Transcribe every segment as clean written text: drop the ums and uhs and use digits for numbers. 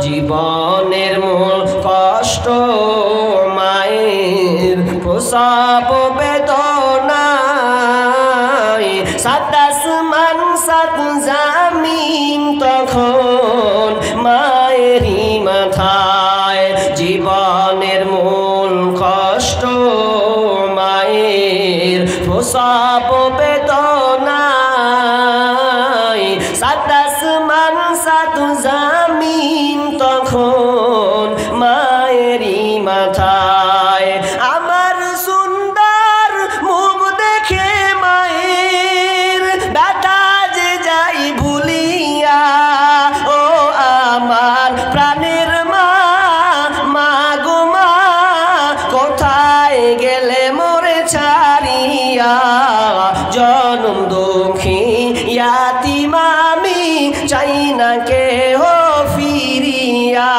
জীবনের মূল কষ্ট মায়ের প্রসব বেদনায় সাত আসমান সাত জামিন তখন মায়েরই মাথায় জীবনের মূল কষ্ট মায়ের প্রসব বেদনায় সাত আসমান সাত জামিন তখন মায়েরই মাথায় আমার সুন্দর মুখ দেখে মায়ের ব্যথা যে যাই ভুলিয়া ও আমার প্রাণের মা মা গো মা কোথায় গেলে মোরে ছাড়িয়া জনম দুঃখী ইয়াতীম আমি চাই না কেহ ফিরিয়া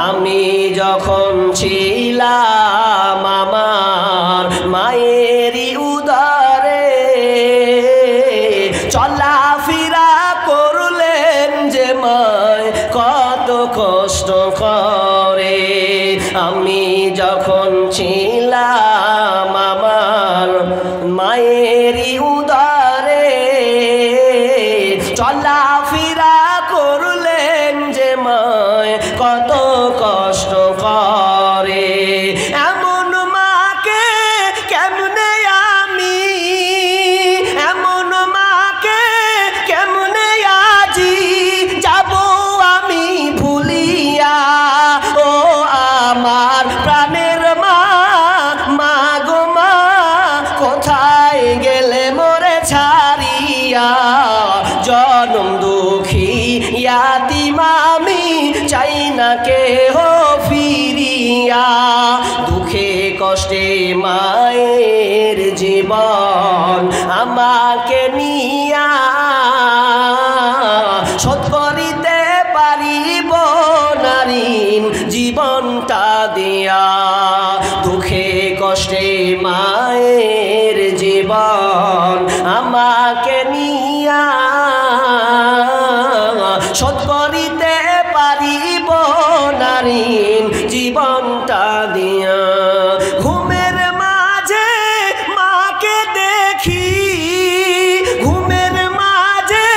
আমি যখন ছিলাম আমার মায়েরই উদরে চলাফেরা করলেন যে মায় কত কষ্ট করে আমি যখন ছিলাম আমার মায়েরই উদরে চলাফেরা করলেন যে মায় কত কষ্ট করে এমন মাকে কেমনে আমি এমন মাকে কেমনে আজি যাব আমি ভুলিয়া ও আমার প্রাণের মা মা গো মা কোথায় গেলে মোরে ছাড়িয়া জনম দুঃখী ইয়াতীম আমি চাই না কেহ ফিরিয়া দুঃখে কষ্টে মায়ের জীবন আমাকে নিয়া শোধ করিতে পারিব নারীন জীবনটা দিয়া দুঃখে কষ্টে মায়ের জীবন আমাকে নিয়া শোধ করিতে পারিব নারীন জীবনটা দিয়া ঘুমের মাঝে মাকে দেখি ঘুমের মাঝে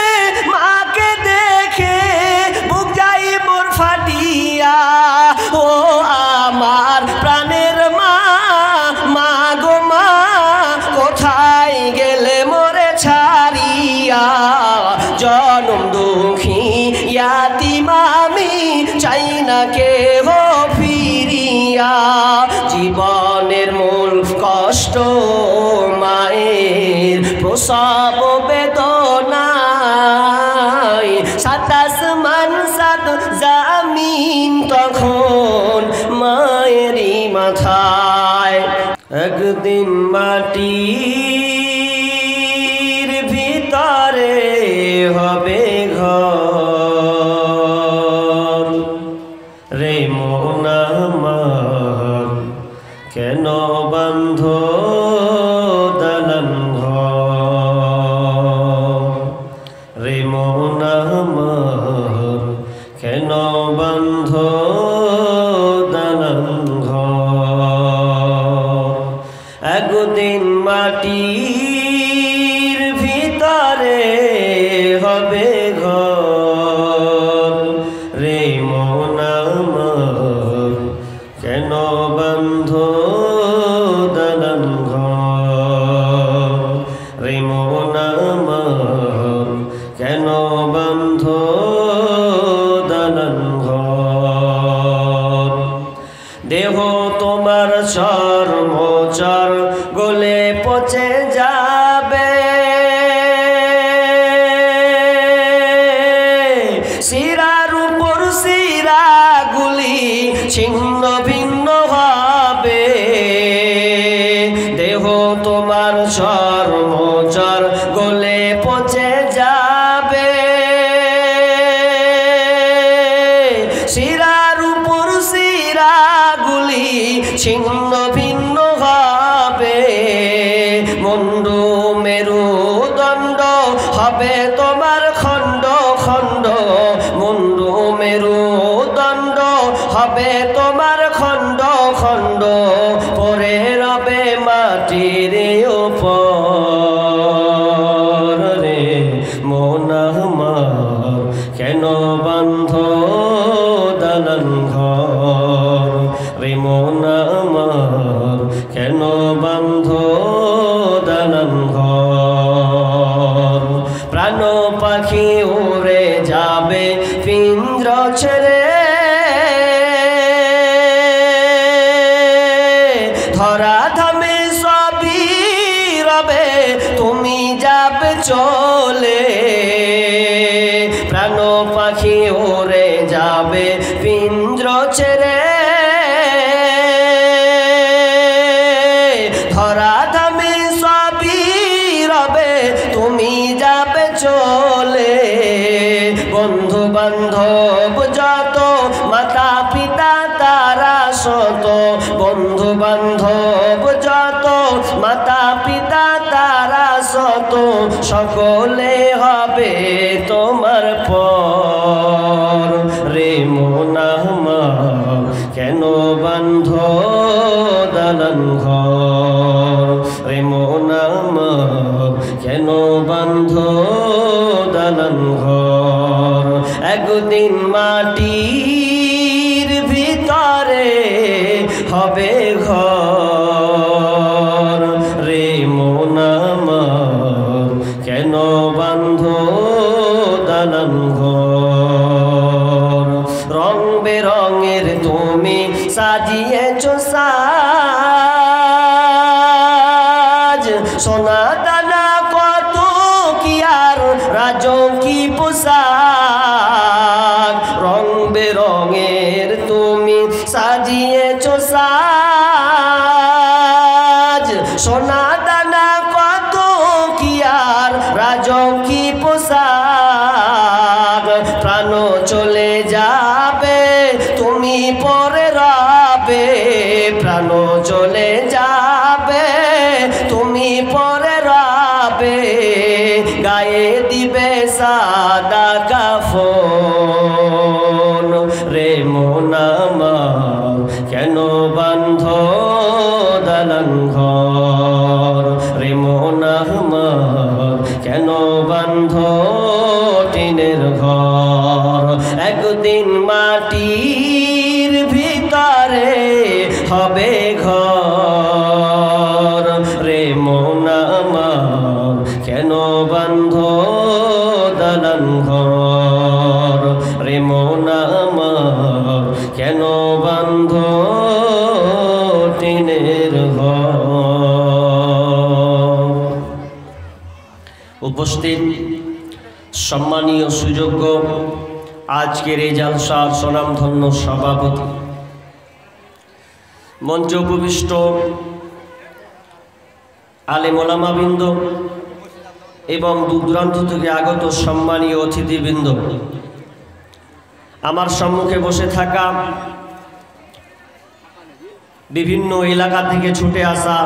মাকে দেখে বুক যাই মোর ফাটিয়া ও আমার প্রাণের মা মা গো মা কোথায় গেলে মোরে ছাড়িয়া জনম দুঃখী ইয়াতীম আমি চাই না কেহ ফিরিয়া জীবনের মূল কষ্ট মায়ের প্রসব বেদনায় সাত আসমান সাত জামিন তখন মায়েরই মাথায় একদিন মাটির ভিতরে হবে ঘর রে মন আমার কেন বান্ধ দালান ঘর রে মন আমার কেন বান্ধ দালান ঘর একদিন মাটির ভিতরে হবে ঘর রে মন আমার কেন বান্ধ দালান ঘর রে মন আমার কেন বান্ধ দালান ঘর দেহ তোমার চর্মচর গলে পচে যাবে শিরার উপর শিরাগুলি ছিন্ন ভিন্ন হবে দেহ তোমার চর্মচর গলে পচে যাবে শিরার উপর শিরাগুলি ছিন্ন ভিন্ন হবে মুন্ডু মেরুদণ্ড হবে তোমার খণ্ড খণ্ড মুন্ডু মেরু হবে তোমার খণ্ড খণ্ড পরে রবে মাটির উপর রে মন আমার কেন বান্ধ দালান ঘর রে মন আমার কেন বান্ধ দালান ঘর প্রাণ পাখি উড়ে যাবে পিঞ্জর ছেড়ে ধরা ধামে সবই রবে তুমি যাবে চলে প্রাণ পাখি উড়ে যাবে পিঞ্জর ছেড়ে ধরা ধামে সবই রবে তুমি যাবে চলে বন্ধু বান্ধব যত মাতা পিতা তারা শত বন্ধু বান্ধব যত মাতা পিতা তারা শত সকলে হবে তোমার পর রে মন আমার কেন বান্ধ দালান ঘর রে মন আমার কেন বান্ধ দালান ঘর একদিন মাটির ভিতরে হবে ঘর রে মন আমার কেন বান্ধ দালান ঘর রং বেরঙের তুমি সাজিয়েছ সাজ সোনা দানা কত কি আর রাজকি পোশাক রং বেরঙের তুমি সাজিয়েছ সাজ সোনা দানা কত কি আর রাজকি পোশাক প্রাণ চলে যাবে তুমি পরে রবে প্রাণ চলে যাবে তুমি পরে রবে গায়ে দিবে সাদা কাফন রে মন আমার কেন বান্ধ দালান ঘর রে মন আমার কেন বান্ধ টিনের ঘর একদিন মাটির ভিতরে হবে ঘর রে মন আমার কেন বান্ধ দালান ঘর রে মন আমার কেন বান্ধ টিনের ঘর উপস্থিত সম্মানীয় সুযোগ্য আজকের এই জালসার স্বনামধন্য সভাপতি মঞ্চে উপবিষ্ট আলেম ওলামাবৃন্দ এবং দূরদূরান্ত থেকে আগত সম্মানীয় অতিথিবৃন্দ আমার সম্মুখে বসে থাকা বিভিন্ন এলাকা থেকে ছুটে আসা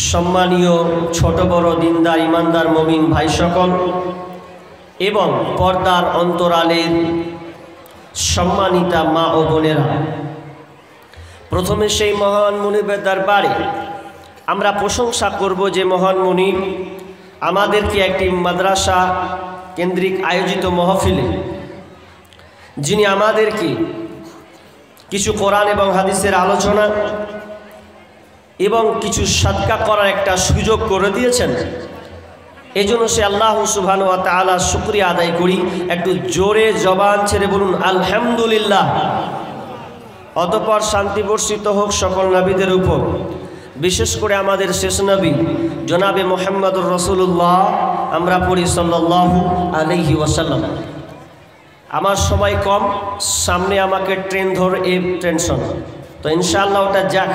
সম্মানীয় ছোট বড় দিনদার ইমানদার মুমিন ভাই সকল এবং পর্দার অন্তরালের সম্মানিতা মা ও বোনেরা প্রথমে সেই মহান মুনিবের দরবারে আমরা প্রশংসা করব যে মহান মুনি আমাদেরকে একটি মাদ্রাসা কেন্দ্রিক আয়োজিত মাহফিলে যিনি আমাদেরকে কিছু কোরআন এবং হাদিসের আলোচনা এবং কিছু সাদকা করার একটা সুযোগ করে দিয়েছেন এজন্য সে আল্লাহ সুবহানাহু ওয়া তাআলা শুকরিয়া আদায় করি একটু জোরে জবান ছেড়ে বলুন আলহামদুলিল্লাহ অতঃপর শান্তি বর্ষিত হোক সকল নবীদের উপর বিশেষ করে আমাদের শেষ নবী জনাবে মুহাম্মদুর রাসূলুল্লাহ আমরা পড়ি সাল্লাল্লাহু আলাইহি ওয়াসাল্লাম আমার সময় কম সামনে আমাকে ট্রেন ধর এই টেনশন তো ইনশাআল্লাহ ওটা যাক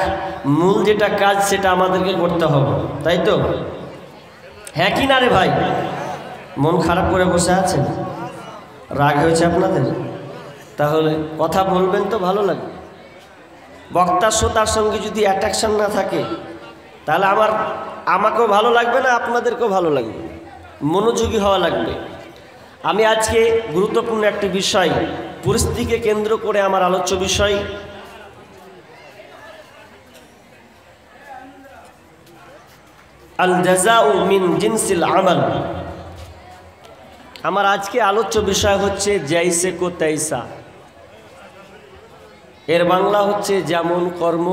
মূল যেটা কাজ সেটা আমাদেরকে করতে হবে তাই তো হ্যাঁ কি না রে ভাই মন খারাপ করে বসে আছেন রাগ হয়েছে আপনাদের তাহলে কথা বলবেন তো ভালো লাগবে বক্তা শ্রোতার সঙ্গে যদি অ্যাট্রাকশন না থাকে তাহলে আমাকেও ভালো লাগবে না আপনাদেরকেও ভালো লাগবে মনোযোগী হওয়া লাগবে আমি আজকে গুরুত্বপূর্ণ একটি বিষয়, পরিস্থিতিকে কেন্দ্র করে আমার আলোচ্য বিষয় আল জাযাউ মিন জিনসিল আমাল। আমার আজকে আলোচ্য বিষয় হচ্ছে জাইসে কো তাইসা। এর বাংলা হচ্ছে যেমন কর্ম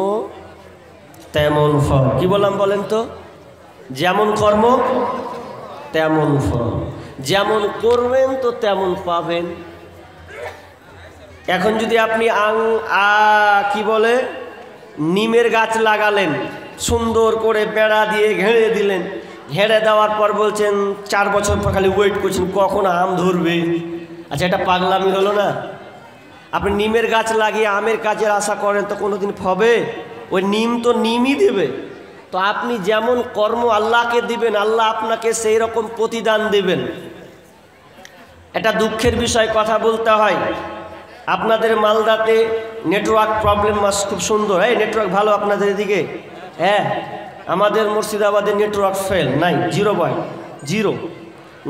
তেমন ফল। কি বললাম বলেন তো? যেমন কর্ম তেমন ফল, যেমন করবেন তো তেমন পাবেন। এখন যদি আপনি কি বলে নিমের গাছ লাগালেন, সুন্দর করে বেড়া দিয়ে ঘেড়ে দিলেন, ঘেড়ে দেওয়ার পর বলছেন 4 বছর পর খালি ওয়েট করছেন কখন আম ধরবে। আচ্ছা, এটা পাগলামি হলো না? আপনি নিমের গাছ লাগিয়ে আমের কাজের আশা করেন তো কোনোদিন হবে? ওই নিম তো নিমই দেবে। তো আপনি যেমন কর্ম আল্লাহকে দিবেন, আল্লাহ আপনাকে সেই রকম প্রতিদান দেবেন। এটা দুঃখের বিষয়, কথা বলতে হয়। আপনাদের মালদাতে নেটওয়ার্ক প্রবলেম খুব সুন্দর, এই নেটওয়ার্ক ভালো আপনাদের এদিকে? হ্যাঁ, আমাদের মুর্শিদাবাদের নেটওয়ার্ক ফেল, নাই, 0.0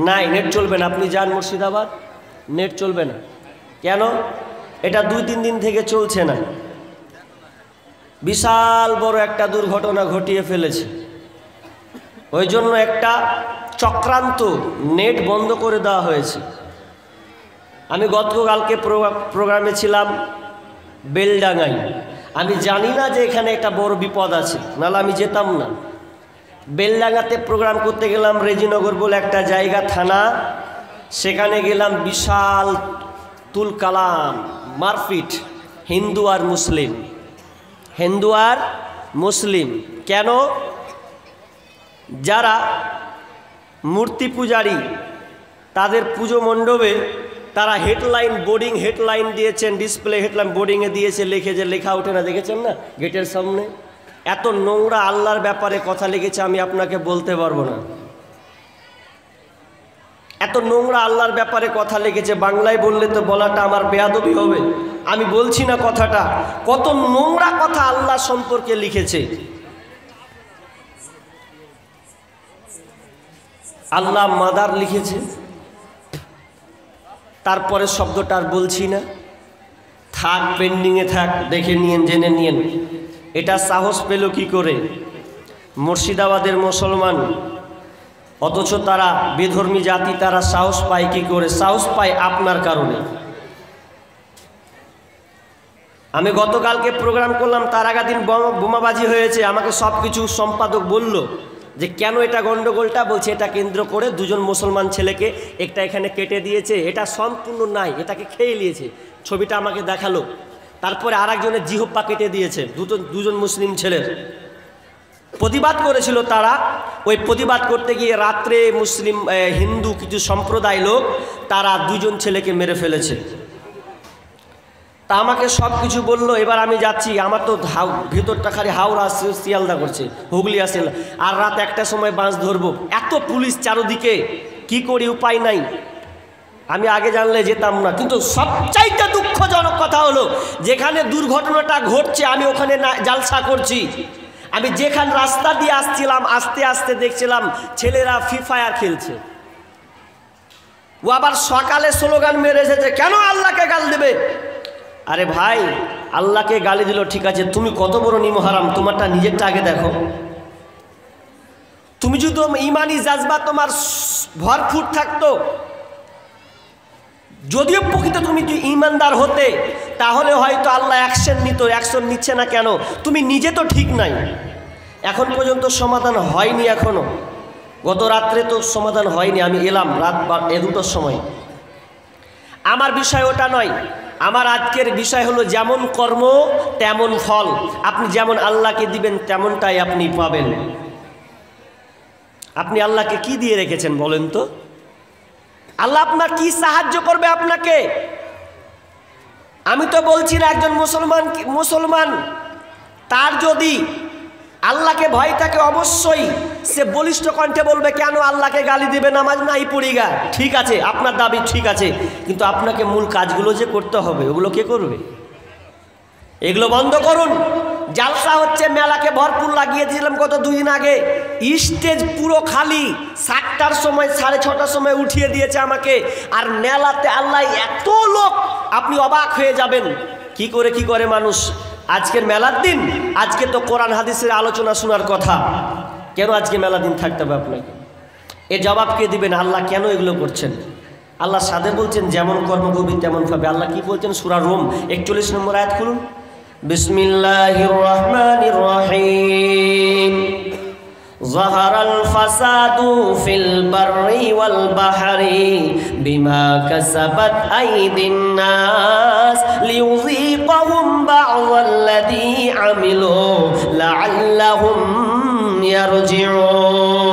নাই, নেট চলবে না। আপনি যান মুর্শিদাবাদ, নেট চলবে না। কেন? এটা 2-3 দিন থেকে চলছে না। বিশাল বড় একটা দুর্ঘটনা ঘটিয়ে ফেলেছে। ওই জন্য একটা চক্রান্ত, নেট বন্ধ করে দেওয়া হয়েছে। আমি গতকালকে প্রোগ্রামে ছিলাম বেলডাঙ্গায়। আমি জানি না যে এখানে একটা বড় বিপদ আছে, নাহলে আমি যেতাম না। বেলডাঙ্গাতে প্রোগ্রাম করতে গেলাম, রেজিনগর বলে একটা জায়গা, থানা। সেখানে গেলাম, বিশাল তুলকালাম মারপিট, হিন্দু আর মুসলিম, হিন্দু আর মুসলিম। কেন? যারা মূর্তি পূজারী তাদের পুজো মণ্ডপে তারা হেডলাইন, বোর্ডিং হেডলাইন দিয়েছেন, ডিসপ্লে হেডলাইন বোর্ডিংয়ে দিয়েছে, লিখে যে লেখা ওঠে না, দেখেছেন না গেটের সামনে? এত নোংরা আল্লাহর ব্যাপারে কথা লিখেছে, আমি আপনাকে বলতে পারবো না। এত নোংরা আল্লাহর ব্যাপারে কথা লিখেছে, বাংলায় বললে তো বলাটা আমার বেয়াদবি হবে। আমি বলছি না কথাটা, কত নোংরা কথা আল্লাহ সম্পর্কে লিখেছে। আল্লাহ মাদার লিখেছে, তারপরে শব্দটা আর বলছি না, থাক, পেন্ডিংয়ে থাক, দেখে নিয়েন, জেনে নিয়েন। এটা সাহস পেল কি করে মুর্শিদাবাদের মুসলমান? অথচ তারা বেধর্মী জাতি, তারা সাহস পায় কি করে? সাহস পায় আপনার কারণে। আমি গতকালকে প্রোগ্রাম করলাম, তার আগা দিন বোমাবাজি হয়েছে। আমাকে সব কিছু সম্পাদক বলল যে কেন এটা গন্ডগোলটা, বলছে এটা কেন্দ্র করে 2জন মুসলমান ছেলেকে একটা এখানে কেটে দিয়েছে, এটা সম্পূর্ণ নাই, এটাকে খেয়ে নিয়েছে। ছবিটা আমাকে দেখালো। তারপরে আরেকজনের জিহ্বা কেটে দিয়েছে, 2জন মুসলিম ছেলের। প্রতিবাদ করেছিল তারা। ওই প্রতিবাদ করতে গিয়ে রাত্রে মুসলিম হিন্দু কিছু সম্প্রদায় লোক তারা 2জন ছেলেকে মেরে ফেলেছে। তা আমাকে সব কিছু বললো। এবার আমি যাচ্ছি, আমার তো ভিতরটা খালি হাওড়া শিয়ালদা করছে, হুগলি আসে, আর রাত 1টার সময় বাস ধরবো। এত পুলিশ চারদিকে, কি করি, উপায় নাই। আমি আগে জানলে যেতাম না। কিন্তু সবচাইতে দুঃখজনক কথা হলো, যেখানে দুর্ঘটনাটা ঘটছে আমি ওখানে জালসা করছি। আমি যেখানে রাস্তা দিয়ে আসছিলাম, আস্তে আস্তে দেখছিলাম ছেলেরা ফ্রি ফায়ার খেলছে। ও আবার সকালে স্লোগান মেরে এসেছে, কেন আল্লাহকে গাল দেবে? আরে ভাই, আল্লাহকে গালি দিল ঠিক আছে, তুমি কত বড় নিমহারাম, তোমারটা নিজেরটা আগে দেখো। তুমি যদি ইমানি জাজবা তোমার ভরপুর থাকতো, যদিও প্রকৃত তুমি যদি ইমানদার হতে, তাহলে হয়তো আল্লাহ অ্যাকশন নিত। অ্যাকশন নিচ্ছে না কেন? তুমি নিজে তো ঠিক নাই। এখন পর্যন্ত সমাধান হয়নি এখনো। গত রাত্রে তো সমাধান হয়নি। আমি এলাম রাত 2টার সময়। আমার বিষয় ওটা নয়। আমার আজকের বিষয় হলো যেমন কর্ম তেমন ফল। আপনি যেমন আল্লাহকে দিবেন তেমনটাই আপনি পাবেন। আপনি আল্লাহকে কি দিয়ে রেখেছেন বলেন তো? আল্লাহ আপনার কি সাহায্য করবে আপনাকে? আমি তো বলছি না একজন মুসলমান তার যদি আল্লাহকে ভয় থাকে, অবশ্যই সে বলিষ্ঠ কণ্ঠে বলবে, কেন আল্লাহকে গালি দিবে, নামাজ নাই পড়ি গা। ঠিক আছে, আপনার দাবি ঠিক আছে, কিন্তু আপনাকে মূল কাজগুলো যে করতে হবে, ওগুলো কে করবে? এগুলো বন্ধ করুন। জালসা হচ্ছে, মেলাকে ভরপুর লাগিয়ে দিয়েছিলাম গত 2 দিন আগে, স্টেজ পুরো খালি, 7টার সময় 6:30টার সময় উঠিয়ে দিয়েছে আমাকে। আর মেলাতে আল্লাহ এত লোক, আপনি অবাক হয়ে যাবেন কি করে মানুষ। আজকের মেলার দিন, আজকে তো কোরআন হাদিসের আলোচনা শোনার কথা, কেন আজকে মেলা দিন থাকতে হবে আপনাকে? এ জবাব কে দিবেন? আল্লাহ কেন এগুলো করছেন? আল্লাহ সাথে বলছেন যেমন কর্ম করবি তেমন পাবে। আল্লাহ কি বলছেন? সূরা রুম 41 নম্বর আয়াত খুলুন। বিসমিল্লাহির রাহমানির রাহিম। যাহারাল ফাসাদু ফিল বাররি ওয়াল বাহরি বিমা কাসাবাত আইদিন নাস লিয়ুযীকাহুম বা'দাল্লাযী আমিলু লাআল্লাহুম ইয়ারজিউন।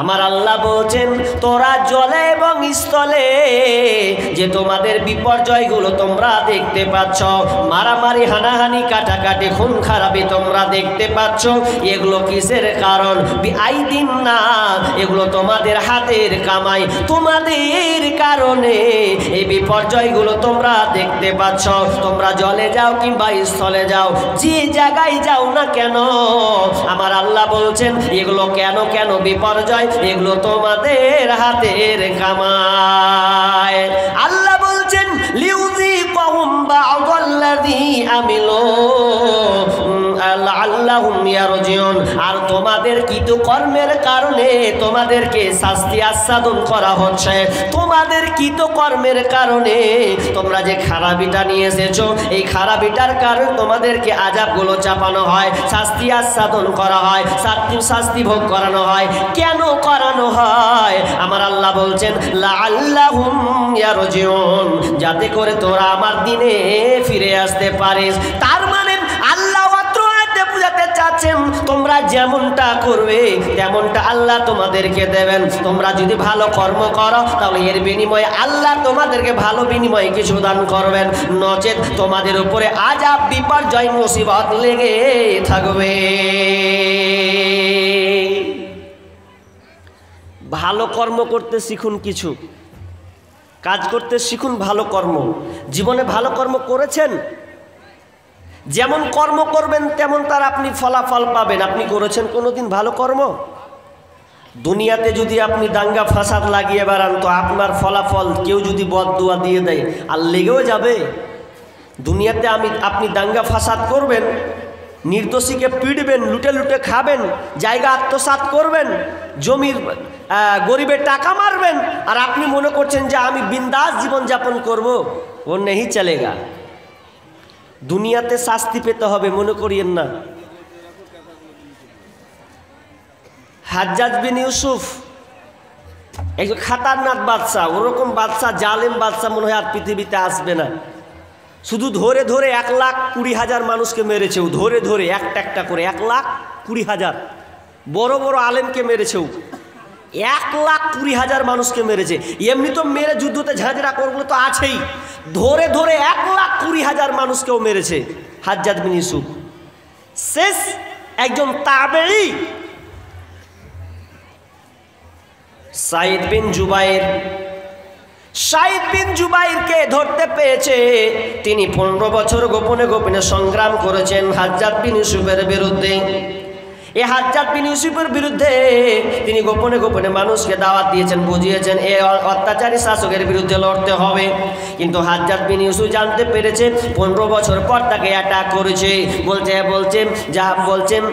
আমার আল্লাহ বলছেন, তোরা জলে এবং স্থলে যে তোমাদের বিপর্যয়গুলো তোমরা দেখতে পাচ্ছ, মারামারি, হানাহানি, কাটাকাটি, খুন খারাপি তোমরা দেখতে পাচ্ছ, এগুলো কিসের কারণ? বিআইদিন না, এগুলো তোমাদের হাতের কামাই, তোমাদের কারণে এই বিপর্যয়গুলো তোমরা দেখতে পাচ্ছ। তোমরা জলে যাও কিংবা স্থলে যাও, যে জায়গায় যাও না কেন, আমার আল্লাহ বলছেন এগুলো কেন বিপর্যয়? এগুলো তোমাদের হাতের কামাই। আল্লাহ বলছেন লিউযীকাহুম বা'দাল্লাযী আমিলু লাআল্লাহুম ইয়ারজিউন। আর তোমাদের কৃতকর্মের কারণে তোমাদেরকে শাস্তি আস্বাদন করা হচ্ছে। তোমাদের কৃতকর্মের কারণে তোমরা যে খারাপিটা নিয়ে এসেছো, এই খারাপিটার কারণে তোমাদেরকে আযাবগুলো চাপানো হয়, শাস্তি আস্বাদন করা হয়, শাস্তি ভোগ করানো হয়। কেন করানো হয়? আমার আল্লাহ বলছেন লাআল্লাহুম ইয়ারজিউন, যাতে করে তোরা আমার দিনে ফিরে আসতে পারিস। তার মানে আল্লাহ বুঝাতে চাচ্ছেন তোমরা যেমনটা করবে তেমনটা আল্লাহ তোমাদেরকে দেবেন। তোমরা যদি ভালো কর্ম করো তাহলে এর বিনিময়ে আল্লাহ তোমাদেরকে ভালো বিনিময়ে কিছু দান করবেন, নচেত তোমাদের উপরে আযাব, বিপর্যয়, মুসিবত লেগে থাকবে। ভালো কর্ম করতে শিখুন, কিছু কাজ করতে শিখুন, ভালো কর্ম। জীবনে ভালো কর্ম করেছেন, যেমন কর্ম করবেন তেমন তার আপনি ফলাফল পাবেন। আপনি করেছেন কোনোদিন ভালো কর্ম? দুনিয়াতে যদি আপনি দাঙ্গা ফাসাদ লাগিয়ে বেড়ান তো আপনার ফলাফল কেউ যদি বদদুয়া দিয়ে দেয় আর লেগেও যাবে। দুনিয়াতে আপনি দাঙ্গা ফাসাদ করবেন, নির্দোষীকে পিটবেন, লুটে খাবেন, জায়গা আত্মসাৎ করবেন, জমির গরিবের টাকা মারবেন, আর আপনি মনে করছেন যে আমি বিন্দাস জীবনযাপন করব। ও নেই চলেগা। দুনিয়াতে শাস্তি পেতে হবে, মনে করিয়েন না। হাজ্জাজ বিন ইউসুফ একজন খাতারনাক বাদশা, ওরকম বাদশা, জালেম বাদশা মনে হয় আর পৃথিবীতে আসবে না। শুধু ধরে 1,20,000 মানুষকে মেরেছে, ধরে একটা করে 1,20,000 বড় বড় আলেমকে মেরেছে। 1,20,000 মানুষকে মেরেছে। এমনি তো মেরে যুদ্ধতে ঝাঁঝরা করগুলো তো আছেই, ধরে 1,20,000 মানুষকেও মেরেছে হাজ্জাজ বিন ইউসুফ। শেষ একজন তাবেঈ সাইদ বিন জুবাইরকে ধরতে পেয়েছে। তিনি 15 বছর গোপনে সংগ্রাম করেছেন হাজ্জাজ বিন ইউসুফের বিরুদ্ধে। এই হাজ্জাজ বিন ইউসুফের বিরুদ্ধে তিনি গোপনে মানুষকে দাওয়াত দিয়েছেন, বুঝিয়েছেন এই অত্যাচারী শাসকের বিরুদ্ধে লড়তে হবে। কিন্তু হাজ্জাজ বিন ইউসুফ জানতে পেরেছে 15 বছর পর তাকে অ্যাটাক করেছে। বলছেন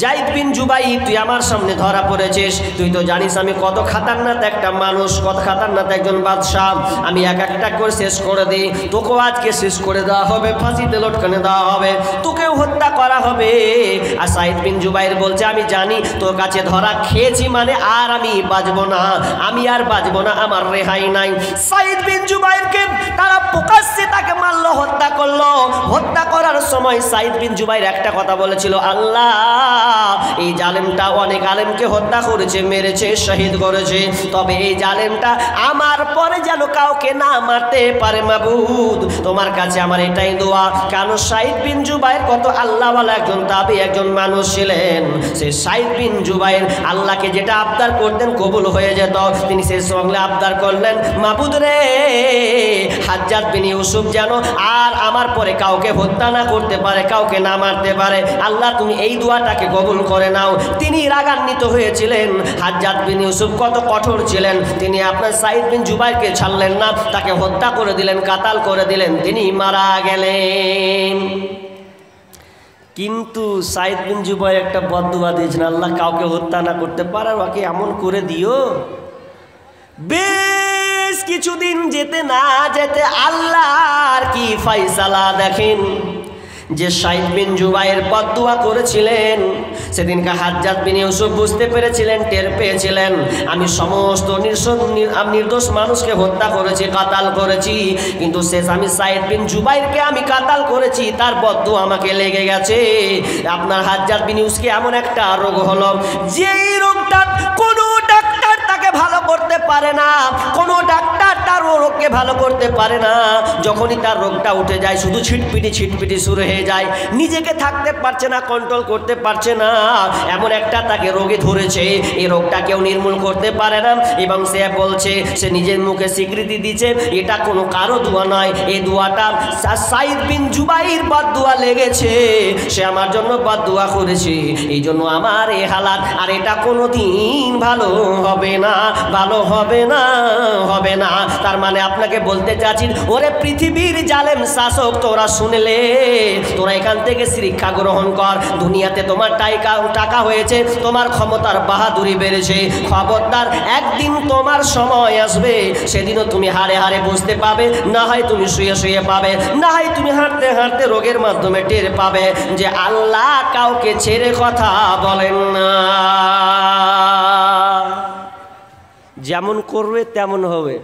যায়েদ বিন জুবাইর, তুই আমার সামনে ধরা পড়েছিস। তুই তো জানিস আমি কত খাতারনাক একটা মানুষ, কত খাতারনাক একজন বাদশাহ। আমি একটা করে শেষ করে দিই, তোকেও আজকে শেষ করে দেওয়া হবে, ফাঁসিতে লটকানে দেওয়া হবে, তোকেও হত্যা করা হবে। আর সাইদ বিন জুবাইর বলছে আমি জানি তোর কাছে ধরা খেয়েছি মানে আর আমি বাঁচবো না, আমার রেহাই নাই। সাইদ বিন জুবাইরকে তারা প্রকাশ্যে তাকে মারলো, হত্যা করলো। হত্যা করার সময় সাইদ বিন জুবাইর একটা কথা বলেছিল, আল্লাহ এই জালেমটা অনেক আলেমকে হত্যা করেছে, মেরেছে, শহীদ করেছে, তবে এই জালেমটা আমার পরে যেন কাউকে না মারতে পারে। মাবুদ তোমার কাছে আমার এটাই দোয়া। কারণ সাইদ বিন জুবাইর কত আল্লাহওয়ালা একজন তাবী, একজন মানুষ ছিলেন। সে সাইদ বিন জুবাইর আল্লাহকে যেটা আবদার করতেন কবুল হয়ে যেত। তিনি সে সঙ্গে আবদার করলেন, মাবুদ রে হাজ্জাজ বিন ইউসুফ যেন আর আমার পরে কাউকে হত্যা না করতে পারে, কাউকে না মারতে পারে। আল্লাহ তুমি এই দোয়াটাকে কবুল করে নাও। তিনি রাগান্বিত হয়েছিলেন। হাজ্জাজ বিন ইউসুফ কত কঠোর ছিলেন, তিনি আপনার সাইদ বিন জুবাইরকে ছাড়লেন না, তাকে হত্যা করে দিলেন, কাতাল করে দিলেন, তিনি মারা গেলেন। কিন্তু সাইদ বিন জুবাইর একটা বদদুয়া দিয়েছেন, আল্লাহ কাউকে হত্যা না করতে পারে ওকে এমন করে দিও। বেশ কিছুদিন যেতে না যেতে আল্লাহর কি ফয়সালা দেখেন, যে সাইদ বিন জুবাইর বদদুয়া করেছিলেন, সেদিনকে হাজ্জাজ বিন ইউসুফ বুঝতে পেরেছিলেন, টের পেয়েছিলেন আমি সমস্ত নির্দোষ মানুষকে হত্যা করেছি, কাতাল করেছি, কিন্তু শেষ আমি সাইদ বিন জুবাইরকে আমি কাতাল করেছি, তার বদদুয়া আমাকে লেগে গেছে। আপনার হাজ্জাজ বিন ইউসুফকে এমন একটা রোগ হলো, যেই রোগটা কোনো ডাক্তার তাকে ভালো করতে পারে না, কোনো ডাক্তার তার রোগকে ভালো করতে পারে না। যখনই তার রোগটা উঠে যায় শুধু ছিটপিটি শুরু হয়ে যায়, নিজেকে থাকতে পারছে না, কন্ট্রোল করতে পারছে না, এমন একটা তাকে রোগে ধরেছে, এই রোগটা কেউ নির্মূল করতে পারে না। এবং সে বলছে, সে নিজের মুখে স্বীকৃতি দিচ্ছে এটা কোনো কারো দোয়া নয়, এই দোয়াটা সাইদ বিন জুবাইর বদদুয়া লেগেছে, সে আমার জন্য বদদুয়া করেছে, এই জন্য আমার এই হালাত, আর এটা কোনো দিন ভালো হবে না, ভালো হবে না, হবে না। তার মানে আপনাকে বলতে চাচ্ছি, ওরে পৃথিবীর জালেম শাসক, তোরা শুনলে, তোরা এখান থেকে শিক্ষা গ্রহণ কর। দুনিয়াতে তোমার টাকা হয়েছে, তোমার ক্ষমতার বাহাদুরি বেড়েছে, খবরদার একদিন তোমার সময় আসবে, সেদিনও তুমি হারে হারে বুঝতে পাবে, না হয় তুমি শুয়ে শুয়ে পাবে, না হয় তুমি হাঁটতে হাঁটতে রোগের মাধ্যমে টের পাবে যে আল্লাহ কাউকে ছেড়ে কথা বলেন না। যেমন করবে তেমন হবে।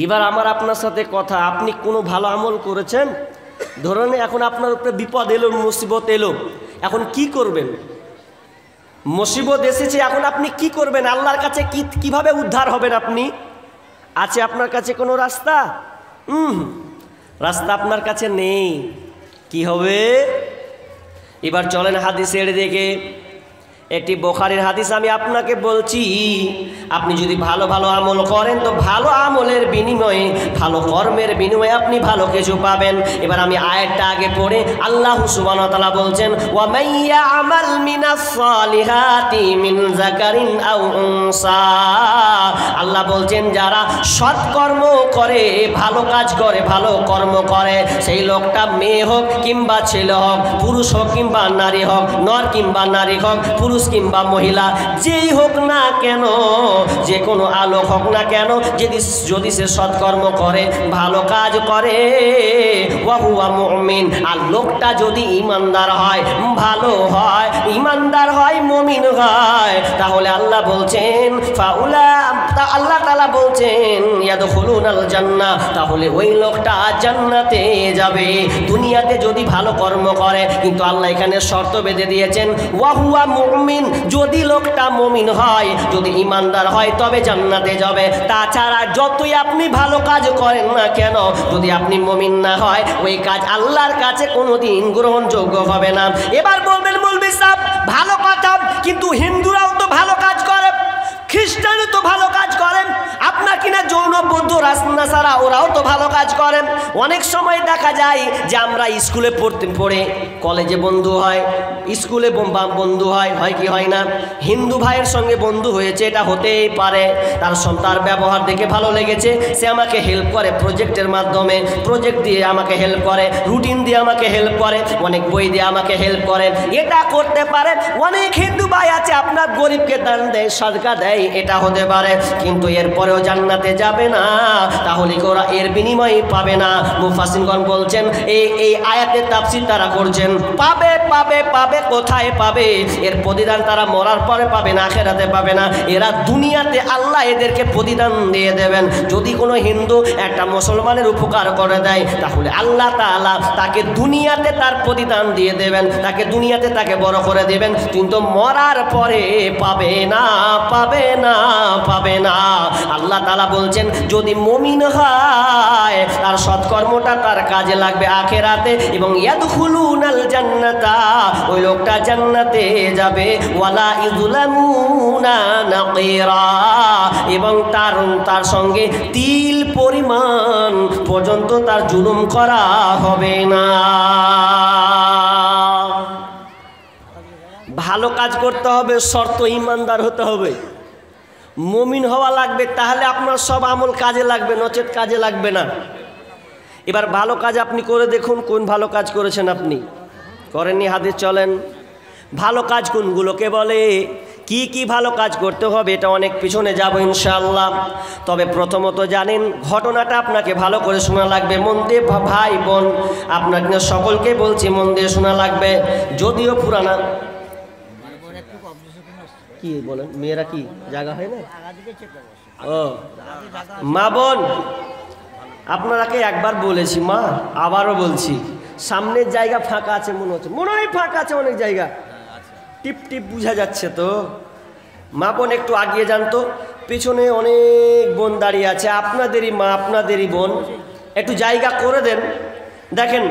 এবার আমার আপনার সাথে কথা, আপনি কোনো ভালো আমল করেছেন, ধরুন এখন আপনার উপরে বিপদ এলো, মুসিবত এলো, এখন কি করবেন? মুসিবত এসেছে, এখন আপনি কি করবেন? আল্লাহর কাছে কিভাবে উদ্ধার হবেন? আপনি আছে আপনার কাছে কোনো রাস্তা? রাস্তা আপনার কাছে নেই। কি হবে? এবার চলেন হাদিসের দিকে। একটি বুখারীর হাদিস আমি আপনাকে বলছি, আপনি যদি ভালো ভালো আমল করেন তো ভালো আমলের বিনিময়ে, ভালো কর্মের বিনিময়ে আপনি ভালো কিছু পাবেন। এবার আমি আয়াতটা আগে পড়ে, আল্লাহ সুবহানাহু ওয়া তাআলা বলছেন, ওয়া মাইয়া আমাল মিনাস সালিহাতি মিন যাকারিন আও উনসা, আল্লাহ বলছেন যারা সৎকর্ম করে, ভালো কাজ করে, ভালো কর্ম করে, সেই লোকটা মেয়ে হোক কিংবা ছেলে হোক, পুরুষ হোক কিংবা নারী হোক, নর কিংবা নারী হোক, পুরুষ কিংবা মহিলা, যেই হোক না কেন, যে কোনো আলোক হোক না কেন, যদি সে সৎকর্ম করে, ভালো কাজ করে, ওয়া হুয়া মুমিন, আর লোকটা যদি ইমানদার হয়, ভালো হয়, ইমানদার হয়, মুমিন হয়, তাহলে আল্লাহ বলছেন আল্লাহ তাআলা বলছেন ইয়াদখুলুনাল জান্নাহ, তাহলে ওই লোকটা জান্নাতে যাবে। দুনিয়াতে যদি ভালো কর্ম করে, কিন্তু আল্লাহ এখানে শর্ত বেঁধে দিয়েছেন, ওয়া হুয়া মুমিন, যদি লোকটা মুমিন হয়, যদি ইমানদার হয়, তবে জান্নাতে যাবে। তাছাড়া যতই আপনি ভালো কাজ করেন না কেন, যদি আপনি মুমিন না হয়, ওই কাজ আল্লাহর কাছে কোনোদিন গ্রহণযোগ্য হবে না। এবার বলবেন, মৌলভী সাহেব ভালো কথা, কিন্তু হিন্দুরাও তো ভালো কাজ করে, খ্রিস্টানও তো ভালো কাজ করেন, আপনার কিনা যৌন বৌদ্ধ রাসনাসারা ওরাও তো ভালো কাজ করেন। অনেক সময় দেখা যায় যে আমরা স্কুলে পড়ে কলেজে বন্ধু হয়, স্কুলে বন্ধু হয় কি হয় না? হিন্দু ভাইয়ের সঙ্গে বন্ধু হয়েছে, এটা হতেই পারে, তার ব্যবহার দেখে ভালো লেগেছে, সে আমাকে হেল্প করে প্রজেক্টের মাধ্যমে, প্রজেক্ট দিয়ে আমাকে হেল্প করে, রুটিন দিয়ে আমাকে হেল্প করে, অনেক বই দিয়ে আমাকে হেল্প করে, এটা করতে পারে। অনেক হিন্দু ভাই আছে আপনার গরিবকে দান দেয়, সদকা দেয়, এটা হতে পারে, কিন্তু এরপরেও জান্নাতে যাবে না, তাহলে ওরা এর বিনিময় পাবে না। মুফাসসিরগণ বলছেন, এই আয়াতের তাফসীর তারা করছেন, পাবে পাবে পাবে, কোথায় পাবে? এর প্রতিদান তারা মরার পরে পাবে না, আখিরাতে পাবে না, এরা দুনিয়াতে আল্লাহ এদেরকে প্রতিদান দিয়ে দেবেন। যদি কোনো হিন্দু একটা মুসলমানের উপকার করে দেয়, তাহলে আল্লাহ তাআলা তাকে দুনিয়াতে তার প্রতিদান দিয়ে দেবেন, তাকে দুনিয়াতে তাকে বড় করে দেবেন, কিন্তু মরার পরে পাবে না, পাবে না, পাবে না। আল্লাহ তাআলা বলছেন যদি মুমিন হয় তার সৎকর্মটা তার কাজে লাগবে আখিরাতে, এবং ইয়াদখুলুনাল জান্নাতা, ওই লোকটা জান্নাতে যাবে, ওয়ালা ইযলামুনা নাকিরা, এবং তার সঙ্গে তিল পরিমাণ পর্যন্ত তার জুলুম করা হবে না। ভালো কাজ করতে হবে, শর্ত ইমানদার হতে হবে, মুমিন হওয়া লাগবে, তাহলে আপনার সব আমল কাজে লাগবে, নচেত কাজে লাগবে না। এবার ভালো কাজ আপনি করে দেখুন, কোন ভালো কাজ করেছেন আপনি? করেননি? হাদিস চলেন। ভালো কাজ কোনগুলোকে বলে, কি কি ভালো কাজ করতে হবে, এটা অনেক পিছনে যাব ইনশাআল্লাহ। তবে প্রথমত জানেন, ঘটনাটা আপনাকে ভালো করে শোনা লাগবে, মন দিয়ে ভাই বোন আপনাকে সকলকে বলছি, মন দিয়ে শোনা লাগবে, যদিও পুরানা। কি বলেন, মেয়েরা কি জায়গা হয় না? ও মা বোন, আপনারাকে একবার বলেছি মা, আবারও বলছি, সামনের জায়গা ফাঁকা আছে মনে হচ্ছে, মনে হয় ফাঁকা আছে অনেক জায়গা, টিপ টিপ বোঝা যাচ্ছে তো। মা বোন একটু আগিয়ে যান তো, পিছনে অনেক বোন দাঁড়িয়ে আছে, আপনাদেরই মা আপনাদেরই বোন, একটু জায়গা করে দেন। দেখেন,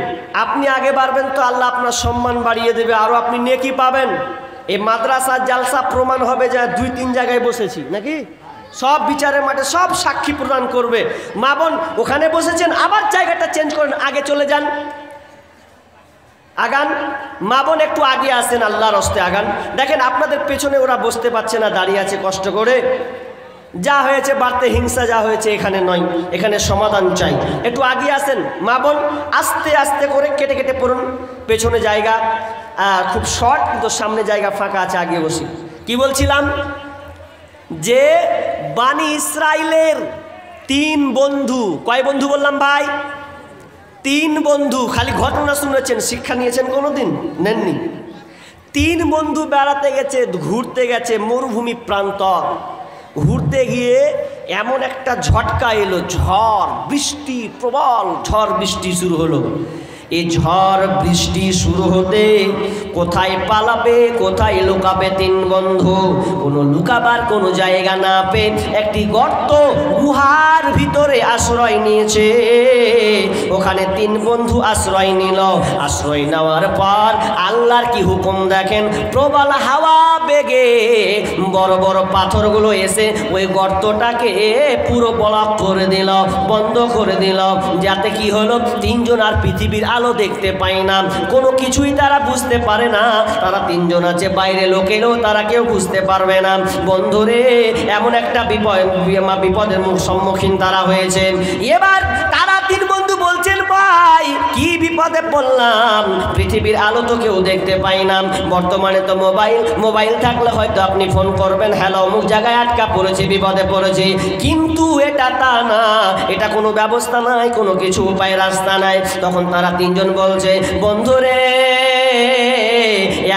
আপনি আগে বাড়বেন তো আল্লাহ আপনার সম্মান বাড়িয়ে দেবে, আরও আপনি নেকি পাবেন। এই মাদ্রাসার জালসা প্রমাণ হবে যে 2-3 জায়গায় বসেছি নাকি, সব বিচারের মাঠে সব সাক্ষী প্রদান করবে। মা বোন ওখানে বসেছেন, আবার জায়গাটা চেঞ্জ করেন, আগে চলে যান, আগান। মা বোন একটু আগে আসেন, আল্লাহর হস্তে আগান। দেখেন আপনাদের পেছনে ওরা বসতে পারছে না, দাঁড়িয়ে আছে কষ্ট করে। যা হয়েছে বাড়তে হিংসা, যা হয়েছে এখানে নয়, এখানে সমাধান চাই। একটু আগে আসেন মা বোন, আস্তে আস্তে করে কেটে কেটে পড়ুন। পেছনে জায়গা খুব শর্ট, কিন্তু সামনে জায়গা ফাঁকা আছে, আগে বসি। কি বলছিলাম, যে বানি ইসরাইলের 3 বন্ধু, কয় বন্ধু বললাম ভাই? 3 বন্ধু। খালি ঘটনা শুনেছেন, শিক্ষা নিয়েছেন কোনোদিন? নেননি। 3 বন্ধু বেড়াতে গেছে, ঘুরতে গেছে মরুভূমি প্রান্তর। ঘুরতে গিয়ে এমন একটা ঝটকা এলো, ঝড় বৃষ্টি, প্রবল ঝড় বৃষ্টি শুরু হলো। এই ঝড় বৃষ্টি শুরু হতে কোথায় পালাবে, কোথায় লুকাবে 3 বন্ধু? কোনো লুকাবার কোনো জায়গা না পেয়ে একটি গর্ত, গুহার ভিতরে আশ্রয় নিয়েছে। ওখানে 3 বন্ধু আশ্রয় নিল। আশ্রয় নেওয়ার পর আল্লাহর কি হুকুম দেখেন, প্রবল হাওয়া বেগে বড় বড় পাথরগুলো এসে ওই গর্তটাকে পুরো ব্লক করে দিল, বন্ধ করে দিল। যাতে কি হলো, 3 জন আর পৃথিবীর আলো দেখতে পায় না, কোনো কিছুই তারা বুঝতে পারে না। তারা 3 জন আছে, বাইরে লোক এলেও তারা কেউ বুঝতে পারবে না। বন্ধুরে, এমন একটা বিপদের সম্মুখীন তারা হয়েছে। এবার তারা 3 বন্ধু বলছেন, ভাই কি বিপদে পড়লাম, পৃথিবীর আলো তো কেউ দেখতে পাই না। বর্তমানে তো মোবাইল থাকলে হয়তো আপনি ফোন করবেন, হ্যালো অমুক জায়গায় আটকা পড়েছে, বিপদে পড়েছে। কিন্তু এটা তা না, এটা কোনো ব্যবস্থা নাই, কোনো কিছু উপায় রাস্তা নাই। তখন তারা 3 জন বলছে, বন্ধুরে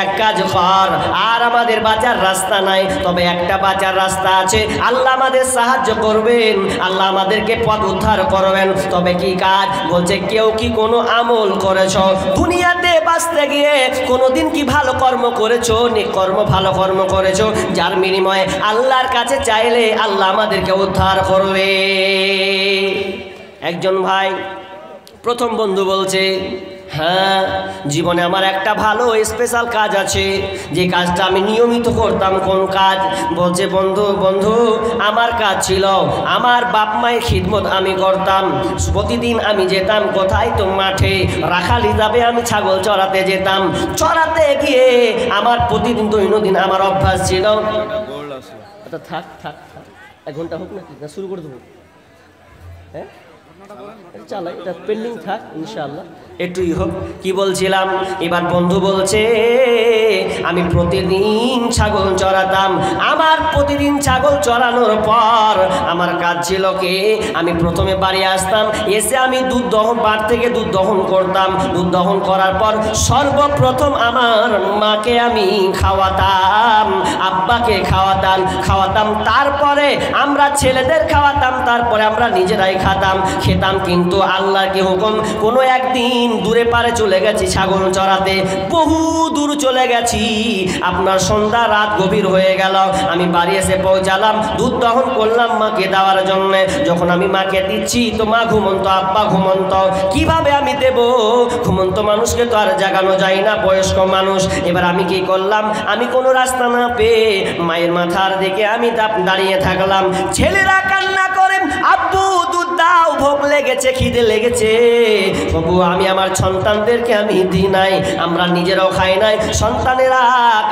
এক কাজ কর, আর আমাদের বাঁচার রাস্তা নাই, তবে একটা বাঁচার রাস্তা আছে, আল্লাহ আমাদের সাহায্য করবেন, আল্লাহ আমাদেরকে পথ উদ্ধার করবেন। তবে কি কাজ? বলছে, কেউ কি কোনো আমল করেছ দুনিয়াতে বাঁচতে গিয়ে? কোনোদিন কি ভালো কর্ম করেছো, নিকর্ম ভালো কর্ম করেছো, যার বিনিময়ে আল্লাহর কাছে চাইলে আল্লাহ আমাদেরকে উদ্ধার করবে? একজন ভাই, প্রথম বন্ধু বলছে, হ্যাঁ জীবনে আমার একটা ভালো স্পেশাল কাজ আছে, যে কাজটা আমি নিয়মিত করতাম। কোন কাজ? বলছে, বন্ধু আমার কাজ ছিল, আমার বাপ মায়ের খিদমত আমি করতাম। প্রতিদিন আমি যেতাম কোথায়, তো মাঠে রাখাল হিসাবে আমি ছাগল চড়াতে যেতাম। চড়াতে গিয়ে আমার প্রতিদিন দৈনন্দিন আমার অভ্যাস ছিল। থাক 1 ঘন্টা হোক না, শুরু করে দেবো। হ্যাঁ চালাই, এটা পেন্ডিং থাক, ইনশাআল্লাহ একটুই হোক। কি বলছিলাম, এবার বন্ধু বলছে, আমি প্রতিদিন ছাগল চড়াতাম। আমার প্রতিদিন ছাগল চড়ানোর পর আমার কাজ ছিল কি, আমি প্রথমে বাড়ি আসতাম, এসে আমি বাড়ি থেকে দুধ দহন করতাম। দুধ দহন করার পর সর্বপ্রথম আমার মাকে আমি খাওয়াতাম, আব্বাকে খাওয়াতাম, তারপরে আমরা ছেলেদের খাওয়াতাম, তারপরে আমরা নিজেরাই খেতাম। কিন্তু আল্লাহর কি হুকুম, কোনো একদিন দূরে পারে চলে গেছি ছাগল চড়াতে, বহু দূর চলে গেছি। আপনার সন্ধ্যা রাত গভীর হয়ে গেল, আমি বাড়ি এসে পৌঁছালাম, দুধ দহন করলাম মাকে দেওয়ার জন্য। যখন আমি মাকে দিচ্ছি তো মা ঘুমন্ত, আব্বা ঘুমন্ত, কিভাবে আমি দেব? ঘুমন্ত মানুষকে তো আর জাগানো যায় না, বয়স্ক মানুষ। এবার আমি কি করলাম, আমি কোনো রাস্তা না পেয়ে মায়ের মাথার দিকে আমি দাঁড়িয়ে থাকলাম। ছেলেরা কান্না করে, আব্বু দুধ দাও, ভোগ লেগেছে, খিদে লেগেছে। বাবু আমি আমার সন্তানদেরকে আমি দিই নাই, আমরা নিজেরাও খাই নাই, সন্তানেরা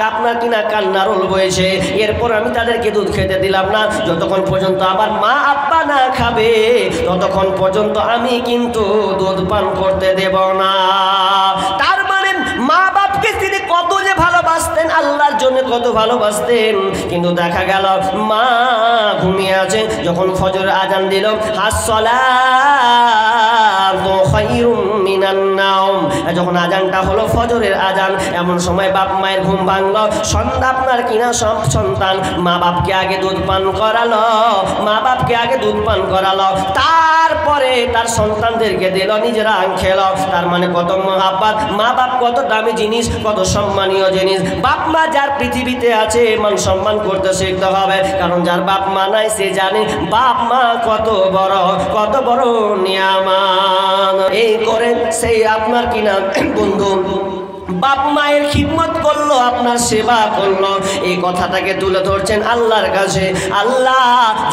আপনার কিনা কান্না রোল বয়েছে। এরপর আমি তাদেরকে দুধ খেতে দিলাম না। যতক্ষণ পর্যন্ত আমার মা আব্বা না খাবে ততক্ষণ পর্যন্ত আমি কিন্তু দুধ পান করতে দেব না। তার মানে মা বাপকে তিনি কত যে ভালোবাসতেন, আল্লাহর জন্য কত ভালোবাসতেন। কিন্তু দেখা গেল মা ঘুমিয়ে আছে। যখন ফজর আজান দিল, আসসালাতু খায়রুম মিনান নাওম, যখন আজানটা হলো ফজরের আজান, এমন সময় বাপ মায়ের ঘুম ভাঙলো। সন্ধ্যা আপনার কিনা সব সন্তান মা বাপকে আগে দুধ পান করালো, মা বাপকে আগে দুধ পান করালো, তারপরে তার সন্তানদেরকে দিল, নিজেরা খেলো। তার মানে কত মহাব্বত, মা বাপ কত দামি জিনিস, কত সম্মানীয় জিনিস। বাপ মা যার পৃথিবীতে আছে মান সম্মান করতে শিখতে হবে, কারণ যার বাপ মা নাই সে জানে বাপ মা কত বড় নিয়ামত। এই করে সেই আপনার কিনা বন্ধু বাপ মায়ের খিদমত করলো, আপনার সেবা করলো, এই কথাটাকে তুলে ধরছেন আল্লাহর কাছে। আল্লাহ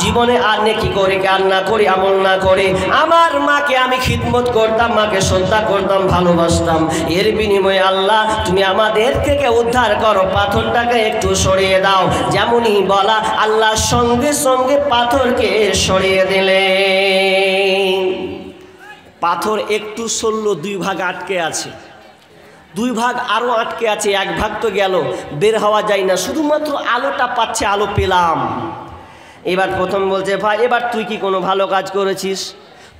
জীবনে আর নেকি করি আর না করি, আমল না করি, আমার মাকে আমি খিদমত করতাম, মাকে শ্রদ্ধা করতাম, ভালোবাসতাম, এর বিনিময়ে আল্লাহ তুমি আমাদের থেকে উদ্ধার করো, পাথরটাকে একটু সরিয়ে দাও। যেমনই বলা, আল্লাহ সঙ্গে সঙ্গে পাথরকে সরিয়ে দিলেন। পাথর একটু সরল, দুই ভাগ আটকে আছে, দুই ভাগ আরো আটকে আছে, এক ভাগ তো গেল, বের হওয়া যায় না, শুধুমাত্র আলোটা পাচ্ছে, আলো পেলাম। এবার প্রথম বলছে, ভাই এবার তুই কি কোনো ভালো কাজ করেছিস?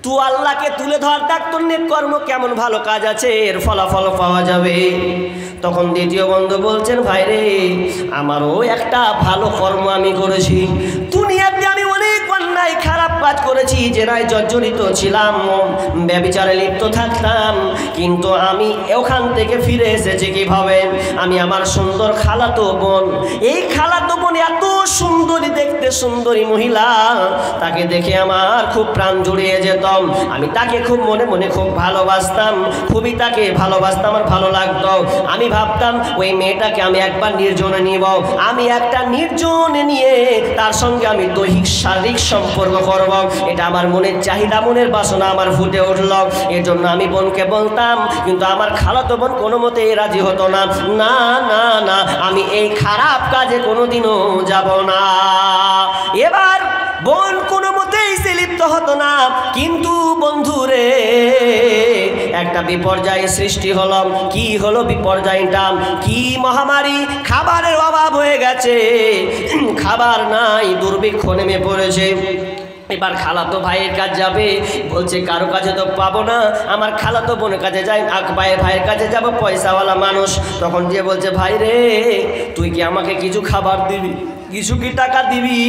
তুই আল্লাহকে তুলে ধর, দেখ তোর নেক কর্ম কেমন ভালো কাজ আছে, এর ফলাফল পাওয়া যাবে। তখন দ্বিতীয় বন্ধু বলছেন, ভাই রে আমারও একটা ভালো কর্ম আমি করেছি, দুনিয়াতে আমি অনেক অন্যায় খারাপ কাজ করেছি, জেনায় জর্জরিত ছিলাম, ব্যভিচারে লিপ্ত থাকতাম, কিন্তু আমি ওখান থেকে ফিরে এসেছি কিভাবে? আমি আমার সুন্দর খালাতো বোন, এই খালাতো বোন এত সুন্দরী, দেখতে সুন্দরী মহিলা, তাকে দেখে আমার খুব প্রাণ জুড়িয়ে যেত। আমি তাকে খুব মনে মনে খুব ভালোবাসতাম, খুবই তাকে ভালোবাসতাম, আমার ভালো লাগতো। আমি ভাবতাম ওই মেয়েটাকে আমি একবার নির্জনে নিব, আমি একটা নির্জনে নিয়ে তার সঙ্গে আমি দৈহিক শারীরিক সম্পর্ক করব, এটা আমার মনের চাহিদা, মনের বাসনা আমার ফুটে উঠল। এর জন্য আমি বোনকে বলতাম, কিন্তু আমার খালাতো বোন কোনো মতে রাজি হতো না। না না না, আমি এই খারাপ কাজে কোনোদিনও যাব না। এবার বোন কোনো মতেই সে লিপ্ত হতো না, কিন্তু বন্ধুরে একটা বিপর্যয় সৃষ্টি হলো। কি হলো বিপর্যয়টা? কি মহামারী, খাবারের অভাব হয়ে গেছে, খাবার নাই, দুর্ভিক্ষ নেমে পড়েছে। এবার খালাতো ভাইয়ের কাছে যাবে, বলছে কারো কাছে তো পাবো না, আমার খালাতো বোনের কাছে যাই, ভাইয়ের কাছে যাব, পয়সাওয়ালা মানুষ। তখন যে বলছে, ভাই রে তুই কি আমাকে কিছু খাবার দিবি, কিছু কি টাকা দিবি?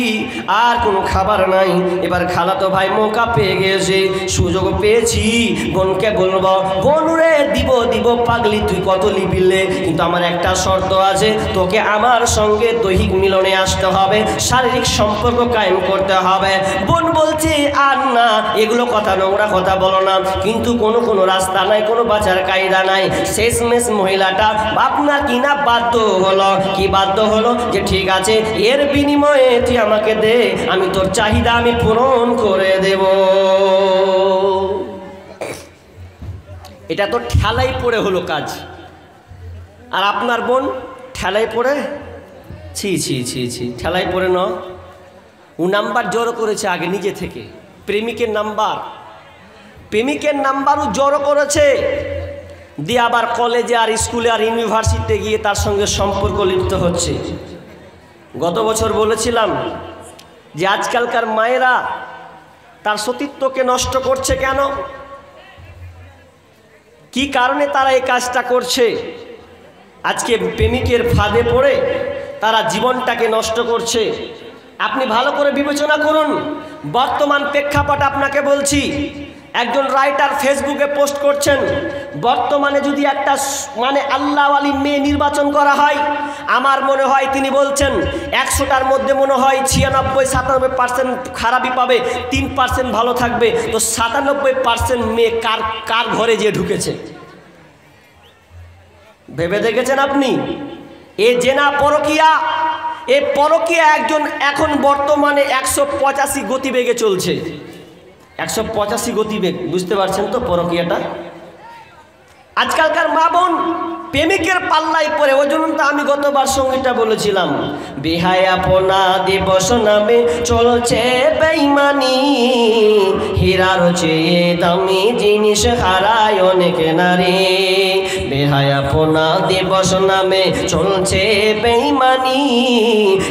আর কোনো খাবার নাই। এবার খালাতো ভাই মৌকা পেয়ে গেছে, সুযোগ পেয়েছি, বোনকে বলবো, বোন রে দিব দিব, পাগলি তুই কত লিবিলে, কিন্তু আমার একটা শর্ত আছে, তোকে আমার সঙ্গে দৈহিক মিলনে আসতে হবে, শারীরিক সম্পর্ক কায়েম করতে হবে। বোন বলছে, আর না, এগুলো কথা, নোংরা কথা বলো না, কিন্তু কোনো রাস্তা নাই, কোনো বাঁচার কায়দা নাই। শেষমেশ মহিলাটা আপনার কিনা বাধ্য হলো। কি বাধ্য হলো? যে ঠিক আছে, এর বিনিময়ে তুই আমাকে দে, আমি তোর চাহিদা আমি পূরণ করে দেব। এটা তো ঠেলাই পড়ে হলো কাজ। আর আপনার বোন ঠেলাই পড়ে, ছি ছি ছি ছি, ঠেলাই পড়ে ন, ও নাম্বার জড়ো করেছে আগে নিজে থেকে, প্রেমিকের নাম্বারও জড়ো করেছে, দিয়ে আবার কলেজে আর স্কুলে আর ইউনিভার্সিটিতে গিয়ে তার সঙ্গে সম্পর্ক লিপ্ত হচ্ছে। গত বছর বলেছিলাম যে আজকালকার মায়েরা তার সতীত্বকে নষ্ট করছে কেন, কি কারণে তারা এই কাজটা করছে। আজকে প্রেমিকের ফাঁদে পড়ে তারা জীবনটাকে নষ্ট করছে। আপনি ভালো করে বিবেচনা করুন, বর্তমান প্রেক্ষাপট আপনাকে বলছি। একজন রাইটার ফেসবুকে পোস্ট করছেন, বর্তমানে যদি একটা মানে আল্লাহওয়ালি মেয়ে নির্বাচন করা হয়, আমার মনে হয় তিনি বলছেন 100টার মধ্যে মনে হয় 96-97% খারাপই পাবে, 3% ভালো থাকবে। তো 97% মেয়ে কার ঘরে যে ঢুকেছে ভেবে দেখেছেন আপনি? এ জেনা পরকিয়া, এ পরকিয়া একজন এখন বর্তমানে 185 গতিবেগে চলছে। 185 গতিবেগ, বুঝতে পারছেন তো পরকিয়াটা? আজকালকার মা বোন প্রেমিকের পাল্লাই পড়ে। ওই জন্য তো আমি গতবার সঙ্গীটা বলেছিলাম, বেহায়াপনা দিবস নামে চলছে বেঈমানি, হীরার চেয়ে দামি জিনিস হারায় অনেক নারী। বেহায়াপনা দিবস নামে চলছে বেঈমানি,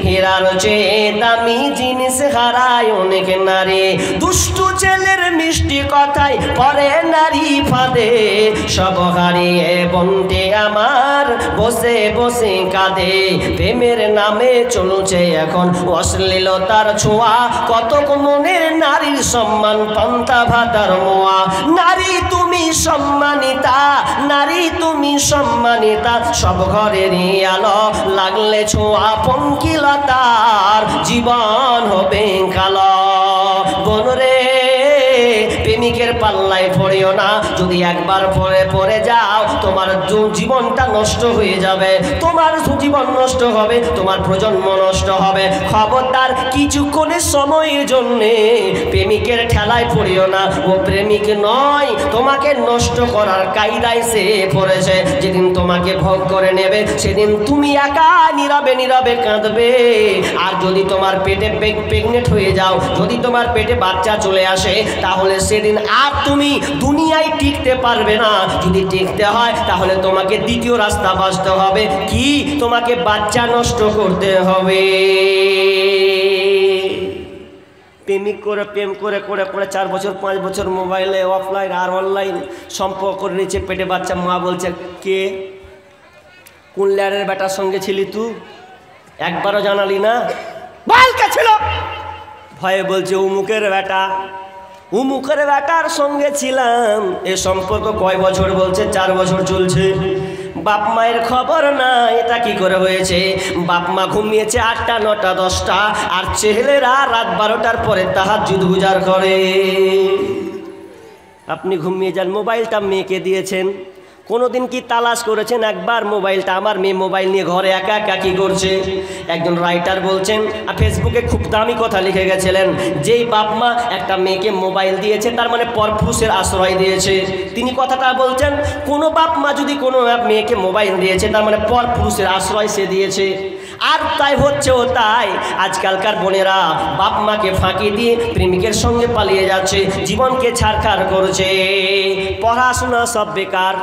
হীরার চেয়ে দামি জিনিস হারায় অনেক নারী। দুষ্টু ছেলের মিষ্টি কথায় পরে নারী ফাঁদে, সব হারিয়ে বন্টে আমার বসে বসে কাঁদে। প্রেমের নামে চলছে এখন অশ্লীলতার ছোঁয়া, কতক মনের নারীর সম্মান পান্তা ভাতার মোয়া। নারী তুমি সম্মানিতা, নারী তুমি সম্মানিতা, সব ঘরেরই আলো লাগলে ছোঁয়া পঙ্কিলতার, জীবন হবে কালো। বনরে প্রেমিকের পাল্লায় পড়িও না, যদি একবার পড়ে যাও তোমার জীবনটা নষ্ট হয়ে যাবে, তোমার জীবন নষ্ট হবে, তোমার প্রজন্ম নষ্ট হবে। খবরদার কিছুক্ষণের সময়ের জন্যে প্রেমিকের ঠেলায় পড়িও না। ও প্রেমিক নয়, তোমাকে নষ্ট করার কায়দায় সে পড়েছে। যেদিন তোমাকে ভোগ করে নেবে সেদিন তুমি একা নীরবে নীরবে কাঁদবে। আর যদি তোমার পেটে প্রেগনেন্ট হয়ে যাও, যদি তোমার পেটে বাচ্চা চলে আসে, তাহলে সেদিন আর তুমি দুনিয়ায় টিকতে পারবে না। যদি টিকতে হয় তাহলে তোমাকে দ্বিতীয় রাস্তা বাঁচতে হবে, কি? তোমাকে বাচ্চা নষ্ট করতে হবে। প্রেমিক করে প্রেম করে করে করে 4 বছর 5 বছর মোবাইলে অফলাইন আর অনলাইন সম্পর্ক করে নিচ্ছে, পেটে বাচ্চা। মা বলছে, কে কোন ল্যারের বেটার সঙ্গে ছিলি তুই? একবারও জানালি না? বল কে ছিল? ভয়ে বলছে উমুকের বেটা, উমুকের বেটার সঙ্গে ছিলাম। এ সম্পর্ক কয় বছর? বলছে 4 বছর চলছে। বাপ মায়ের খবর না, এটা কি করে হয়েছে? বাপ মা ঘুমিয়েছে 8টা 9টা 10টা, আর ছেলেরা রাত 12টার পরে তাহাজ্জুদ গুজার করে। আপনি ঘুমিয়ে যান, মোবাইলটা মেয়েকে দিয়েছেন। কোনোদিন কি তালাশ করেছেন একবার মোবাইলটা? আমার মেয়ে মোবাইল নিয়ে ঘরে একা একা কি করছে? একজন রাইটার বলছেন, ফেসবুকে খুব দামি কথা লিখে গেছিলেন, যেই বাপ মা একটা মেয়েকে মোবাইল দিয়েছে তার মানে পরপুরুষের আশ্রয় দিয়েছে। তিনি কথাটা বলছেন, কোনো বাপ মা যদি কোনো মেয়েকে মোবাইল দিয়েছে তার মানে পরপুরুষের আশ্রয় সে দিয়েছে। আর তাই হচ্ছে ও তাই আজকালকার বোনেরা বাপ মাকে ফাঁকি দিয়ে প্রেমিকের সঙ্গে পালিয়ে যাচ্ছে, জীবনকে ছাড়খাড় করছে। পড়াশোনা সব বেকার,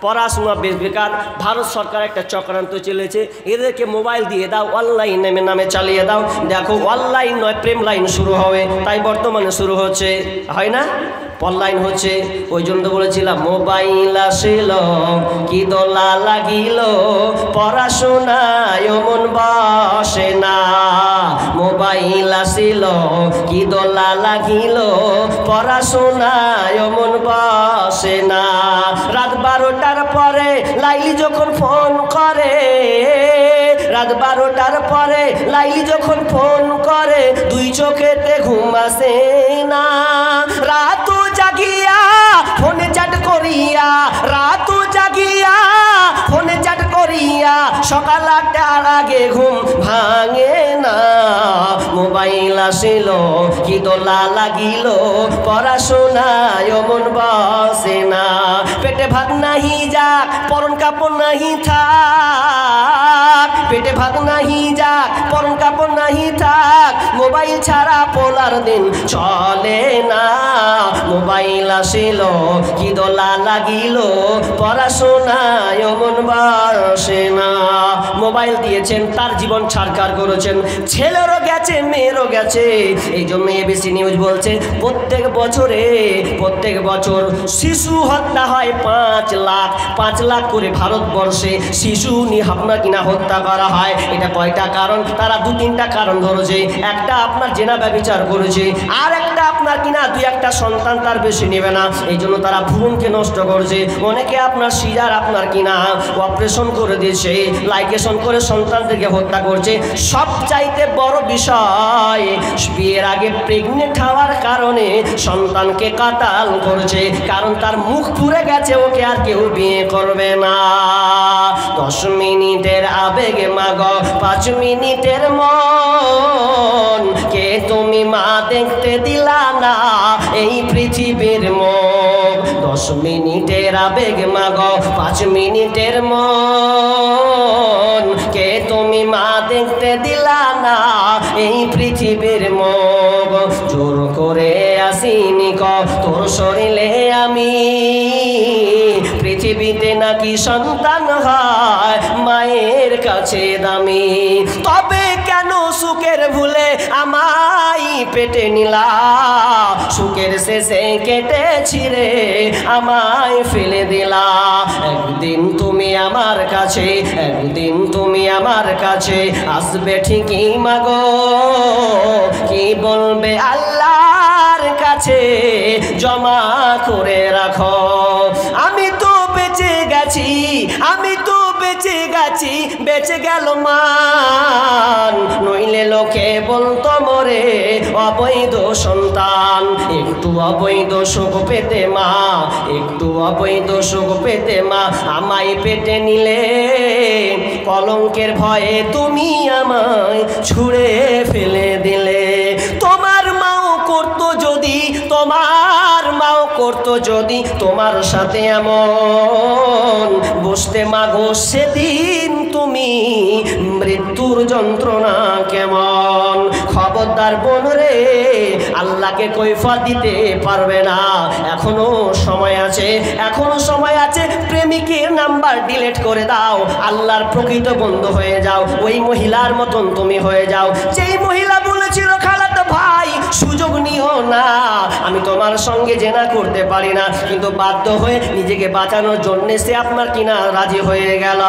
পড়াশোনা বেকার। ভারত সরকার একটা চক্রান্ত চলেছে, এদেরকে মোবাইল দিয়ে দাও, অনলাইন নামে চালিয়ে দাও, দেখো অনলাইন নয় প্রেম লাইন শুরু হবে। তাই বর্তমানে শুরু হচ্ছে, হয় না? অনলাইন হচ্ছে। ওই জন্য তো বলেছিলাম, মোবাইল আসিল কি দোলা লাগিল, পড়াশোনায় মন বসে না। মোবাইল আসিল কি দোলা লাগিল, পড়াশোনায় মন বসে না। রাত 12টার পরে লাইলি যখন ফোন করে, রাত 12টার পরে লাইলি যখন ফোন করে, 2 চোখেতে ঘুম আসে না। রাত জাগিয়া ফোনে চ্যাট করিয়া, রাত জাগিয়া ফোনে চ্যাট করিয়া, সকাল 8টার আগে ঘুম ভাঙে না। মোবাইল আসিল কি দোলা লাগিল, পড়াশোনায় মন বসে না। পেটে ভাত নাহি যাক, পরন কাপড় নাহি থাক, পেটে ভাত নাহি যাক, পরন কাপড় নাহি থাক, মোবাইল ছাড়া পোলার দিন চলে না। মোবাইল আসিল কি দোলা লাগিল, পড়াশোনায় মন বসে না। মোবাইল দিয়েছেন, তার জীবন ছারখার করেছেন, ছেলেরও গেছে মেয়েরও গেছে। এই জন্য এবিসি নিউজ বলছে প্রত্যেক বছর শিশু হত্যা হয় 5 লাখ করে ভারতবর্ষে শিশু আপনার কিনা হত্যা করা হয়। এটা কয়টা কারণ? তারা 2-3টা কারণ ধরেছে। একটা আপনার জেনা ব্যভিচার করেছে, আর একটা আপনার কিনা 2-1টা সন্তান তার বেশি নেবে না, এই জন্য তারা ভ্রূণকে নষ্ট করছে। অনেকে আপনার সিজার আপনার কিনা অপারেশন করে দিয়েছে, লাইকেশন করে সন্তানদেরকে হত্যা করছে। সবচাইতে বড় বিষয়, বিয়ের আগে প্রেগনেন্ট হওয়ার কারণে সন্তানকে কাতাল করছে, কারণ তার মুখ পুড়ে গেছে, ওকে আর কেউ বিয়ে করবে না। 10 মিনিটের আবেগে মাগো 5 মিনিটের মন, কে তুমি মা দেখতে দিলা না এই পৃথিবীর মুখ। 10 মিনিটের আবেগ মাগো 5 মিনিটের মন, কে তুমি মা দেখতে দিলা না এই পৃথিবীর মুখ। জোর করে আসিনি ক তোর শরীরে আমি, পৃথিবীতে নাকি সন্তান হয় মায়ের কাছে দামি। তবে কেন সুখের ভুলে আমায় পেটে নিলা, সুখের শেষে কেটে ছিঁড়ে আমায় ফেলে দিলা। একদিন তুমি আমার কাছে আসবে ঠিকই মাগো, কি বলবে আল্লাহর কাছে জমা করে রাখো। আমি তো বেঁচে গেছি, বেঁচে গেল মান, নইলে লোকে বলতো মরে অবৈধ সন্তান। একটু অবৈধ সুখ পেতে মা আমায় পেটে নিলে, কলঙ্কের ভয়ে তুমি আমায় ছুঁড়ে ফেলে দিলে। তোমার মাও করতো যদি তোমার সাথে এমন, বসতে মাগো সেদিন তুমি মৃত্যুর যন্ত্রণা কেমন। খবরদার বোন রে, আল্লাহকে কৈফিয়ত দিতে পারবে না, এখনো সময় আছে। প্রেমিকের নাম্বার ডিলিট করে দাও, আল্লাহর প্রকৃত বন্ধু হয়ে যাও, ওই মহিলার মতন তুমি হয়ে যাও যেই মহিলা বলেছিল খালাতো ভাই সুযোগ নিও না, আমি তোমার সঙ্গে জেনা করতে পারি না, কিন্তু বাধ্য হয়ে নিজেকে বাঁচানোর জন্য সে আপনার কিনা রাজি হয়ে গেল।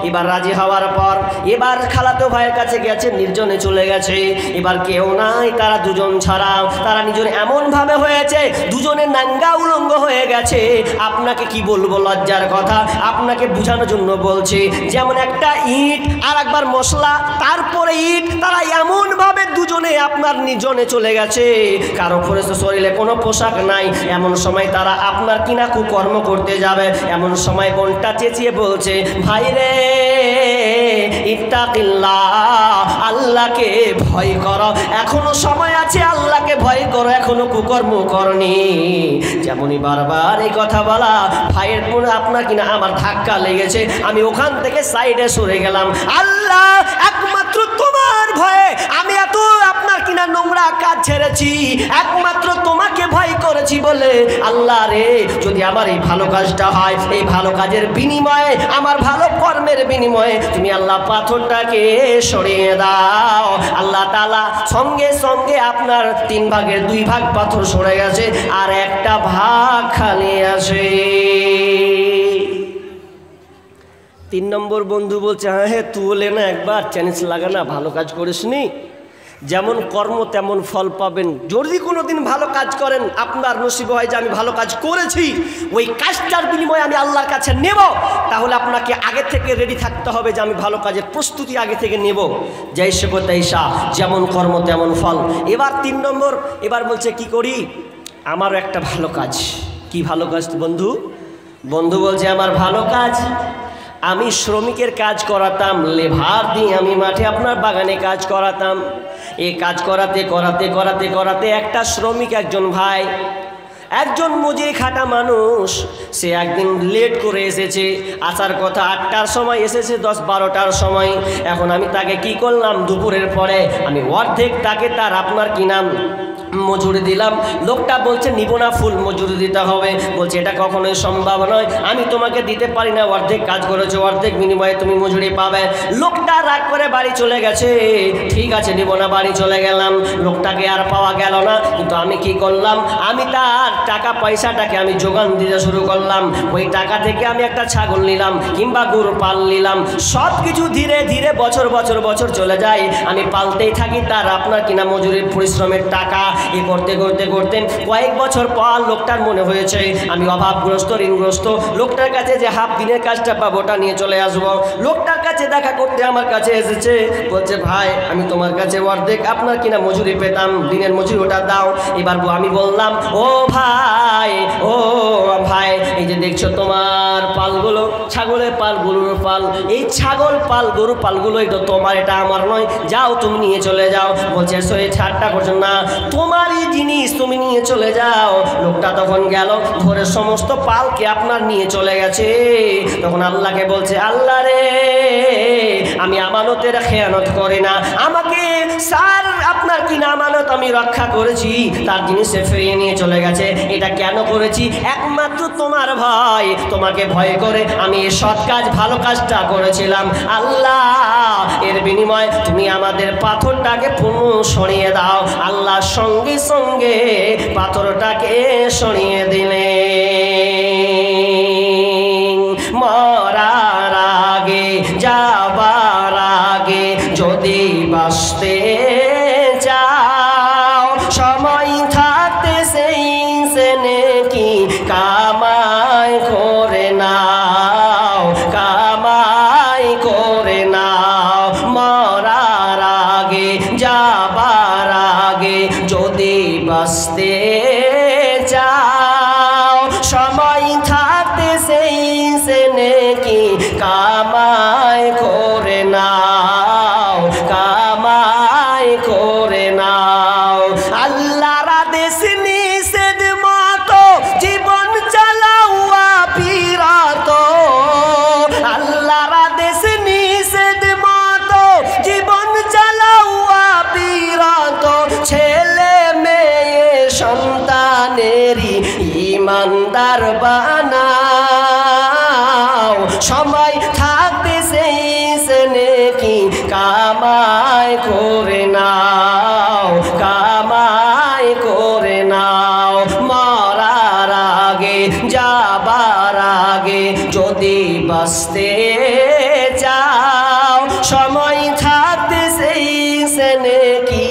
এবার রাজি হওয়ার পর এবার খালাতো ভাইয়ের কাছে গেছে, নির্জনে চলে গেছে। এবার কেউ নাই, তারা দুজন ছাড়া। তারা নিজের এমন ভাবে হয়েছে, দুজনে নাঙ্গা উলঙ্গ হয়ে গেছে। আপনাকে কি বলবো, লজ্জার কথা, আপনাকে বোঝানোর জন্য বলছি। যেমন একটা ইট আর একবার মশলা, তারপরে ইট, তারা এমন ভাবে দুজনে আপনার নির্জনে চলে গেছে, কারো পরে শরীরে কোনো পোশাক নাই। এমন সময় তারা আপনার কিনা কুকর্ম করতে যাবে, এমন সময় বোনটা চেঁচিয়ে বলছে, ভাই রে ইত্তাকিল্লাহ, আল্লাহকে ভয় করো, এখনো সময় আছে, আল্লাহকে ভয় করো, এখনো কুকর্ম করনি। যেমনই বারবার এই কথা বলা, ভাইয়ের পরে আপনার কিনা আমার ধাক্কা লেগেছে, আমি ওখান থেকে সাইডে সরে গেলাম। আল্লাহ, একমাত্র তোমার ভয়ে আমি এত আপনার কিনা নোংরা কাজ ছেড়েছি, একমাত্র তোমাকে ভয় করেছি বলে। আল্লাহ রে, যদি আমার এই ভালো কাজটা হয়, এই ভালো কাজের বিনিময়ে, আমার ভালো কর্মের বিনিময়ে তুমি আল্লাহ পাথরটাকে সরিয়ে দাও। আল্লাহ তাআলা সঙ্গে সঙ্গে আপনার 3 ভাগের 2 ভাগ পাথর সরে গেছে, আর একটা ভাগ খালি আছে। 3 নম্বর বন্ধু বলছে, হ্যাঁ তুই বলে না একবার চ্যালেঞ্জ লাগা না, ভালো কাজ করিসনি, যেমন কর্ম তেমন ফল পাবেন। যদি কোনো দিন ভালো কাজ করেন, আপনার নসিব হয় যে আমি ভালো কাজ করেছি, ওই কাজটার বিনিময়ে আমি আল্লাহর কাছে নেব, তাহলে আপনাকে আগে থেকে রেডি থাকতে হবে যে আমি ভালো কাজের প্রস্তুতি আগে থেকে নেব। জৈসে কো তৈসা, যেমন কর্ম তেমন ফল। এবার 3 নম্বর, এবার বলছে কি করি, আমারও একটা ভালো কাজ। কি ভালো কাজ বন্ধু? বন্ধু বলছে, আমার ভালো কাজ, আমি শ্রমিকের কাজ করাতাম, লেভার দিয়ে আমি মাঠে আপনার বাগানে কাজ করাতাম। এই কাজ করাতে করাতে করাতে করাতে একটা শ্রমিক, একজন ভাই, একজন মজুরি খাটা মানুষ, সে একদিন লেট করে এসেছে। আসার কথা 8টার সময়, এসেছে 10-12টার সময়। এখন আমি তাকে কি করলাম, দুপুরের পরে আমি অর্ধেক তাকে তার আপনার কি নাম মজুরি দিলাম। লোকটা বলছে নিব না, ফুল মজুরি দিতে হবে। বলছে এটা কখনোই সম্ভব নয়, আমি তোমাকে দিতে পারি না, অর্ধেক কাজ করেছো, অর্ধেক বিনিময়ে তুমি মজুরি পাবে। লোকটা রাগ করে বাড়ি চলে গেছে। ঠিক আছে নিব না, বাড়ি চলে গেলাম। লোকটাকে আর পাওয়া গেল না। কিন্তু আমি কি করলাম, আমি তার টাকা পয়সাটাকে আমি যোগান দিতে শুরু করলাম। ওই টাকা থেকে আমি একটা ছাগল নিলাম কিংবা গরু পাল নিলাম। সব কিছু ধীরে ধীরে বছর বছর বছর চলে যায়, আমি পালতেই থাকি। তার আপনার কিনা মজুরির পরিশ্রমের টাকা এ করতে করতে করতে কয়েক বছর পর লোকটার মনে হয়েছে আমি অভাবগ্রস্ত, ঋণগ্রস্ত। লোকটার কাছে যে হাফ দিনের কাজটা পাবো ওটা নিয়ে চলে আসবো। লোকটার কাছে দেখা করতে আমার কাছে এসেছে। বলছে ভাই আমি তোমার কাছে অর্ধেক আপনার কিনা মজুরি পেতাম, দিনের মজুরি ওটা দাও। এবার আমি বললাম ও ভাই, ও ভাই, এই যে দেখছো তোমার পালগুলো, ছাগলের পাল, গরুর পাল, এই ছাগল পাল গরু পালগুলো এটা তোমার, এটা আমার নয়, যাও তুমি নিয়ে চলে যাও। বলছে সে ঠাট্টা করছো না, তোমারই জিনিস, তুমি নিয়ে চলে যাও। লোকটা তখন গেল, ধরে সমস্ত পালকে আপনার নিয়ে চলে গেছে। তখন আল্লাহকে বলছে আল্লাহ রে, আমি আমানতের খেয়ানত করি না, আমাকে স্যার আপনার কিনা আমানত আমি রক্ষা করেছি, তার জিনিস সে ফিরিয়ে নিয়ে চলে গেছে। এটা কেন করেছি? একমাত্র তোমার ভয়, তোমাকে ভয় করে আমি এই সৎ কাজ, ভালো কাজটা করেছিলাম। আল্লাহ এর বিনিময়ে তুমি আমাদের পাথরটাকে পুনঃ সরিয়ে দাও। আল্লাহ সঙ্গে সঙ্গে পাথরটাকে সরিয়ে দিলেন। মরার আগে, যাবার আগে যদি বাঁচতে চাও, সময় থাকতে সেই নেকি কামাই করে নাও, কামাই করে নাও। মরার আগে, যাবার আগে যদি বাঁচতে চাও, সময় থাকতে সেই নেকি কামাই করে নাও, কামাই করে নাও। আল্লাহর আদেশ নিষেধ মতো জীবন চালাও আপিরাত, আল্লাহর আদেশ নিষেধ মতো জীবন চালাও আপিরাত। ছেলে মেয়ে সন্তানেরই ইমানদার বানাও, সময় থাকতে সেই নেকি কামাই করে নাও, কামাই করে নাও। মরার আগে, যাবার আগে যদি বাঁচতে চাও, সময় থাকতে সেই নেকি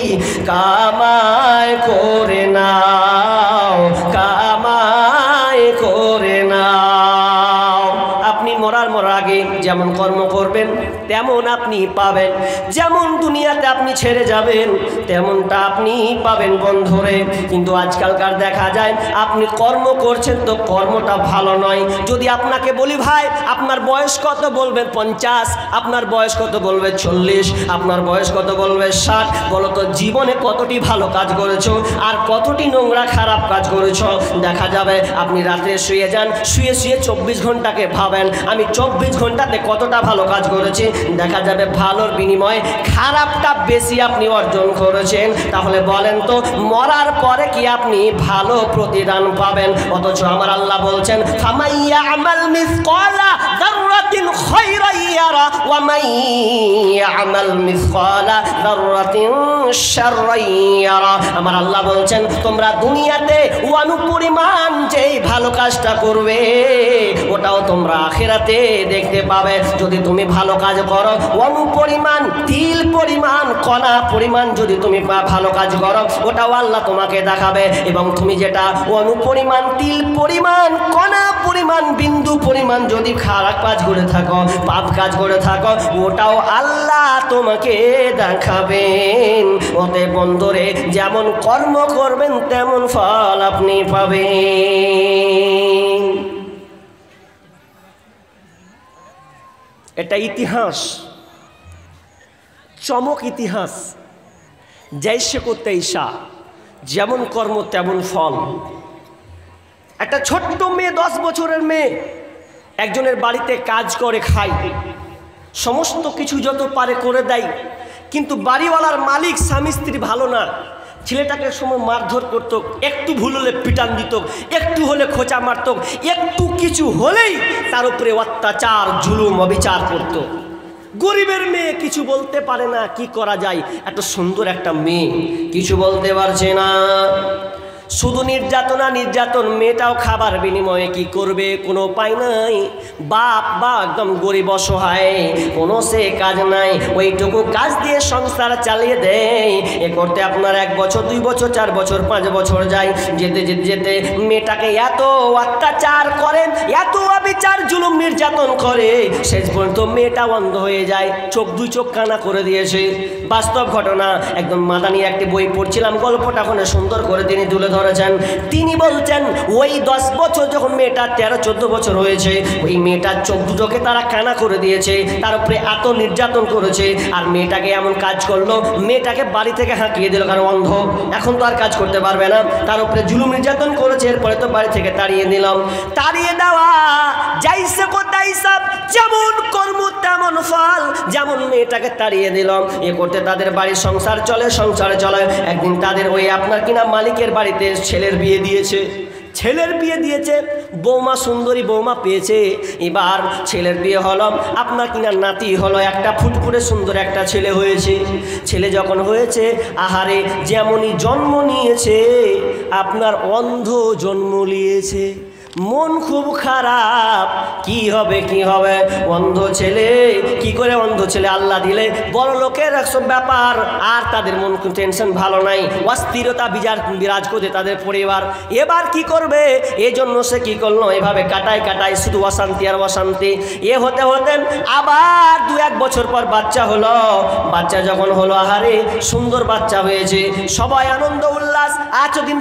কামাই করে নাও, কামাই করে নাও। আপনি মরার আগে যেমন কর্ম করবেন তেমন আপনি পাবেন, যেমন দুনিয়াতে আপনি ছেড়ে যাবেন তেমনটা আপনি পাবেন বন্ধুরে। কিন্তু আজকালকার দেখা যায় আপনি কর্ম করছেন তো কর্মটা ভালো নয়। যদি আপনাকে বলি ভাই আপনার বয়স কত, বলবেন 50, আপনার বয়স কত বলবে 40, আপনার বয়স কত বলবে 60। বলো তো জীবনে কতটি ভালো কাজ করেছো আর কতটি নোংরা খারাপ কাজ করেছো? দেখা যাবে আপনি রাতে শুয়ে যান, শুয়ে শুয়ে 24 ঘন্টাকে ভাবেন আমি 24 ঘন্টাতে কতটা ভালো কাজ করেছি। দেখা যাবে ভালোর বিনিময়ে খারাপটা বেশি আপনি অর্জন করেছেন। তাহলে বলেন তো মরার পরে কি আপনি ভালো প্রতিদান পাবেন? অথচ আমার আল্লাহ বলছেন ফামাইয়া আমাল মিসকালা যাররাতিন খায়রান ইয়ারা ওয়া মাইয়া আমাল মিসকালা যাররাতিন শাররান ইয়ারা। আমার আল্লাহ বলছেন তোমরা দুনিয়াতে অনুপরিমাণ যেই ভালো কাজটা করবে ওটাও তোমরা আখিরাতে দেখতে পাবে। যদি তুমি ভালো কাজ করো, অনুপরিমাণ তিল পরিমাণ, কণা পরিমাণ যদি তুমি ভালো কাজ করো ওটাও আল্লাহ তোমাকে দেখাবে। এবং তুমি যেটা অনুপরিমাণ তিল পরিমাণ, কণা পরিমাণ, বিন্দু পরিমাণ যদি খারাপ কাজ করে থাকো, পাপ কাজ করে থাকো, ওটাও আল্লাহ তোমাকে দেখাবেন। ওতে বন্ধুরে যেমন কর্ম করবেন তেমন ফল আপনি পাবেন। এটা ইতিহাস, চমক ইতিহাস। জৈসে কো তৈসা, যেমন কর্ম তেমন ফল। একটা ছোট্ট মেয়ে, 10 বছরের মেয়ে, একজনের বাড়িতে কাজ করে খায়, সমস্ত কিছু যত পারে করে দেয়, কিন্তু বাড়িওয়ালার মালিক স্বামী স্ত্রী ভালো না। ছেলেটাকে সময় মারধর করত, একটু ভুল হলে পিটান দিত, একটু হলে খোঁচা মারত, একটু কিছু হলেই তার উপরে অত্যাচার জুলুম অবিচার করত। গরিবের মেয়ে কিছু বলতে পারে না, কি করা যায়? এত সুন্দর একটা মেয়ে কিছু বলতে পারছে না, শুধু নির্যাতনা নির্যাতন। মেয়েটাও খাবার বিনিময়ে কি করবে, কোনো উপায় নাই। বাপ বা একদম গরিব অসহায়, কোনো সে কাজ নাই, ওইটুকু কাজ দিয়ে সংসার চালিয়ে দেয়। এ করতে আপনার 1 বছর 2 বছর 4 বছর 5 বছর যায়। যেতে যেতে যেতে মেয়েটাকে এত অত্যাচার করেন, এত অবিচার জুলুম নির্যাতন করে, শেষ পর্যন্ত মেয়েটা অন্ধ হয়ে যায়, চোখ 2 চোখ কানা করে দিয়েছে। বাস্তব ঘটনা, একদম মাদানি একটি বই পড়ছিলাম, গল্পটা ওখানে সুন্দর করে তিনি তুলে ধরেছেন। তিনি বলছেন ওই 10 বছর যখন মেয়েটা 13-14 বছর হয়েছে, ওই মেয়েটার চোখ দুটোকে তারা কানা করে দিয়েছে, তার উপরে এত নির্যাতন করেছে। আর মেয়েটাকে এমন কাজ করলো, মেয়েটাকে বাড়ি থেকে হাঁকিয়ে দিল, কারণ অন্ধ, এখন তো আর কাজ করতে পারবে না। তার উপরে জুলুম নির্যাতন করেছে, এরপরে তো বাড়ি থেকে তাড়িয়ে দিলাম। তাড়িয়ে দেওয়া যাইছে কোথায় সব, যেমন কর্ম তেমন ফল। যেমন মেয়েটাকে তাড়িয়ে দিলাম, এ করতে তাদের বাড়ির সংসার চলে, সংসারে চলে। একদিন তাদের ওই আপনার কিনা মালিকের বাড়িতে ছেলের বিয়ে দিয়েছে, ছেলের বিয়ে দিয়েছে, বৌমা সুন্দরী বৌমা পেয়েছে। এবার ছেলের বিয়ে হলো, আপনার কিনা নাতি হলো, একটা ফুটফুটে সুন্দর একটা ছেলে হয়েছে। ছেলে যখন হয়েছে, আহারে যেমনই জন্ম নিয়েছে, আপনার অন্ধ জন্ম নিয়েছে। মন খুব খারাপ, কি হবে কি হবে, অন্ধ ছেলে, কি করে অন্ধ ছেলে আল্লাহ দিলে, বড় লোকের একসব ব্যাপার। আর তাদের মন টেনশন ভালো নাই, অস্থিরতা বিরাজ করছে তাদের পরিবার। এবার কি করবে, এজন্য সে কি করলো, এভাবে কাটায় কাটায় শুধু অশান্তি আর অশান্তি। এ হতে হতে আবার 2-1 বছর পর বাচ্চা হলো। বাচ্চা যখন হলো, আহারে সুন্দর বাচ্চা হয়েছে, সবাই আনন্দ উল্লাস। এতদিন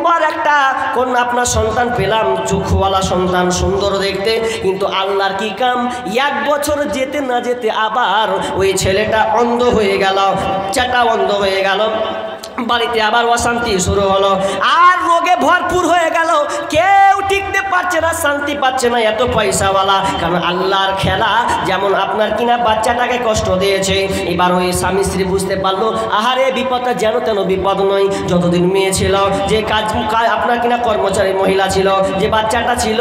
পর একটা কোন আপনার সন্তান পেলাম, চোখওয়ালা সন্তান, সুন্দর দেখতে। কিন্তু আল্লাহর কি কাম, 1 বছর যেতে না যেতে আবার ওই ছেলেটা অন্ধ হয়ে গেল, চাটা অন্ধ হয়ে গেল। বাড়িতে আবার অশান্তি শুরু হলো, আর রোগে ভরপুর হয়ে গেল, কেউ টিকতে পারছে না, শান্তি পাচ্ছে না, এত পয়সাওয়ালা। কারণ আল্লাহর খেলা, যেমন আপনার কিনা বাচ্চাটাকে কষ্ট দিয়েছে। এবার ওই স্বামী স্ত্রী বুঝতে পারলো, আহারে বিপদটা যেন তেন বিপদ নয়। যতদিন মেয়ে ছিল, যে কাজ আপনার কিনা কর্মচারী মহিলা ছিল, যে বাচ্চাটা ছিল,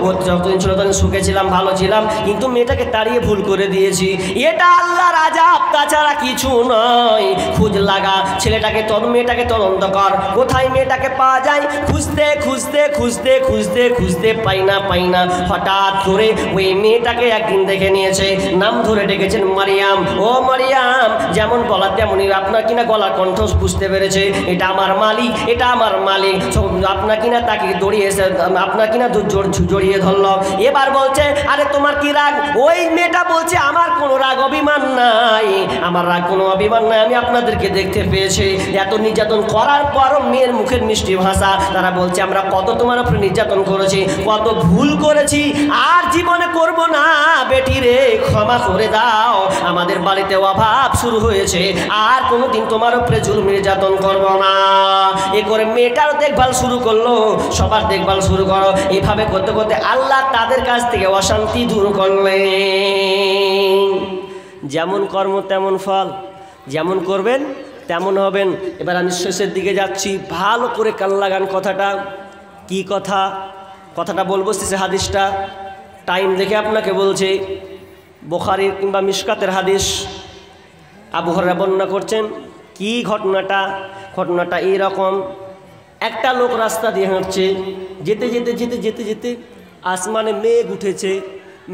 ও যতদিন ছিল ততদিন সুখে ছিলাম, ভালো ছিলাম, কিন্তু মেয়েটাকে তাড়িয়ে ভুল করে দিয়েছি। এটা আল্লাহর আযাব, তাছাড়া কিছু নয়। খোঁজ লাগা, ছেলেটাকে মেয়েটাকে তদন্ত কর, কোথায় মেয়েটাকে পাওয়া যায়। খুঁজতে খুঁজতে খুঁজতে খুঁজতে খুঁজতে পাই না। হঠাৎ করে ওই মেয়েটাকে একদিন দেখে নিয়েছে, নাম ধরে ডেকেছেন মারিয়াম। ও মারিয়াম, যেমন বলা তেমনই আপনার কিনা গলার কণ্ঠ বুঝতে পেরেছে, এটা আমার মালিক, এটা আমার মালিক। আপনার কিনা তাকে দৌড়িয়েছে, আপনার কিনা জড়িয়ে ধরল। এবার বলছে, আরে তোমার কি রাগ? ওই মেয়েটা বলছে, আমার কোনো রাগ অভিমান নাই, আমার রাগ কোনো অভিমান নাই, আমি আপনাদেরকে দেখতে পেয়েছি। এত নির্যাতন করার পরও মেয়ের মুখের মিষ্টি ভাষা, তারা বলছে আমরা কত তোমার উপরে নির্যাতন করেছি, কত ভুল করেছি, আর জীবনে করব না, বেটি রে ক্ষমা করে দাও, আমাদের বাড়িতে অভাব শুরু হয়েছে, আর কোনোদিন তোমার উপরে জুলুম নির্যাতন করব না। এ করে মেয়েটার দেখভাল শুরু করলো, সবার দেখভাল শুরু করো। এইভাবে করতে করতে আল্লাহ তাদের কাছ থেকে অশান্তি দূর করলেন। যেমন কর্ম তেমন ফল, যেমন করবেন তেমন হবেন। এবার আমি শেষের দিকে যাচ্ছি, ভালো করে কান লাগান। কথাটা কি কথাটা বলবো, শেষে হাদিসটা টাইম দেখে আপনাকে বলছে, বুখারী কিংবা মিশকাতের হাদিস। আবু হুরায়রা বর্ণনা করছেন। কি ঘটনাটা এইরকম, একটা লোক রাস্তা দিয়ে হাঁটছে, যেতে যেতে যেতে যেতে যেতে আসমানে মেঘ উঠেছে।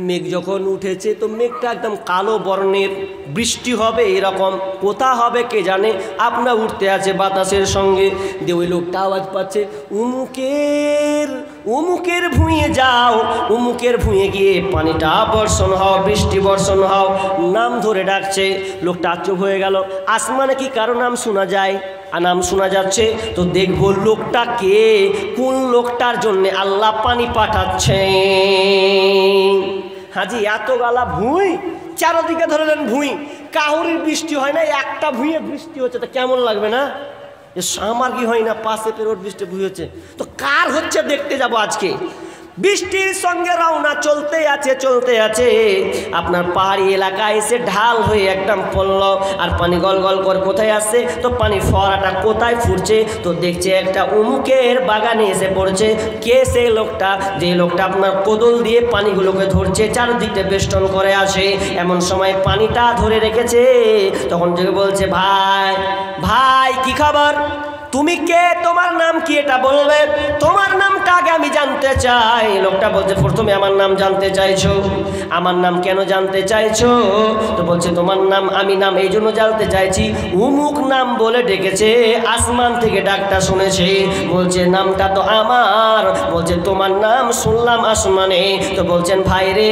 মেঘ যখন উঠেছে তো মেঘটা একদম কালো বর্ণের, বৃষ্টি হবে এরকম, কোথা হবে কে জানে। আপনার উঠতে আছে বাতাসের সঙ্গে, দিয়ে ওই লোকটা আওয়াজ পাচ্ছে, উমুকের ভুঁয়ে যাও, উমুকের ভুঁয়ে গিয়ে পানিটা বর্ষণ হও, বৃষ্টি বর্ষণ হও, নাম ধরে ডাকছে। লোকটা আশ্চর্য হয়ে গেল, আসমানে কি কারো নাম শোনা যায়? নাম শোনা যাচ্ছে, তো দেখবো লোকটা কে, কোন লোকটার জন্য আল্লাহ পানি পাঠাচ্ছে। হাজি এত গালা ভুঁই, চারদিকে ধরলেন ভুঁই, কাহুরির বৃষ্টি হয় না, একটা ভুঁয়ে বৃষ্টি হচ্ছে, তো কেমন লাগবে না? আমার কি হয় না, পাশে পেরোর বৃষ্টি ভুঁই হচ্ছে, তো কার হচ্ছে দেখতে যাব আজকে। বৃষ্টির সঙ্গে রওনা চলতে আছে আপনার পাহাড়ি এলাকায় এসে ঢাল হয়ে একদম পড়ল। আর পানি গল গল করে কোথায় আসছে, তো পানি ফোয়ারাটা কোথায় ফুটছে, তো দেখছে একটা উমুকের বাগানে এসে পড়ছে। কে সেই লোকটা? যে লোকটা আপনার কোদল দিয়ে পানিগুলোকে ধরছে, চারদিকে বেষ্টন করে আসে। এমন সময় পানিটা ধরে রেখেছে, তখন যে বলছে, ভাই ভাই কি খবর, তুমি কে, তোমার নাম কি, এটা বলবে, তোমার নামটা আগে আমি জানতে চাই। লোকটা বলছে, প্রথমে আমার নাম জানতে চাইছো? আমার নাম কেন জানতে চাইছো? তো বলছে, তোমার নাম, আমি নাম এই জন্য জানতে চাইছি, উমুক নাম বলে ডেকেছে, আসমান থেকে ডাকটা শুনেছে। বলছে, নামটা তো আমার। বলছে, তোমার নাম শুনলাম আসমানে। তো বলছেন, ভাই রে,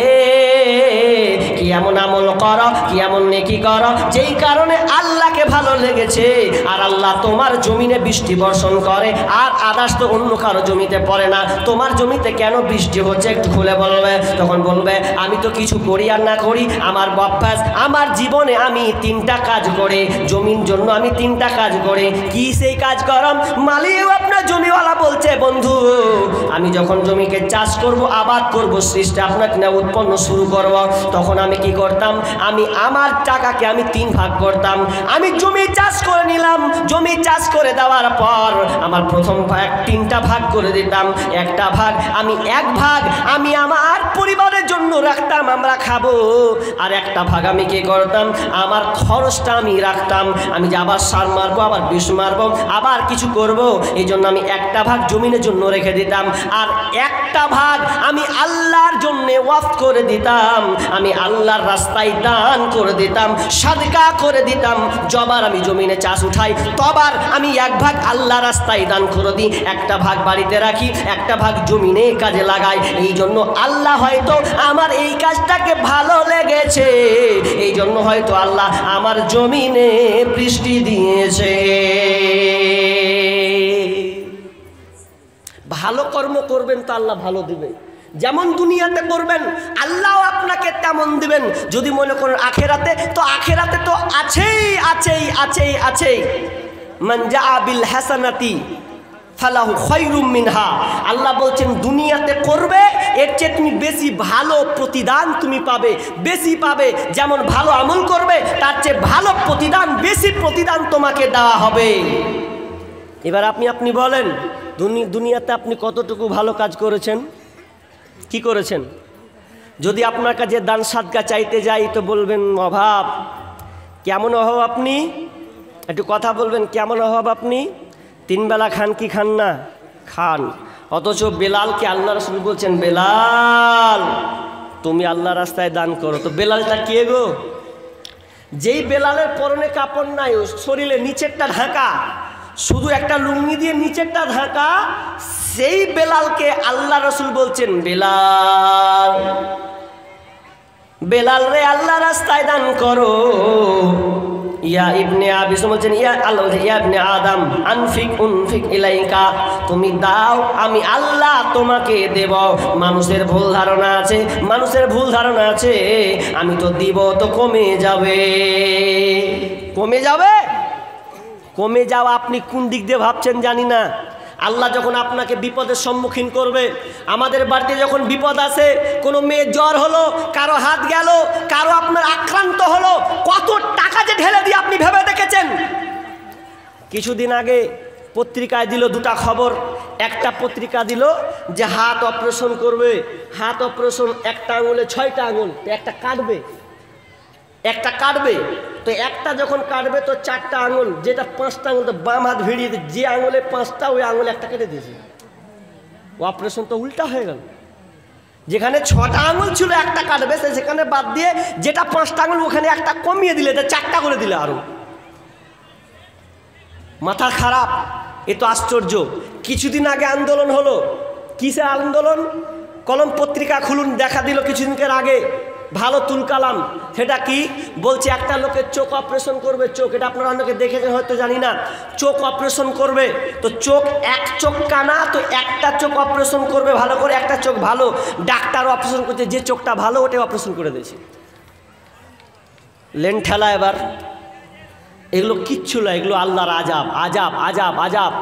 কি এমন আমল করো, কি এমন নেকি করো যেই কারণে আল্লাহকে ভালো লেগেছে, আর আল্লাহ তোমার জমিনে বৃষ্টি বর্ষণ করে, আর আদার্স তো অন্য কারো জমিতে পড়ে না, তোমার জমিতে কেন বৃষ্টি হচ্ছে একটু খুলে বলবে। তখন বলবে, আমি তো কিছু করি আর না করি, আমার অভ্যাস, আমার জীবনে আমি 3টা কাজ করে, জমির জন্য আমি 3টা কাজ করে। কি সেই কাজ করম? মালিক আপনার জমিওয়ালা বলছে, বন্ধু আমি যখন জমিকে চাষ করব, আবাদ করব, সৃষ্টি আপনাকে না উৎপন্ন শুরু করব, তখন আমি কি করতাম, আমি আমার টাকাকে আমি 3 ভাগ করতাম। আমি জমি চাষ করে নিলাম, জমি চাষ করে দেওয়ার পর আমার প্রথম ভাগ 3টা ভাগ করে দিতাম। একটা ভাগ আমি, 1 ভাগ আমি আমার পরিবারের জন্য রাখতাম, আমরা খাবো, আর একটা ভাগ আমি কি করতাম, আমার খরচটা আমি রাখতাম। আমি যে আবার সার মারবো, আবার বিষ মারবো, আবার কিছু করব, এই জন্য আমি একটা ভাগ জমিনের জন্য রেখে দিতাম, আর একটা ভাগ আমি আল্লাহর জন্য ওয়াকফ করে দিতাম, আমি আল্লাহর রাস্তায় দান করে দিতাম, সাদকা করে দিতাম। যবার আমি জমিনে চাষ উঠাই, তবার আমি 1 ভাগ আল্লাহ রাস্তায় দান করে দিই, একটা ভাগ বাড়িতে রাখি, একটা ভাগ জমিনে কাজে লাগাই। এই জন্য আল্লাহ হয়তো আমার এই কাজটাকে ভালো লেগেছে, এই জন্য হয়তো আল্লাহ আমার জমিনে বৃষ্টি দিয়েছে। ভালো কর্ম করবেন তো আল্লাহ ভালো দিবে, যেমন দুনিয়াতে করবেন আল্লাহ আপনাকে তেমন দিবেন। যদি মনে করেন আখেরাতে, তো আখেরাতে তো আছেই আছেই আছেই আছেই। মান জাআ বিল হাসানাতি ফালাহু খায়রুম মিনহা। আল্লাহ বলছেন দুনিয়াতে করবে, এর চেয়ে তুমি বেশি ভালো প্রতিদান তুমি পাবে, বেশি পাবে। যেমন ভালো আমল করবে, তার চেয়ে ভালো প্রতিদান, বেশি প্রতিদান তোমাকে দেওয়া হবে। এবার আপনি বলেন, দুনিয়াতে আপনি কতটুকু ভালো কাজ করেছেন, কি করেছেন? যদি আপনার কাছে দান সাদকা চাইতে যাই, তো বলবেন অভাব। কেমন অভাব আপনি? একটু কথা বলবেন, কেমন অভাব আপনি? 3 বেলা খান কি খান না? খান। অথচ বেলালকে আল্লাহ রাসূল বলছেন, বেলাল তুমি আল্লাহ রাস্তায় দান করো। তো বেলালটা কে গো? যেই বেলালের পরনে কাপড় নাই, শরীরে নিচেরটা ঢাকা, শুধু একটা লুঙ্গি দিয়ে নিচেরটা ঢাকা, সেই বেলালকে আল্লাহ রাসূল বলছেন, বেলাল বেলাল রে আল্লাহ রাস্তায় দান করো। ইয়া ইবনে আবিস বলছেন, ইয়া আল্লাহ, ইয়া ইবনে আদম আনফিক উনফিক ইলাইকা, তুমি দাও আমি আল্লাহ তোমাকে দেব। মানুষের ভুল ধারণা আছে, মানুষের ভুল ধারণা আছে, আমি তো দিব তো কমে যাবে, কমে যাবে। কমে যাওয়া আপনি কোন দিক দিয়ে ভাবছেন জানি না। আল্লাহ যখন আপনাকে বিপদের সম্মুখীন করবে, আমাদের বাড়িতে যখন বিপদ আসে, কোনো মেয়ের জ্বর হলো, কারো হাত গেল, কারো আপনার আক্রান্ত হলো, কত টাকা যে ঢেলে দিয়ে আপনি ভেবে দেখেছেন? কিছুদিন আগে পত্রিকায় দিল 2টা খবর। একটা পত্রিকা দিল যে হাত অপারেশন করবে, হাত অপারেশন, একটা আঙুলে 6টা আঙুল, একটা কাটবে, একটা কাটবে। তো একটা যখন কাটবে তো 4টা আঙুল, যেটা 5টা আঙুল, তো বাম হাত ভিড়িয়ে যে আঙুলে 5টা, ওই আঙুলে একটা কেটে দিয়েছে। অপারেশন তো উল্টা হয়ে গেল। যেখানে 6টা আঙুল ছিল একটা কাটবে, সেখানে বাদ দিয়ে যেটা 5টা আঙুল, ওখানে একটা কমিয়ে দিলে, 4টা করে দিলে। আরো মাথা খারাপ। এ তো আশ্চর্য। কিছুদিন আগে আন্দোলন হলো, কিসের আন্দোলন? কলম পত্রিকা খুলুন, দেখা দিল কিছুদিনের আগে, ভালো তুলকালাম। সেটা কি বলছে? একটা লোকের চোখ অপারেশন করবে, চোখ, এটা আপনারা অনেকে দেখেছেন হয়তো জানি না। চোখ অপারেশন করবে, তো চোখ, এক চোখ কানা, তো একটা চোখ অপারেশন করবে ভালো করে, একটা চোখ ভালো। ডাক্তার অপারেশন করছে, যে চোখটা ভালো ওটাই অপারেশন করে দিয়েছে। লেন ঠেলা। এবার এগুলো কিচ্ছু না, এগুলো আল্লাহর আজাব, আজাব, আজাব, আজাব।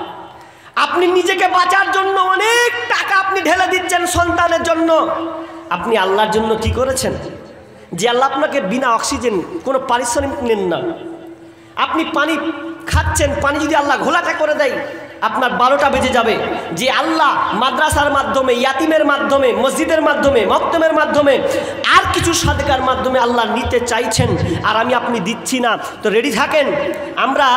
আপনি নিজেকে বাঁচার জন্য অনেক টাকা আপনি ঢেলে দিচ্ছেন সন্তানের জন্য, আপনি আল্লাহর জন্য কি করেছেন? যে আল্লাহ আপনাকে বিনা অক্সিজেন, কোনো পারিশ্রমিক নেন না, আপনি পানি খাচ্ছেন, পানি যদি আল্লাহ ঘোলাটা করে দেয় আপনার 12টা বেজে যাবে। যে আল্লাহ মাদ্রাসার মাধ্যমে, ইয়াতিমের মাধ্যমে, মসজিদের মাধ্যমে, মক্তবের মাধ্যমে, আর কিছু সাদকার মাধ্যমে আল্লাহ নিতে চাইছেন, আর আমি আপনি দিচ্ছি না, তো রেডি থাকেন। আমরা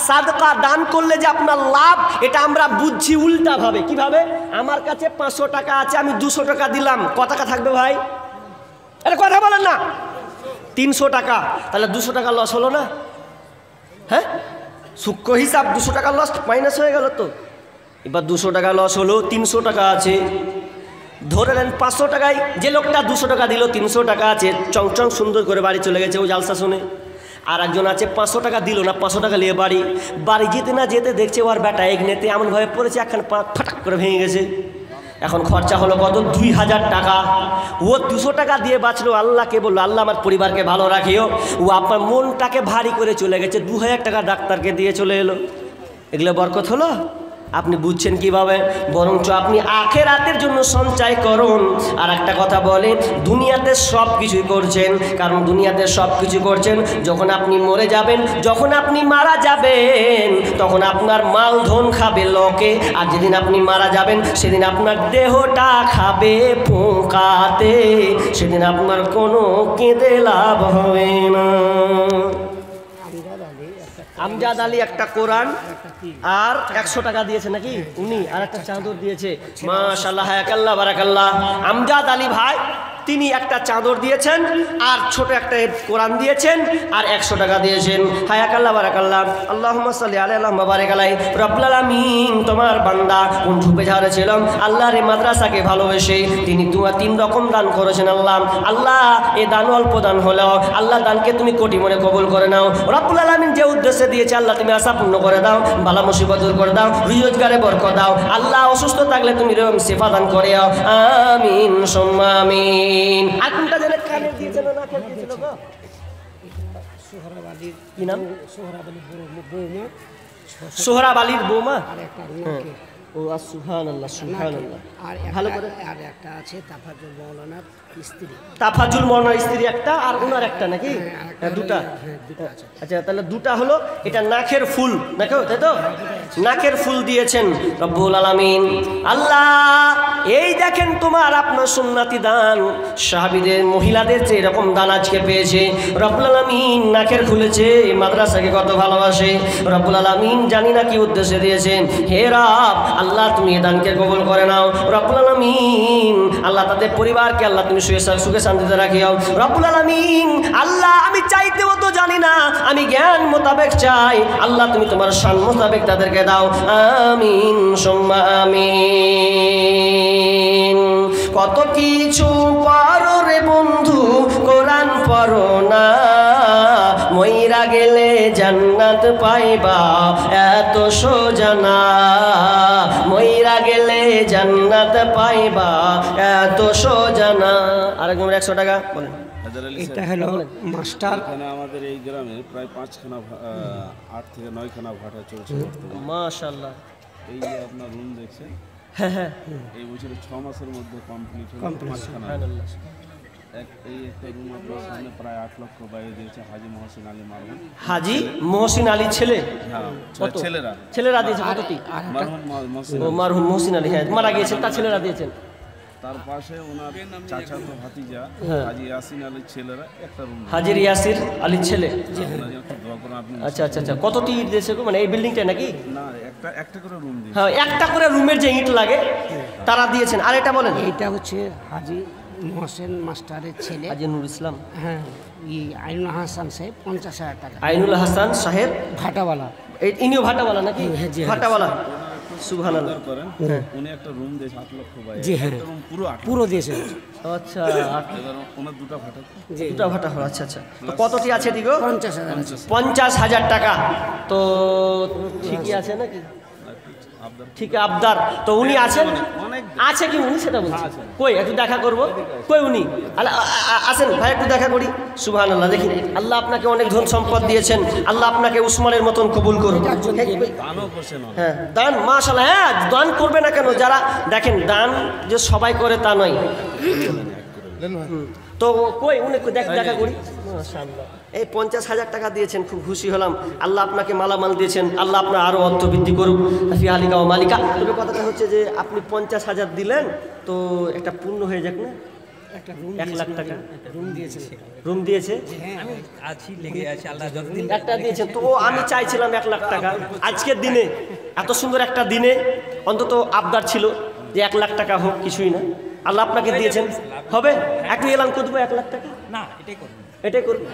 সাদকা দান করলে যে আপনার লাভ, এটা আমরা বুঝছি উল্টাভাবে। কিভাবে? আমার কাছে 500 টাকা আছে, আমি 200 টাকা দিলাম, কত টাকা থাকবে ভাই? আরে কথা বলেন না। 300 টাকা, তাহলে 200 টাকা লস হলো না? হ্যাঁ, সূক্ষ্ম হিসাব 200 টাকা লস মাইনাস হয়ে গেল। তো এবার 200 টাকা লস হলো, 300 টাকা আছে, ধরে নেন 500 টাকায় যে লোকটা 200 টাকা দিল, 300 টাকা আছে, চংচং সুন্দর করে বাড়ি চলে গেছে ও জালসা শুনে। আর একজন আছে 500 টাকা দিল না, 500 টাকা নিয়ে বাড়ি যেতে না যেতে দেখছে ওর বেটা এগনেতে এমনভাবে পড়েছে, একখান পা ফাটাক করে ভেঙে গেছে। এখন খরচা হলো কত? 2000 টাকা। ও 200 টাকা দিয়ে বাঁচলো, আল্লাহকে বললো আল্লাহ আমার পরিবারকে ভালো রাখিও। ও আপনার মনটাকে ভারী করে চলে গেছে, 2000 টাকা ডাক্তারকে দিয়ে চলে এলো। এগুলো বরকত হলো? আপনি বুঝছেন কিভাবে? বরঞ্চ আপনি আখিরাতের জন্য সঞ্চয় করুন। আর একটা কথা বলে, দুনিয়াতে সব কিছুই করছেন, কারণ দুনিয়াতে সব কিছু করছেন, যখন আপনি মরে যাবেন, যখন আপনি মারা যাবেন, তখন আপনার মাল ধন খাবে লোকে, আর যেদিন আপনি মারা যাবেন সেদিন আপনার দেহটা খাবে পোকাতে, সেদিন আপনার কোনো কেঁদে লাভ হবে না। আমজাদ আলী একটা কোরআন আর 100 টাকা দিয়েছে নাকি উনি, আর একটা চাদর দিয়েছে। মাশাআল্লাহ, হায়াকাল্লাহ, বারাকাল্লাহ। আমজাদ আলী ভাই তিনি একটা চাদর দিয়েছেন, আর ছোট একটা কোরআন দিয়েছেন, আর 100 টাকা দিয়েছেন। হায়াকাল্লাহ, বারাকাল্লাহ। আল্লাহুম্মা সাল্লি আলাইহি ওয়া বারিক আলাইহি। রব্বুল আলামিন তোমার বান্দা কোন ঝুপে ঝাড়ে ছিল, আল্লাহর এই মাদ্রাসাকে ভালোবেসে তিনি 3 রকম দান করেছেন। আল্লাহ এই দান অল্প দান হলো, আল্লাহ দানকে তুমি কোটি মনে কবুল করে নাও। রব্বুল আলামিন যে উদ্দেশ্যে দিয়েছে আল্লাহ তুমি আশা পূর্ণ করে দাও, বালা মুসিবত দূর করে দাও, রোজগারে বরকত দাও। আল্লাহ অসুস্থ থাকলে তুমি শিফা দান করে দাও, আমিন সুম্মা আমিন। আর কোনটা যেন কানে দিয়েছিল না কোন দিয়েছিল গো? সোহরাব আলীর কি নাম? সোহরাব আলীর বৌমা, সোহরাব আলীর বৌমা। আর একটা নাকে ও সুবহানাল্লাহ, সুবহানাল্লাহ। আর ভালো করে আর একটা আছে তাফাজুল মাওলানার স্ত্রী, তাফাজুল মাওলানার স্ত্রী একটা, আর ওনার একটা নাকি? দুটা। আচ্ছা, তাহলে দুটা হলো। এটা নাকের ফুল নাকি, তাই তো? নাকের ফুল দিয়েছেন রব্বুল আলামিন। আল্লাহ এই দেখেন তোমার আপনার সুন্নাতি দান, সাহাবীদের মহিলাদের যে এরকম দান আজকে পেয়েছে। রব্বুল আলামিন নাকের খুলেছে, মাদ্রাসাকে কত ভালোবাসে। রব্বুল আলামিন জানি না কি উদ্দেশ্যে দিয়েছেন। হে রব, আল্লাহ তুমি এই দানকে কবুল করে নাও। রব্বুল আলামিন আল্লাহ তাদের পরিবারকে আল্লাহ তুমি সুখে শান্তিতে রাখিও। রব্বুল আলামিন আল্লাহ আমি চাইতেও তো জানি না, আমি জ্ঞান মোতাবেক চাই, আল্লাহ তুমি তোমার শান মোতাবেক তাদেরকে দাও, আমিন সুম্মা আমিন। কত কিছু পারো রে বন্ধু, কোরআন পড়ো না, মইরা গেলে জান্নাত পাইবা এত সোজা না, মইরা গেলে জান্নাত পাইবা এত সোজা না। আরেকজন 100 টাকা বলেন। এটা হলো মাস্টার। এখানে আমাদের এই গ্রামে প্রায় 8 থেকে 9 খানা ভাটা চলছে মাশাআল্লাহ। এই যে আপনার রুম দেখছেন, হ্যাঁ হ্যাঁ, এই বছরে 6 মাসের মধ্যে কমপ্লিট হলো 5 খানা। এই একটা রুম আপনার সামনে প্রায় 8 লক্ষ বাইরে দিয়েছে হাজী মহসিন আলী মারহুম। হাজী মহসিন আলী ছেলে? হ্যাঁ, ছেলেরা দিয়েছে। কতটি? মারহুম মহসিন আলী, হ্যাঁ মারা গিয়েছেন, তার ছেলেরা দিয়েছেন। তার পাশে ওনার চাচা তো ভাতিজা হাজী ইয়াসিন আলীর ছেলেরা একটা রুম, হাজী ইয়াসির আলীর ছেলে। আচ্ছা আচ্ছা আচ্ছা, কতটি ইট দিয়েছে মানে এই বিল্ডিংটা নাকি? না, একটা করে রুম দিয়েছে। হ্যাঁ, একটা করে রুমের যে ইট লাগে তারা দিয়েছেন। আর এটা বলেন, এইটা হচ্ছে হাজী মহসেন মাস্টারের ছেলে হাজী নুর ইসলাম। হ্যাঁ, আইনুল হাসান সাহেব 50,000 টাকা। আইনুল হাসান সাহেব ভাটাওয়ালা, ইনিও ভাটাওয়ালা নাকি? ভাটাওয়ালা, সুবহানাল্লাহ। উনি একটা রুম দিয়েছে 8 লক্ষ বাইরে। জি হ্যাঁ, রুম পুরো দিয়েছে। আচ্ছা, ওনার দুটো ভাটা, দুটো ভাটা হলো। আচ্ছা আচ্ছা, তো কতটি আছে দিগো? 50,000। 50,000 টাকা। তো ঠিকই আছে নাকি? ঠিক আবদার তো উনি আছেন, আছে কি উনি সেটা বলছি, কই একটু দেখা করব, কই উনি আসেন ভাই, একটু দেখা করি। সুবহানাল্লাহ, দেখি আল্লাহ আপনাকে অনেক ধন সম্পদ দিয়েছেন, আল্লাহ আপনাকে উসমানের মতন কবুল করুন। হ্যাঁ দান মাশাআল্লাহ, হ্যাঁ দান করবে না কেন, যারা দেখেন দান যে সবাই করে তা নয়। তো কই উনি দেখা করি। মাশাআল্লাহ, এই 50,000 টাকা দিয়েছেন, খুব খুশি হলাম। আল্লাহ আপনাকে মালামাল দিয়েছেন, আল্লাহ আপনার আরও অর্থ বৃদ্ধি করুক। ফি আলিকা ও মালিকা। তবে কথাটা হচ্ছে যে আপনি 50,000 দিলেন, তো একটা পূর্ণ হয়ে যাক না, 1 লাখ টাকা রুম দিয়েছে, একটা দিয়েছেন। তো আমি চাইছিলাম 1 লাখ টাকা আজকের দিনে, এত সুন্দর একটা দিনে অন্তত আবদার ছিল যে 1 লাখ টাকা হোক, কিছুই না, আল্লাহ আপনাকে দিয়েছেন, হবে একটু এলান করে দেবো 1 লাখ টাকা না, এটাই করবো,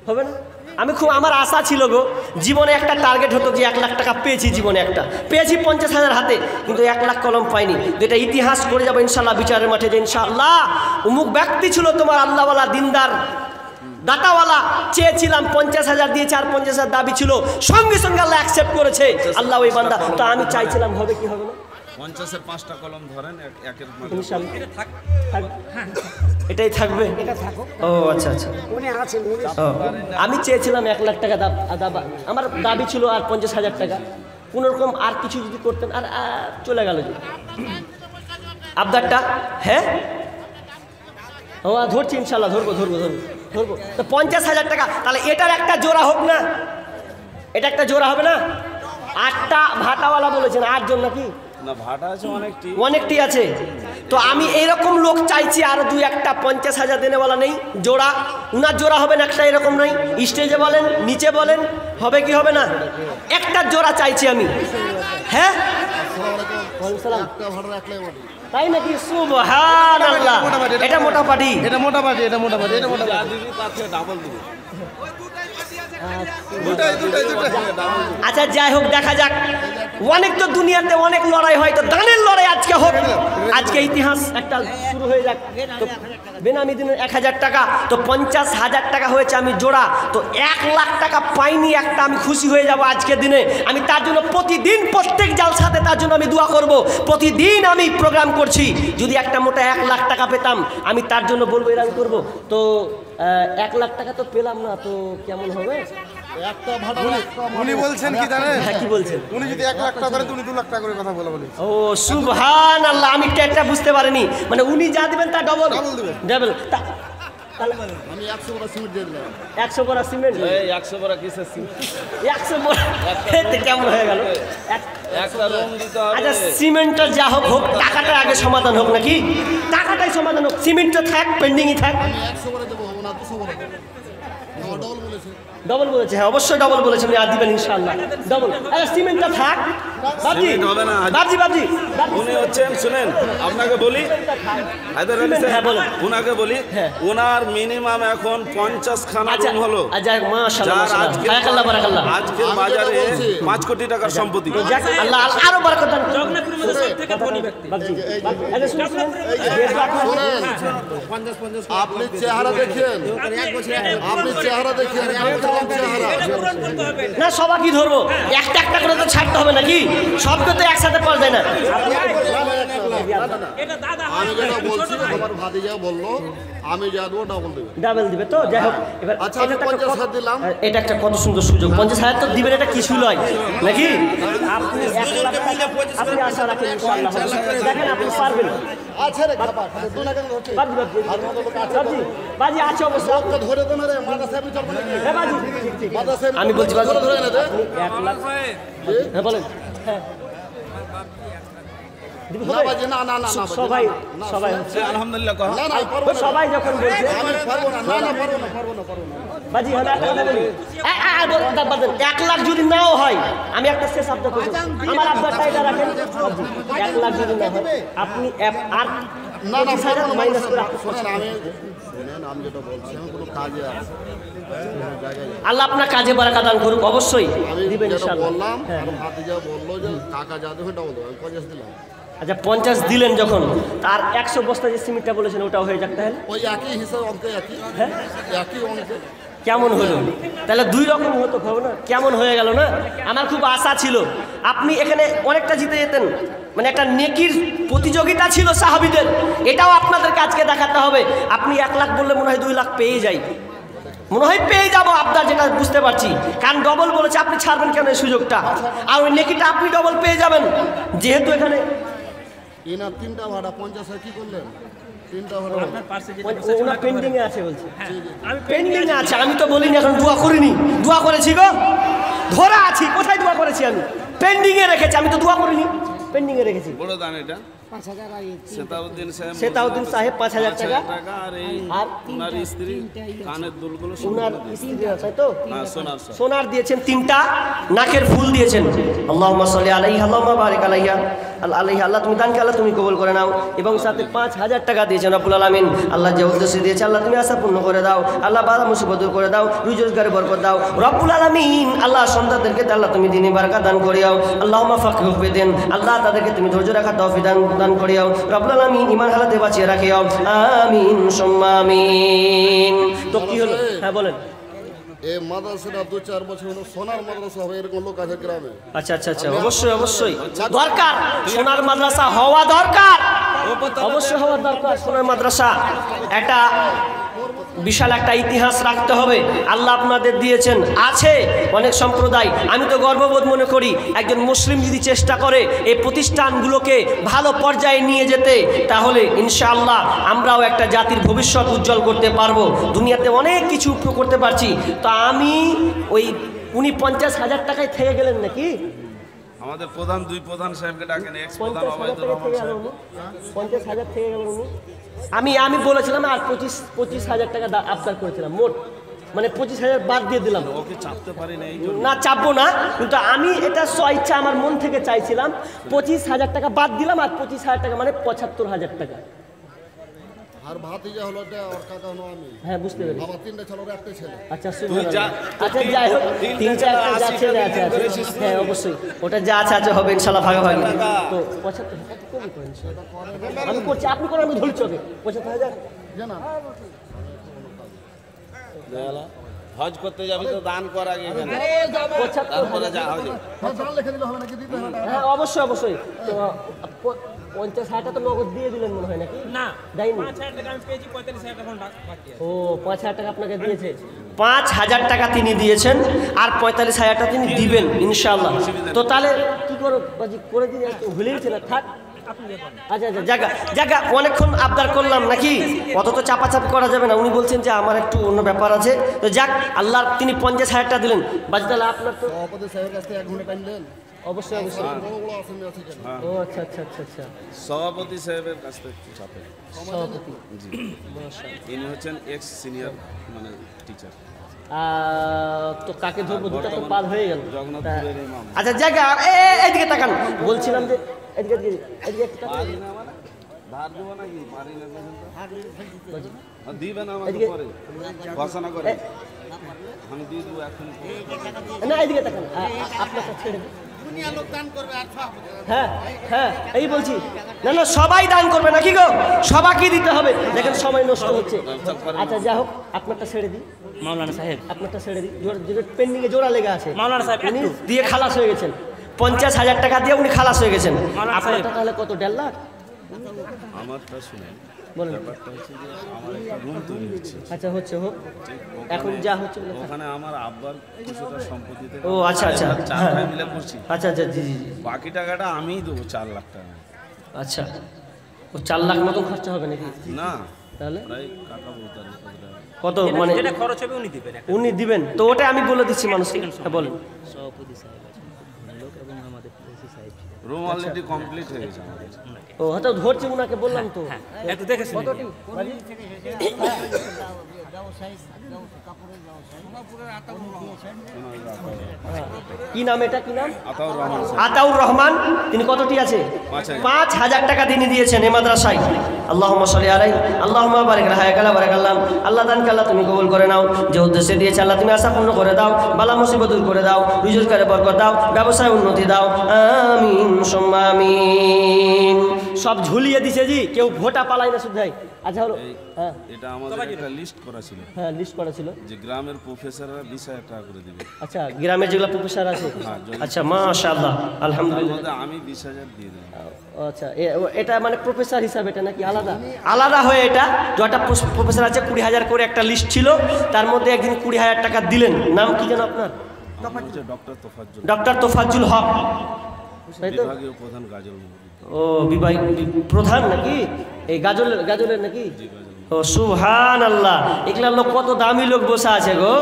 হবে না? আমি খুব, আমার আশা ছিল গো, জীবনে একটা টার্গেট হতো যে 1 লাখ টাকা পেয়েছি, জীবনে একটা পেয়েছি 50,000 হাতে, কিন্তু 1 লাখ কলম পাইনি। যেটা ইতিহাস করে যাবো ইনশাল্লাহ বিচারের মাঠে, যে ইনশাআল্লাহ অমুক ব্যক্তি ছিল তোমার আল্লাহওয়ালা দিনদার দাতাওয়ালা, চেয়েছিলাম 50,000 দিয়েছে, আর 50,000 দাবি ছিল, সঙ্গে সঙ্গে আল্লাহ অ্যাকসেপ্ট করেছে। আল্লাহ ওই বান্দা, তো আমি চাইছিলাম হবে কি হবে না, 50-এর 5টা কলম ধরেন, একের এটাই থাকবে। ও আচ্ছা আচ্ছা, আমি চেয়েছিলাম 1 লাখ টাকা আমার দাবি ছিল, আর 50,000 টাকা কোনোরকম আর কিছু যদি করতেন, আর চলে গেল যে আবদারটা। হ্যাঁ ও ধরছি ইনশাল্লাহ, ধরবো তো 50,000 টাকা, তাহলে এটার একটা জোড়া হোক না, এটা একটা জোড়া হবে না? 8টা ভাটাওয়ালা বলেছেন, 8 জন নাকি? না, ভাটা আছে অনেকটি আছে। তো আমি এইরকম লোক চাইছি, আরো 2-1টা 50,000 দেনেওয়ালা নেই জোড়া, উনার জোড়া হবে না একটা, এরকম নাই, স্টেজে বলেন নিচে বলেন, হবে কি হবে না? একটা জোড়া চাইছি আমি। হ্যাঁ তাই নাকি? সুবহানাল্লাহ, এটা মোটা পাটি, আচ্ছা যাই হোক, দেখা যাক। অনেক তো দুনিয়াতে অনেক লড়াই হয়, তো দানের লড়াই আজকে হোক, আজকে ইতিহাস একটা শুরু হয়ে যাক। তো বেনামি দিনের 1,000 টাকা, তো 50,000 টাকা হয়েছে আমি জোড়া, তো 1 লাখ টাকা পাইনি একটা, আমি খুশি হয়ে যাব আজকের দিনে। আমি তার জন্য প্রতিদিন প্রত্যেক জালসাতে তার জন্য আমি দোয়া করব, প্রতিদিন আমি প্রোগ্রাম করছি। যদি একটা মোটা 1 লাখ টাকা পেতাম, আমি তার জন্য বলবো এরকম করব। তো 1 লাখ টাকা তো পেলাম না, তো কেমন হবে? উনি বলছেন কি জানেন? হ্যাঁ, কি বলছেন? উনি যদি 1 লাখ টাকা ধরে, তুমি 2 লাখ টাকা করে কথা বলে। ও সুবহানাল্লাহ, আমি একটা বুঝতে পারিনি, মানে উনি যা দিবেন তা ডবল ডাবল। আমি 100 বড়া সিমেন্ট দিয়ে দিলাম। 100 বড়া সিমেন্ট, 100 বড়া কিসের সিমেন্ট? 100 বড়া কেমন হয়ে গেল? একটা রুম দিতে হবে। আচ্ছা সিমেন্টটা যা হোক, টাকাটা আগে সমাধান হোক নাকি? টাকাটাই সমাধান হোক, সিমেন্টটা থাক, পেন্ডিংই থাক। আমি 100 বড়া দেবো না, 200 বড়া দেবো। ডবল বলেছে, ডবল বলেছে, হ্যাঁ অবশ্যই ডবল বলেছে, উনি আর দিবেন ইনশাআল্লাহ ডবল। আচ্ছা সিমেন্টটা থাক, বাবজি হবে না, বাবজি উনি হচ্ছেন, শুনেন আপনাকে বলি, হায়দার আলী হ্যাঁ বলেন, উনাকে বলি, ওনার মিনিমাম এখন 50 খানা আচ্ছা রুম হলো, আচ্ছা মাশাআল্লাহ মাশাআল্লাহ, বারাকাল্লাহ, আজকের বাজারে 5 কোটি টাকার সম্পত্তি। যাক আল্লাহ আরো বরকত দান করুন। থেকে ধনী ব্যক্তি বাবজি, আচ্ছা শুনুন, আপনি চেহারা দেখেন, আপনি চেহারা দেখেন, না সবাই ধরবো, একটা একটা করে তো ছাড়তে হবে নাকি? সবকে তো একসাথে পাওয়া যায় না। আমি যেটা বলছি, আমার ভাতিজা বললো আমি যা দেবো ডবল দেবে, ডাবল দিবে। তো যাই হোক, এবার আচ্ছা আমি 50,000 দিলাম, এটা একটা কত সুন্দর সুযোগ, 50,000 তো দিবেন, এটা কিছু নয় নাকি? আপনি 1 লাখ টাকা আপনি আশা রাখেন ইনশাআল্লাহ, দেখেন আপনি পারবেন। আছে রে খাপা, তুই না কেন ধরছিস? বাজি আছে অবশ্য, ওকে ধরে দে না রে, মাদ্রাসায় আমি চলবো নাকি? হ্যাঁ বাজি, মাদ্রাসায় আমি বলছি বাজি ধরে না দে। 1 লাখ, হ্যাঁ বলেন, হ্যাঁ না বাজি, না না না না সবাই সবাই হচ্ছে আলহামদুলিল্লাহ কহ, না না পারবো না, সবাই যখন বলছে আমি পারবো না, না না পারবো না, পারবো না, পারবো না। বাজি হলে একটা কথা বলি, 1 লাখ যদি নাও হয়, আমি একটা শেষ আবদার করব, আমার আবদারটা এটা রাখেন, 1 লাখ যদি না হয় আপনি আর না না পারবো না, মাইনাস করে শুনেন আমি যেটা বলছি, আমি কোনো কাজে আছি, আল্লাহ আপনার কাজে বারাকা দান করুক, অবশ্যই আমি দিবেন যেটা ইনশাআল্লাহ। বললাম, আর ভাতিজা বললো যে টাকা যা দেবে ডবল দেবো, আমি 50 দিলাম। আচ্ছা 50 দিলেন যখন, তার 100 বস্তা যে সিমেন্টটা বলেছেন ওটাও হয়ে যাক তাহলে। ওই একই হিসাব অঙ্কে, একই হ্যাঁ একই অঙ্কে। কেমন হলো? তাহলে দুই রকম হতো, খাবো না? কেমন হয়ে গেল না? আমার খুব আশা ছিল আপনি এখানে অনেকটা জিতে যেতেন, মানে একটা নেকির প্রতিযোগিতা ছিল সাহাবীদের, এটাও আপনাদেরকে আজকে দেখাতে হবে। আপনি 1 লাখ বললে মনে হয় 2 লাখ পেয়ে যাই, মনে হয় পেয়ে যাবো আপনার, যেটা বুঝতে পারছি, কারণ ডবল বলেছে, আপনি ছাড়বেন কেন এই সুযোগটা? আর ওই নেকিটা আপনি ডবল পেয়ে যাবেন, যেহেতু এখানে এনার 3টা ভাড়া 50 কি করলেন? 3টা ভাড়া ওনার পেন্ডিং এ আছে বলছে, পেন্ডিং এ আছে। আমি তো বলিনি, এখন দোয়া করিনি। দোয়া করেছি গো, ধরা আছি। কোথায় দোয়া করেছি? আমি পেন্ডিং এ রেখেছি, আমি তো দোয়া করিনি, পেন্ডিং এ রেখেছি। বড় দান এটা 5,000 আর সেতাউদ্দিন সাহেব 5,000 টাকা, আর এই আর ওনার স্ত্রী কানের দুলগুলো ওনার স্ত্রী আছে তো সোনার সোনার দিয়েছেন 3টা, নাকের ফুল দিয়েছেন। আল্লাহুম্মা সাল্লি আলাইহি আল্লাহুম্মা বারিক আলাইহা আলাইহি, আল্লাহ তুমি দানকে আল্লাহ তুমি কবুল করে নাও। এবং সাথে 5,000 টাকা দিয়েছেন রব্বুল আলামিন, আল্লাহ যে উদ্দেশ্যে দিয়েছে আল্লাহ তুমি আশা পূর্ণ করে দাও, আল্লাহ বাধা মুসিবত দূর করে দাও, রুজি রোজগারে বরকত দাও রব্বুল আলামিন। আল্লাহ সন্তানদেরকে আল্লাহ তুমি দ্বীনি বারাকাত দান করিও, আল্লাহুম্মা ফাকিহু ফিদ্দিন, আল্লাহ তাদেরকে তুমি ধৈর্য রাখার তৌফিক দান করিও রব্বুল আলামিন, ঈমান হালাতে বাঁচিয়ে রাখিও, আমিন সুম্মা আমিন। তো কি হলো? হ্যাঁ বলেন। এই মাদ্রাসাটা 2-4 বছর হলো সোনার মাদ্রাসা হবে, এরকম লোক আছে গ্রামে। আচ্ছা আচ্ছা আচ্ছা, অবশ্যই অবশ্যই দরকার, সোনার মাদ্রাসা হওয়া দরকার, অবশ্যই হওয়া দরকার। সোনার মাদ্রাসা একটা বিশাল একটা ইতিহাস রাখতে হবে। আল্লাহ আপনাদের দিয়েছেন, আছে অনেক সম্প্রদায়। আমি তো গর্ববোধ মনে করি, একজন মুসলিম যদি চেষ্টা করে এই প্রতিষ্ঠানগুলোকে ভালো পর্যায়ে নিয়ে যেতে, তাহলে ইনশাআল্লাহ আমরাও একটা জাতির ভবিষ্যৎ উজ্জ্বল করতে পারবো, দুনিয়াতে অনেক কিছু করতে পারছি। তো আমি ওই উনি 50,000 টাকায় থেকে গেলেন নাকি? আমাদের প্রধান 2 প্রধান সাহেবকে ডাকেন, এক্স প্রধান 50,000 অবৈধ টাকা রহমান থেকে গেল সাহেব। উনি, 50,000 থেকে গেল উনি। আমি বলেছিলাম আর 25,000 টাকা আবদার করেছিলাম মোট, মানে 25,000 বাদ দিয়ে দিলাম। ওকে চাপতে পারি না, এই জন্য না চাপবো না, কিন্তু আমি এটা ইচ্ছা আমার মন থেকে চাইছিলাম 25,000 টাকা বাদ দিলাম, আর 25,000 টাকা মানে 75,000 টাকা। আর ভাতিজা হলো এটা, ওর কাকা হলো আমি। হ্যাঁ বুঝতে পেরেছি। আমার 3টা ছেলে, ওর একটা ছেলে। আচ্ছা তুই যা, আচ্ছা যাই হোক, 3-4টা যা ছেলে আছে, হ্যাঁ অবশ্যই ওটা যা আছে হবে ইনশাল্লাহ ভাগাভাগি। তো 75,000 কমই করেন, আমি করছি, আপনি করেন, আমি ধরছি ওকে 75,000। জানা হজ করতে যাবি তো দান কর আগে এখানে, 75,000 তারপরে যা হবে। জান লিখে দিলে হবে নাকি? দিতে হবে না। হ্যাঁ অবশ্যই অবশ্যই। তো 50,000 তো নগদ দিয়ে দিলেন মনে হয় নাকি? না দেয়নি। 5,000 টাকা আমি পেয়েছি, 45,000 টাকা বাকি আছে। ও 5,000 টাকা আপনাকে দিয়েছে, 5,000 টাকা তিনি দিয়েছেন, আর 45,000 টাকা তিনি দিবেন ইনশাআল্লাহ। তো তাহলে কি করো বাজি করে দিন, ভুলে গেছি না, থাক। আচ্ছা আচ্ছা জায়গা জায়গা অনেকক্ষণ আবদার করলাম নাকি, অত তো চাপাচাপি করা যাবে না। উনি বলছেন যে আমার একটু অন্য ব্যাপার আছে, তো যাক আল্লাহ তিনি 50,000 টাকা দিলেন। বাজি তাহলে আপনার তো সভাপতি সাহেবের কাছ থেকে 1 ঘন্টা টাইম দেন। অবশ্যই অবশ্যই। বড় বড় আসামি আছে কেন? ও আচ্ছা আচ্ছা আচ্ছা আচ্ছা, সভাপতি সাহেবের কাছ থেকে একটু চাপে। সভাপতি। জি, ইনি হচ্ছেন এক্স সিনিয়র মানে টিচার। তো কাকে ধরবো, দুটা তো পার হয়ে গেল। জগন্নাথপুরের ইমাম। আচ্ছা জায়গা এদিকে তাকান, বলছিলাম যে এদিকে এদিকে এদিকে একটু তাকান। পারি না মানে ধার দেবো নাকি? পারি না পর্যন্ত দিবেন আমাকে এদিকে। পরে ঘোষণা করে, আমি দিয়ে দেবো এখন। না এদিকে তাকান, আপনার কাছে ছেড়ে দিন। হ্যাঁ হ্যাঁ এই বলছি, না না সবাই দান করবে নাকি গো, সবাইকে দিতে হবে। দেখেন সময় নষ্ট হচ্ছে। আচ্ছা যা হোক, আপনারটা ছেড়ে দিই, মাওলানা সাহেব, আপনারটা ছেড়ে দিই, যেটা পেন্ডিং এ জোড়া লেগে আছে। মাওলানা সাহেব উনি একটু। দিয়ে খালাস হয়ে গেছেন, 50,000 টাকা দিয়ে উনি খালাস হয়ে গেছেন। মাওলানা সাহেব। আপনারটা তাহলে কত, 1.5 লাখ? আমারটা শুনে বলেন। ব্যাপারটা হচ্ছে যে আমার একটা রুম তৈরি হচ্ছে, আচ্ছা হচ্ছে হোক, ঠিক এখন ওখানে- যা হচ্ছে বলে। ওখানে আমার আব্বার কিছুটা সম্পত্তি থেকে ও আচ্ছা আচ্ছা, আমরা 4 হ্যাঁ। ভাই মিলে করছি, আচ্ছা আচ্ছা জি জি জি। বাকি টাকাটা আমিই দেবো 4 লাখ টাকা। আচ্ছা ও 4 লাখ মতো খরচা হবে নাকি? না তাহলে প্রায় কাকা বলতে হবে কত মানে যেটা খরচ হবে উনি দিবেন। উনি দিবেন? তো ওটা আমি বলে দিচ্ছি মানুষকে। হ্যাঁ বলেন। সভাপতি সাহেব আছেন লোক এবং আমাদের ওসি সাহেব। রুম অলরেডি কমপ্লিট হয়ে গেছে আমাদের। ও হয়তো ধরছি, উনাকে বললাম তো। একটু দেখে শুনে কতটি বাড়ি? কি নাম এটা, কি নাম? আতাউর রহমান স্যার। আতাউর রহমান। তিনি কতটি আছে? 5,000 টাকা তিনি দিয়েছেন এই মাদ্রাসায়। আল্লাহুম্মা সাল্লি আলাইহি আল্লাহুম্মা বারিক রাহায়াকালা বারাকাল্লাম। আল্লাহ দানকে আল্লাহ তুমি কবুল করে নাও, যে উদ্দেশ্যে দিয়েছে আল্লাহ তুমি আশা পূর্ণ করে দাও, বালা মুসিবত দূর করে দাও, রুজি রোজগারে বরকত দাও, ব্যবসায় উন্নতি দাও, আমিন সুম্মা আমিন। সব ঝুলিয়ে দিছে জি, কেউ ভোটা পালাই না শুধু। আচ্ছা হলো, হ্যাঁ এটা আমাদের একটা লিস্ট করা ছিল, হ্যাঁ লিস্ট করা ছিল যে গ্রামের প্রফেসররা 20,000 টাকা করে দিবে। আচ্ছা গ্রামের যেগুলো প্রফেসর আছে, আচ্ছা মাশাআল্লাহ আলহামদুলিল্লাহ, আমি 20,000 দিয়ে দিলাম। আচ্ছা এটা মানে প্রফেসর হিসাবে এটা নাকি আলাদা আলাদা হয়ে এটা যটা প্রফেসর আছে 20,000 করে একটা লিস্ট ছিল, তার মধ্যে একদিন 20,000 টাকা দিলেন। নাম কি যেন আপনার? ডক্টর তোফাজ্জুল হক, তাই তো? বিভাগীয় প্রধান গাজল মহল। ও বিভাগ প্রধান নাকি এই গাজলের নাকি? ও সুবহানাল্লাহ, এগুলা লোক কত দামি লোক বসে আছে গো,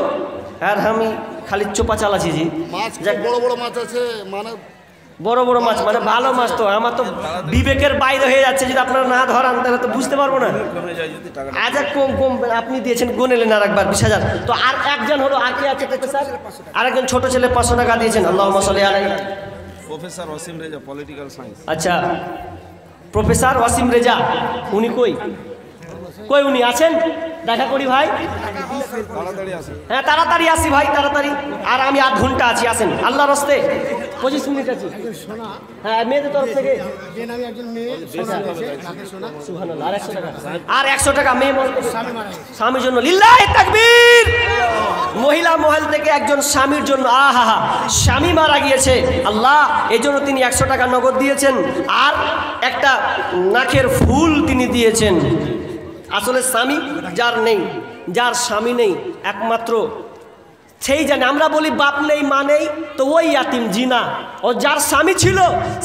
আর আমি খালি চোপা চালাচ্ছি জি। মাছ খুব বড় বড় মাছ আছে, মানে বড় বড় মাছ মানে ভালো মাছ, তো আমার তো বিবেকের বাইরে হয়ে যাচ্ছে, যদি আপনারা না ধরান তাহলে তো বুঝতে পারবো না। আচ্ছা কম কম আপনি দিয়েছেন, গুনেলেন আর একবার 20,000। তো আর একজন হলো, আর কি আছে স্যার? আরেকজন ছোট ছেলে 500 টাকা দিয়েছেন। আল্লাহুম্মা সাল্লি আলাইহি। Professor Wasim Reza, political science. আচ্ছা প্রফেসর ওয়াসিম রেজা, উনি কই কই উনি আছেন? দেখা করি ভাই। তাড়াতাড়ি আসেন। হ্যাঁ তাড়াতাড়ি আসি ভাই, তাড়াতাড়ি। আর আমি আধ ঘন্টা আছি, আসেন। আল্লাহর রাস্তে 25 মিনিট আছি। হ্যাঁ মেয়েদের তরফ থেকে সুবহানাল্লাহ, আর 100 টাকা, আর 100 টাকা মেয়ে স্বামীর জন্য। লিল্লাহি তাকবীর। মহিলা মহল থেকে একজন স্বামীর জন্য, আহা স্বামী মারা গিয়েছে, আল্লাহ এই জন্য তিনি 100 টাকা নগদ দিয়েছেন, আর একটা নাকের ফুল তিনি দিয়েছেন। আসলে স্বামী যার নেই, যার স্বামী নেই, একমাত্র সেই জানে। আমরা বলি বাপ নেই মা নেই, তো ওই ইয়াতিম জিনা। ও যার স্বামী ছিল,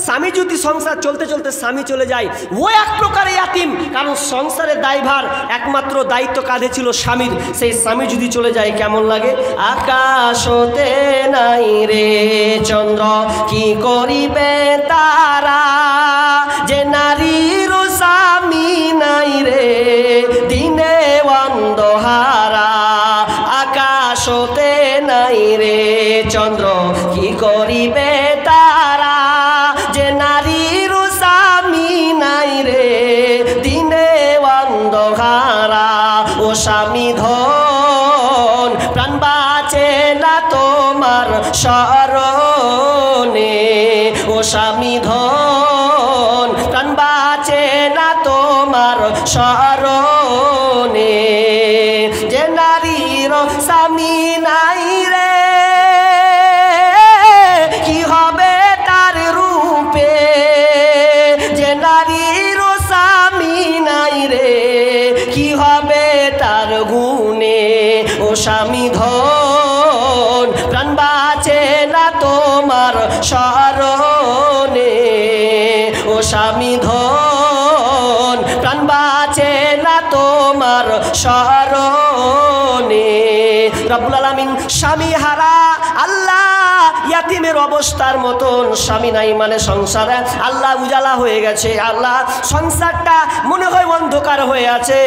স্বামী যদি সংসার চলতে চলতে স্বামী চলে যায়, ও এক প্রকারে ইয়াতিম, কারণ সংসারের দায়ভার একমাত্র দায়িত্ব কাঁধে ছিল স্বামীর। সেই স্বামী যদি চলে যায় কেমন লাগে? আকাশতে নাই রে চন্দ্র, কি করিবে তারা, যে নারীর স্বামী নাই রে দিনে অন্ধহারা। আকাশতে নাই রে চন্দ্র, কি করিবে তারা, যে নারীর স্বামী নাই রে দিনে অন্ধকারা। ও স্বামী ধন প্রাণ বাঁচে না তোমার শরণে, ও স্বামী ধন প্রাণ বাঁচে না তোমার শরণে। যে নারীর স্বামী নাই রে, কি হবে তার রূপে, যে নারীর স্বামী নাই রে, কি হবে তার গুণে। ও স্বামী ধন প্রাণ বাঁচে না তোমার শরণে, ও স্বামী ধন প্রাণ বাঁচে না তোমার শরণে। রব্বুল আলামিন স্বামী হারা আল্লাহ ইয়াতিমের অবস্থার মতন, স্বামী নাই মানে সংসারে আল্লাহ উজালা হয়ে গেছে, আল্লাহ সংসারটা মনে হয় অন্ধকার হয়ে আছে।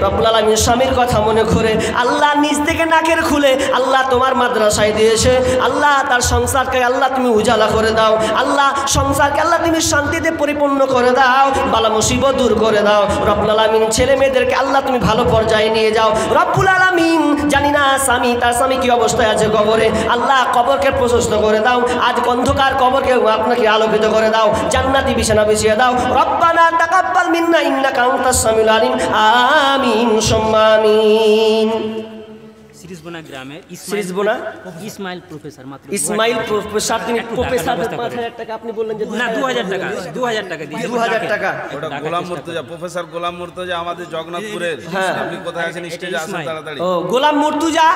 রব্বুল আলামিন স্বামীর কথা মনে করে আল্লাহ নিজ থেকে নাকের খুলে আল্লাহ তোমার মাদ্রাসায় দিয়েছে। আল্লাহ তার সংসারকে আল্লাহ তুমি উজালা করে দাও, আল্লাহ সংসারকে আল্লাহ তুমি শান্তিতে পরিপূর্ণ করে দাও, বালা মুসিবত দূর করে দাও। রব্বুল আলামিন ছেলে মেয়েদেরকে আল্লাহ তুমি ভালো পর্যায়ে নিয়ে যাও। রব্বুল আলামিন জানি না স্বামী তার স্বামী কি অবস্থায় আছে কবরে, আল্লাহ কবরকে প্রশস্ত করে দাও, আজ অন্ধকার কবরকে আপনাকে আলোকিত করে দাও, জান্নাতি বিছানা বিছিয়ে দাও। রব্বানা তাকাব্বাল মিন্না ইন্নাকা আনতাস সামিউল আলিম। আমিন সুম্মা আমিন। সিরিজবোনা গ্রামের সিরিজবোনা ইসমাইল প্রফেসর, মাত্র ইসমাইল প্রফেসর, তিনি প্রফেসর 5,000 টাকা আপনি বললেন যে না 2000 টাকা, 2000 টাকা দিয়েছে। 2000 টাকা। ওটা গোলাম মুর্তজা, প্রফেসর গোলাম মুর্তজা আমাদের জগন্নাথপুরের। আপনি কোথায় আছেন? স্টেজে আসেন তাড়াতাড়ি। ও গোলাম মুর্তজা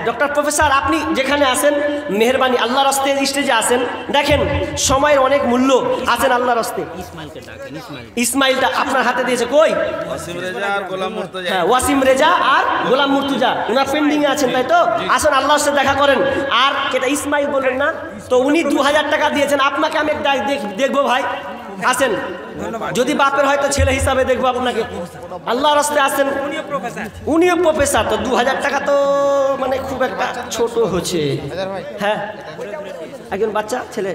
ডক্টর প্রফেসর, আপনি যেখানে আছেন মেহেরবানি আল্লাহর রাস্তে স্টেজে আসেন। দেখেন সময়ের অনেক মূল্য, আছেন আল্লাহর রাস্তে। ইসমাইলকে ডাকেন। ইসমাইলটা আপনার হাতে দিয়েছে কই? ওয়াসিম রেজা আর গোলাম মুর্তজা। হ্যাঁ ওয়াসিম রেজা আর গোলাম মুর্তজা, ওনার পেন্ডিং এ আছেন তাই তো? আসুন আল্লাহর সাথে দেখা করেন। আর কেটা ইসমাইল বললেন না তো, উনি 2000 টাকা দিয়েছেন। আপনাকে আমি দেখবো ভাই, আসেন। যদি বাপের হয়তো ছেলে হিসাবে দেখবো আপনাকে। আল্লাহর রাস্তে আসেন, উনিও প্রফেসর, তো 2000 টাকা তো মানে খুব একটা ছোট হচ্ছে। হ্যাঁ একজন বাচ্চা ছেলে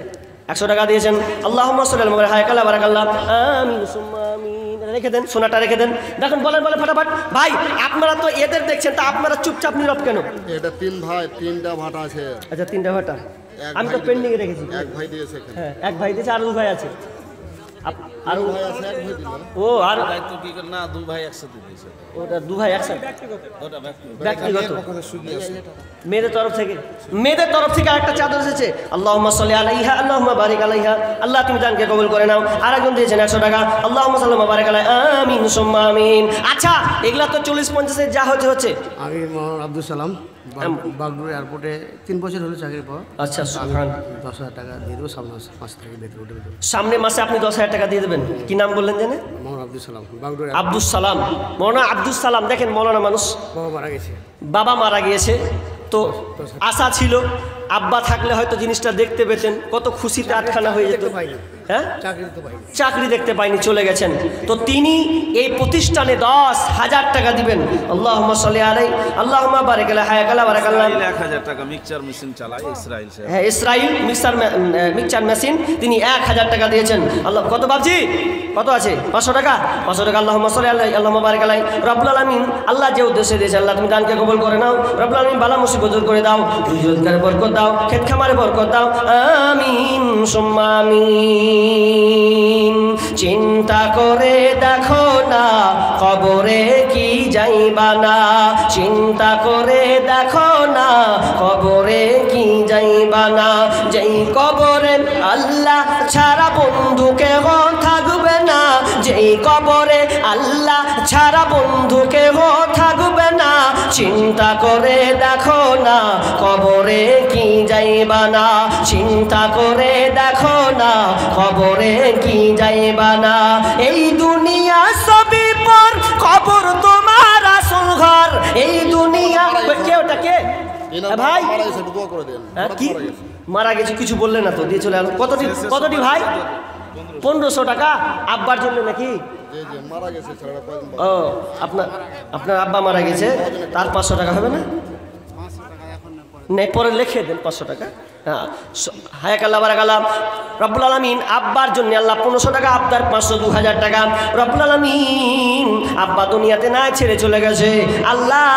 100 টাকা দিয়েছেন। আল্লাহুম্মা সাল্লি আলা মুহাম্মাদ হায়াকাল্লাহ বারাকাল্লাহ। আমিন সুম্মা আমিন। রেখে দেন, সোনাটা রেখে দেন। দেখুন বলেন ফটাফট। ভাই আপনারা তো এদের দেখছেন, তা আপনারা চুপচাপ নীরব কেন? এটা 3 ভাই, 3টা ভাটা আছে। আচ্ছা 3টা ভাটা, আমি তো পেন্ডিং এ রেখেছি। এক ভাই দিয়েছে। হ্যাঁ এক ভাই দিয়েছে, আর 2 ভাই আছে। আর ভাই আছে, এক ভাই দিল। ও আর দায়িত্ব কি করে না, দু ভাই একসাথে দিয়েছে। ওটা দু ভাই একসাথে ওটা ব্যক্তিগত। ব্যক্তিগত মেয়েদের তরফ থেকে আরেকটা চাদর এসেছে। আল্লাহুম্মা সাল্লি আলাইহা আল্লাহুম্মা বারিক আলাইহা। আল্লাহ তুমি দানকে কবুল করে নাও। আরেকজন দিয়েছেন 100 টাকা। আল্লাহুম্মা সাল্লি ওয়া বারিক আলাইহি আমিন সুম্মা আমিন। আচ্ছা এগুলা তো 40-50 যা হচ্ছে আমি মোহাম্মদ আব্দুল সালাম, বাগডোর এয়ারপোর্টে 3 বছর হলো চাকরির পর। আচ্ছা সুবহান। 10,000 টাকা দিয়ে দেবো সামনে মাস থেকে বেতন উঠে দেবো। সামনে মাসে আপনি 10,000 টাকা দিয়ে দেবেন। কি নাম বললেন জানেন? মোহাম্মদ আব্দুল সালাম, বাগডোর। আব্দুল সালাম, মৌলানা আব্দুল সালাম। দেখেন মৌলানা মানুষ, বাবা মারা গেছে। বাবা মারা গিয়েছে, তো আশা ছিল আব্বা থাকলে হয়তো জিনিসটা দেখতে পেতেন, কত খুশিতে আটখানা হয়ে যেত। হ্যাঁ, চাকরি দেখতে পাইনি, চলে গেছেন। তো তিনি এই প্রতিষ্ঠানে 10,000 টাকা দিবেন। আল্লাহুম্মা সাল্লি আলাইহি আল্লাহুম্মা বারিক আলাইহি হায়াকাল্লাহ বারাকাল্লাহ। 1000 টাকা মিক্সচার মেশিন চালায় ইসরাইল সাহেব। হ্যাঁ, ইসরাইল মিক্সচার মেশিন, তিনি 1000 টাকা দিয়েছেন। আল্লাহ কত বাবজি, কত আছে? 500 টাকা। 500 টাকা। আল্লাহুম্মা সাল্লি আলাইহি আল্লাহুম্মা বারিক আলাইহি। রব্বুল আলামিন, আল্লাহ যে উদ্দেশ্যে দিয়েছে আল্লাহ তুমি দানকে কবুল করে নাও। রব্বুল আলামিন বালা মুসিবত দূর করে দাও, রোজগারে বরকত দাও, ক্ষেত খামারে বরকত দাও। আমিন সুম্মা আমিন। চিন্তা করে দেখো না কবরে কি যাইবা না, চিন্তা করে দেখো না কবরে কি যাইবা না। যেই কবরে আল্লাহ ছাড়া বন্ধু কেহ থাকবে না, যেই কবরে আল্লাহ ছাড়া বন্ধু কেহ থাকবে না। চিন্তা করে দেখো না কবরে কি যাইবা না, চিন্তা করে দেখো না কবরে কি যাইবা না। এই দুনিয়া সবই পর, কবর তোমার আসল ঘর। এই দুনিয়া কে ওটা কে ভাই? মারা গেছে, একটু দোয়া করে দেন। কি মারা গেছে? কিছু বললেন না তো, দিয়ে চলে আলো। কতটি ভাই? 1500 টাকা আব্বার জন্য নাকি? জি জি, মারা গেছে ছেলেটা কয়েকদিন বাদে। ও আপনার আব্বা মারা গেছে, তার 500 টাকা হবে না? নেই, পরে লিখে দেন 500 টাকা। হ্যাঁ, হায়াকাল্লাহ বারাকাল্লাহ। রব্বুল আলামিন আব্বার জন্য আল্লাহ 1500 টাকা, আব্বার 500 2000 টাকা। রব্বুল আলামিন আব্বা দুনিয়াতে না ছেড়ে চলে গেছে। আল্লাহ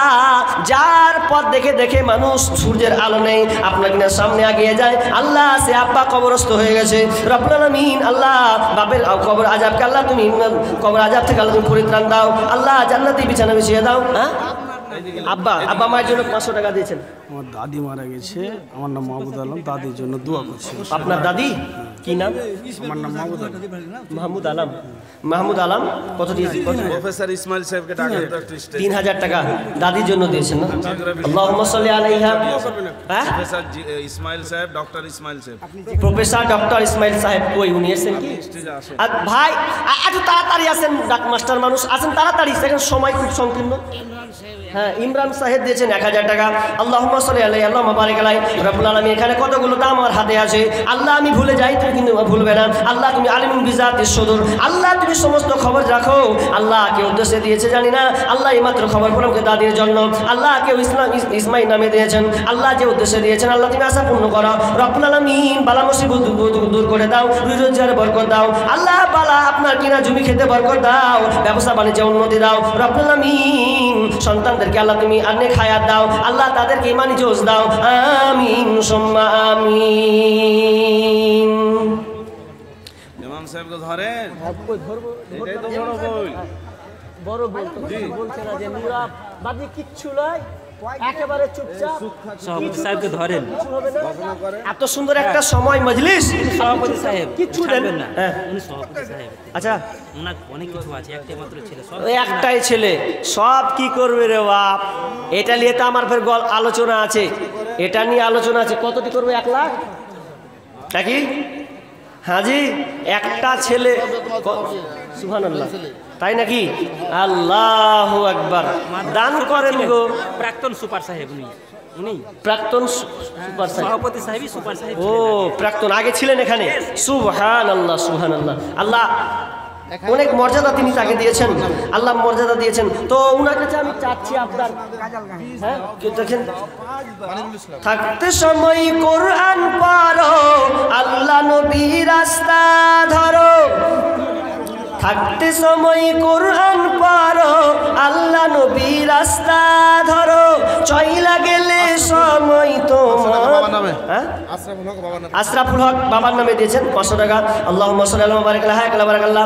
যার পথ দেখে দেখে মানুষ সূর্যের আলো নেই, আপনার কিনা সামনে আগিয়ে যায়, আল্লাহ সে আব্বা কবরস্থ হয়ে গেছে। রব্বুল আলামিন আল্লাহ বাপের কবর আযাবকে আল্লাহ তুমি কবর আযাব থেকে আল্লাহ তুমি পরিত্রাণ দাও। আল্লাহ জান্নাতি বিছানা বিছিয়ে দাও। হ্যাঁ, আব্বা মায়ের জন্য 500 টাকা দিয়েছেন। আমার দাদি মারা গেছে, আমার নাম মাহমুদ আলম, দাদির জন্য দোয়া করছি। আপনার দাদি কি নাম? আমার নাম মাহমুদ আলম। মাহমুদ আলম। মাহমুদ আলম কত দিয়েছেন? প্রফেসর ইসমাইল সাহেবকে টাকা দিতে একটু স্টেজ। 3000 টাকা দাদির জন্য দিয়েছেন না? আল্লাহুম্মা সাল্লি আলাইহা। হ্যাঁ, প্রফেসর ইসমাইল সাহেব, ডক্টর ইসমাইল সাহেব। প্রফেসর ডক্টর ইসমাইল সাহেব কই? উনি এসেছেন কি? আর ভাই এত তাড়াতাড়ি আসেন, ডাক মাস্টার মানুষ আসেন তাড়াতাড়ি, এখন সময় খুব সংকীর্ণ। হ্যাঁ, ইমরান সাহেব দিয়েছেন 1000 টাকা। আল্লাহুম্মা সাল্লি আলাইহি আল্লাহুম্মা বারিক আলাইহি। রব্বুল আলামিন এখানে কতগুলো দাম আমার হাতে আছে, আল্লাহ আমি ভুলে যাই, তুমি কিন্তু ভুলবে না। আল্লাহ তুমি আলিমুন বিজাতিস সুদূর, আল্লাহ তুমি সমস্ত খবর রাখো। আল্লাহ কে উদ্দেশ্যে দিয়েছে জানি না, আল্লাহ এইমাত্র খবর পেলাম কে দাদির জন্য। আল্লাহ কেউ ইসমাইল নামে দিয়েছেন, আল্লাহ যে উদ্দেশ্যে দিয়েছেন আল্লাহ তুমি আশা পূর্ণ করো। রব্বুল আলামিন বালা মুসিবত দূর করে দাও, রোজগারে বরকত দাও। আল্লাহ বালা আপনার কিনা জমি খেতে বরকত দাও, ব্যবসা বাণিজ্যে উন্নতি দাও। রব্বুল আলামিন সন্তানদেরকে আল্লাহ তুমি অনেক হায়াত দাও, আল্লাহ তাদেরকে ইমানি জোশ দাও। আমিন সুম্মা আমিন। ইমাম সাহেবকে ধরেন, এটাই তো বড় বই। বড় বলছে না যে নীরব বাদে কিচ্ছু নয়, একেবারে চুপচাপ। সভাপতি সাহেবকে ধরেন। এত সুন্দর একটা সময় মজলিস, সভাপতি সাহেব কিচ্ছু ছাড়বেন না। হ্যাঁ, উনি সভাপতি সাহেব, আচ্ছা ওনার অনেক কিছু আছে, একটাই মাত্র ছেলে, সব ওই একটাই ছেলে, সব কি করবে রে বাপ? এটা নিয়ে তো আমার ফের আলোচনা আছে, এটা নিয়ে আলোচনা আছে। কতটি করবে? 1 লাখ নাকি? হাজি একটা ছেলে, সুবহানাল্লাহ, তাই নাকি? আল্লাহু আকবার। দান করেন গো। প্রাক্তন সুপার সাহেব উনি প্রাক্তন সুপার সাহেব, সভাপতি সাহেবই সুপার সাহেব। ও প্রাক্তন, আগে ছিলেন এখানে। সুবহানাল্লাহ সুবহানাল্লাহ। আল্লাহ অনেক মর্যাদা তিনি তাকে দিয়েছেন, আল্লাহ মর্যাদা দিয়েছেন। তো উনার কাছে আমি চাচ্ছি আপনার, হ্যাঁ দেখেন, থাকতে সময় কোরআন পড়ো, আল্লাহ নবীর রাস্তা ধরো। থাকতে সময় কোরআন পড়ো, আল্লাহ নবীর রাস্তা ধরো। চইলা গেলে সময় তোমার, হ্যাঁ আশরাফুল হক বাবার নামে দিয়েছেন 500 টাকা। আল্লাহুম্মা সাল্লি আলা মুবারাক আলা হায়াক আলা বারাকাল্লাহ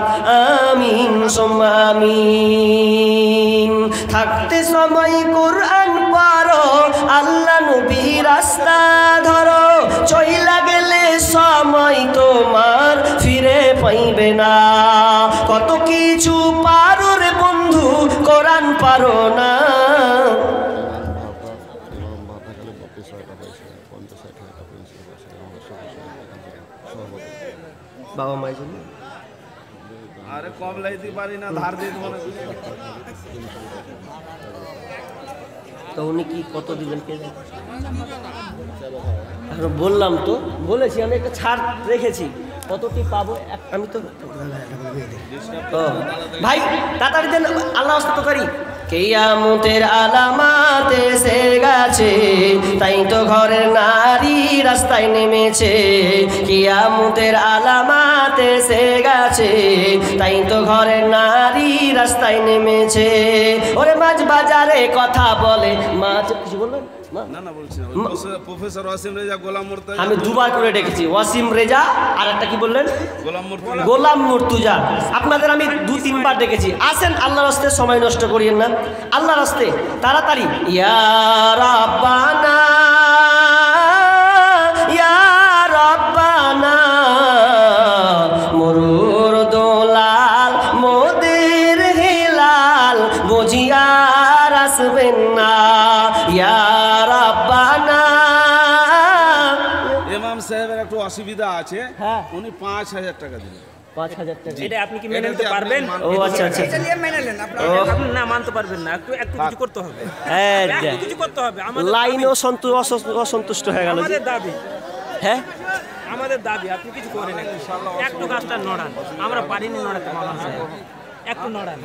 আমিন সুম্মা আমিন। থাকতে সময় কোরআন পড়ো, আল্লাহ নবী রাস্তা ধরো, চইলা গেলে সময় তোমার ফিরে পাইবে না। কত কিছু পারো রে বন্ধু, কোরআন পারো না। বাবা মায়ের জন্য আরে কম লাইতে পারি না, ধার দিয়ে মনে তো উনি কি কত দিবেন কে জানে? বললাম তো, বলেছি আমি একটা ছাড় রেখেছি, কতটি পাবো আমি তো ভাই তাড়াতাড়ি দেন, আল্লাহ তো করি। কিয়ামতের আলামাত এসে গেছে, তাই তো ঘরের নারী রাস্তায় নেমেছে। কিয়ামতের আলামাত এসে গেছে, তাই তো ঘরের নারী রাস্তায় নেমেছে। ওরে মাছ বাজারে কথা বলে, মাছ কিছু বলবেন? না বলছি না, প্রফেসর ওয়াসিম রেজা গোলাম মুর্তজা, আমি দুবার করে ডেকেছি, ওয়াসিম রেজা আর একটা কি বললেন? গোলাম মুর্তজা। আপনাদের আমি 2-3 বার ডেকেছি, আসেন আল্লাহর রাস্তায়, সময় নষ্ট করিয়েন না, আল্লাহর রাস্তায় তাড়াতাড়ি। ইয়া রাব্বানা ইয়া রাব্বানা, মরুর দোলাল মোদের হেলাল বুঝিয়ার আসবেন না। ইয়া রাব্বানা। ইমাম সাহেবের একটু অসুবিধা আছে, হ্যাঁ। উনি 5000 টাকা দিলেন। 5000 টাকা এটা আপনি কি মেনে নিতে পারবেন? ও আচ্ছা আচ্ছা, আপনি না মানতে পারবেন না, একটু কিছু করতে হবে, একটু কিছু করতে হবে। আমাদের লাইনও অসন্তুষ্ট হয়ে গেল। আমাদের দাবি, হ্যাঁ আমাদের দাবি আপনি কিছু করেন, একটু গাছটা নড়ান, আমরা পারিনি নড়াতে, মাওলানা সাহেব একটু নড়ান।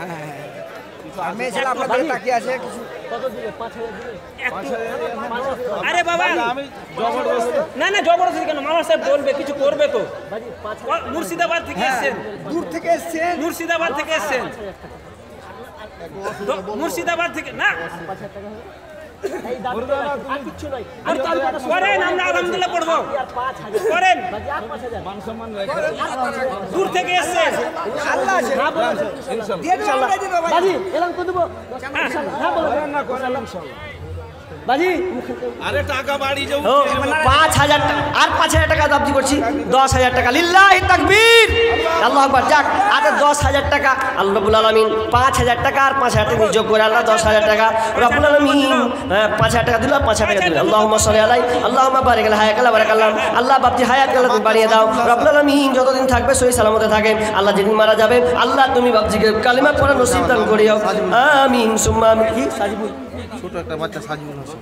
আরে বাবা না জবরদস্তি কেন, মাওলানা সাহেব বলবে, কিছু করবে তো। মুর্শিদাবাদ থেকে এসেছেন, দূর থেকে এসেছেন, মুর্শিদাবাদ থেকে এসেছেন, মুর্শিদাবাদ থেকে না করেন, আমরা আলহামদুলিল্লাহ পড়বো, করেন, দূর থেকে এসেছেন। আরে টাকা বাড়ি যাও, 5000 আর 5000 টাকা দাবি করছি, 10000 টাকা। লিল্লাহি তাকবীর, আল্লাহু আকবার। যাক, আর 10000 টাকা আল্লাহ রাব্বুল আলামিন 5000 টাকা আর 5000 টাকা যোগ করে আল্লাহ 10000 টাকা রাব্বুল আলামিন 5000 টাকা দিল, 5000 টাকা দিল। আল্লাহুম্মা সাল্লি আলাইহি আল্লাহুম্মা বারিক আলা হায়াক আলা বারাকাল্লাহ। আল্লাহ বাপজি হায়াত আল্লাহ তুমি বাড়িয়ে দাও রাব্বুল আলামিন, যতদিন থাকবে সহি সালামতে থাকেন। আল্লাহ যেদিন মারা যাবে আল্লাহ তুমি বাপজিকে কালিমা পড়া নসিব দান করিও, আমিন সুম্মা আমিন। কি সাজিবুল? ছোট একটা বাচ্চা সাজিবুল হোসেন।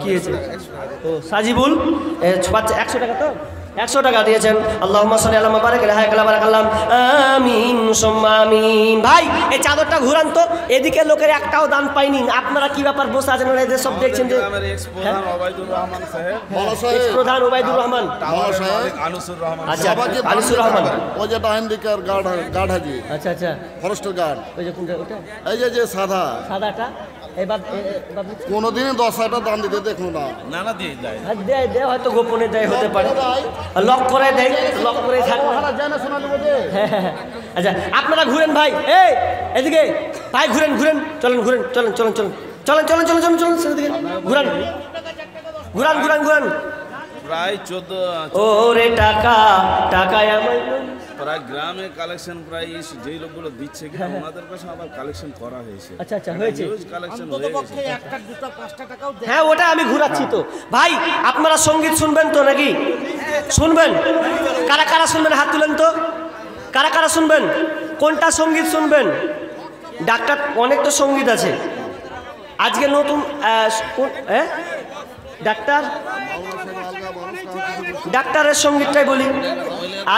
কি হয়েছে? ও সাজিবুল বাচ্চা 100 টাকা, তো 100 টাকা দিয়েছেন। আল্লাহুম্মা সাল্লি আলা মুবারাক আলা হায়াক আলা বারাকাল্লাহ আমিন সুম্মা আমিন। ভাই এই চাদরটা ঘুরান তো, এদিকে লোকের একটাও দান পাইনি। আপনারা কি ব্যাপার বসে আছেন, এদের সব দেখছেন যে প্রধান ওবায়দুর রহমান সাহেব, প্রধান ওবায়দুর রহমান, আনুসুর রহমান, আচ্ছা আনিসুর রহমান, ওই যে ডাইন্ডিকার গার্ড হাজি, আচ্ছা আচ্ছা, ফরেস্টের গার্ড, ওই যে কোনটা ওটা, এই যে সাদা সাদাটা। এবার কোনোদিনই 10,000 দাম দিতে দেখুন না। নানা দিয়ে দেয়, দেয় দেয়, হয়তো গোপনে দেয়, হতে পারে লক করে দেয়, লক করে থাকবে। আচ্ছা আপনারা ঘুরেন ভাই, এই এদিকে ভাই ঘুরেন ঘুরেন, চলেন ঘুরেন, চলেন চলেন চলেন চলেন চলেন চলেন চলেন চলেন সেদিকে ঘুরান ঘুরান ঘুরান ঘুরান। প্রায় 14 ওরে টাকা টাকায় আমার প্রায় গ্রামে কালেকশন, প্রায় যেই লোকগুলো দিচ্ছে কিন্তু ওনাদের কাছে আবার কালেকশন করা হয়েছে। আচ্ছা আচ্ছা হয়েছে, কালেকশন হয়ে গেছে। হ্যাঁ ওটা আমি ঘুরাচ্ছি তো। ভাই আপনারা সঙ্গীত শুনবেন তো নাকি? শুনবেন? কারা কারা শুনবেন হাত তুলেন তো, কারা কারা শুনবেন? কোনটা সঙ্গীত শুনবেন? ডাক্তার অনেক তো সঙ্গীত আছে আজকে নতুন। ডাক্তার ডাক্তারের সঙ্গীতটাই বলি।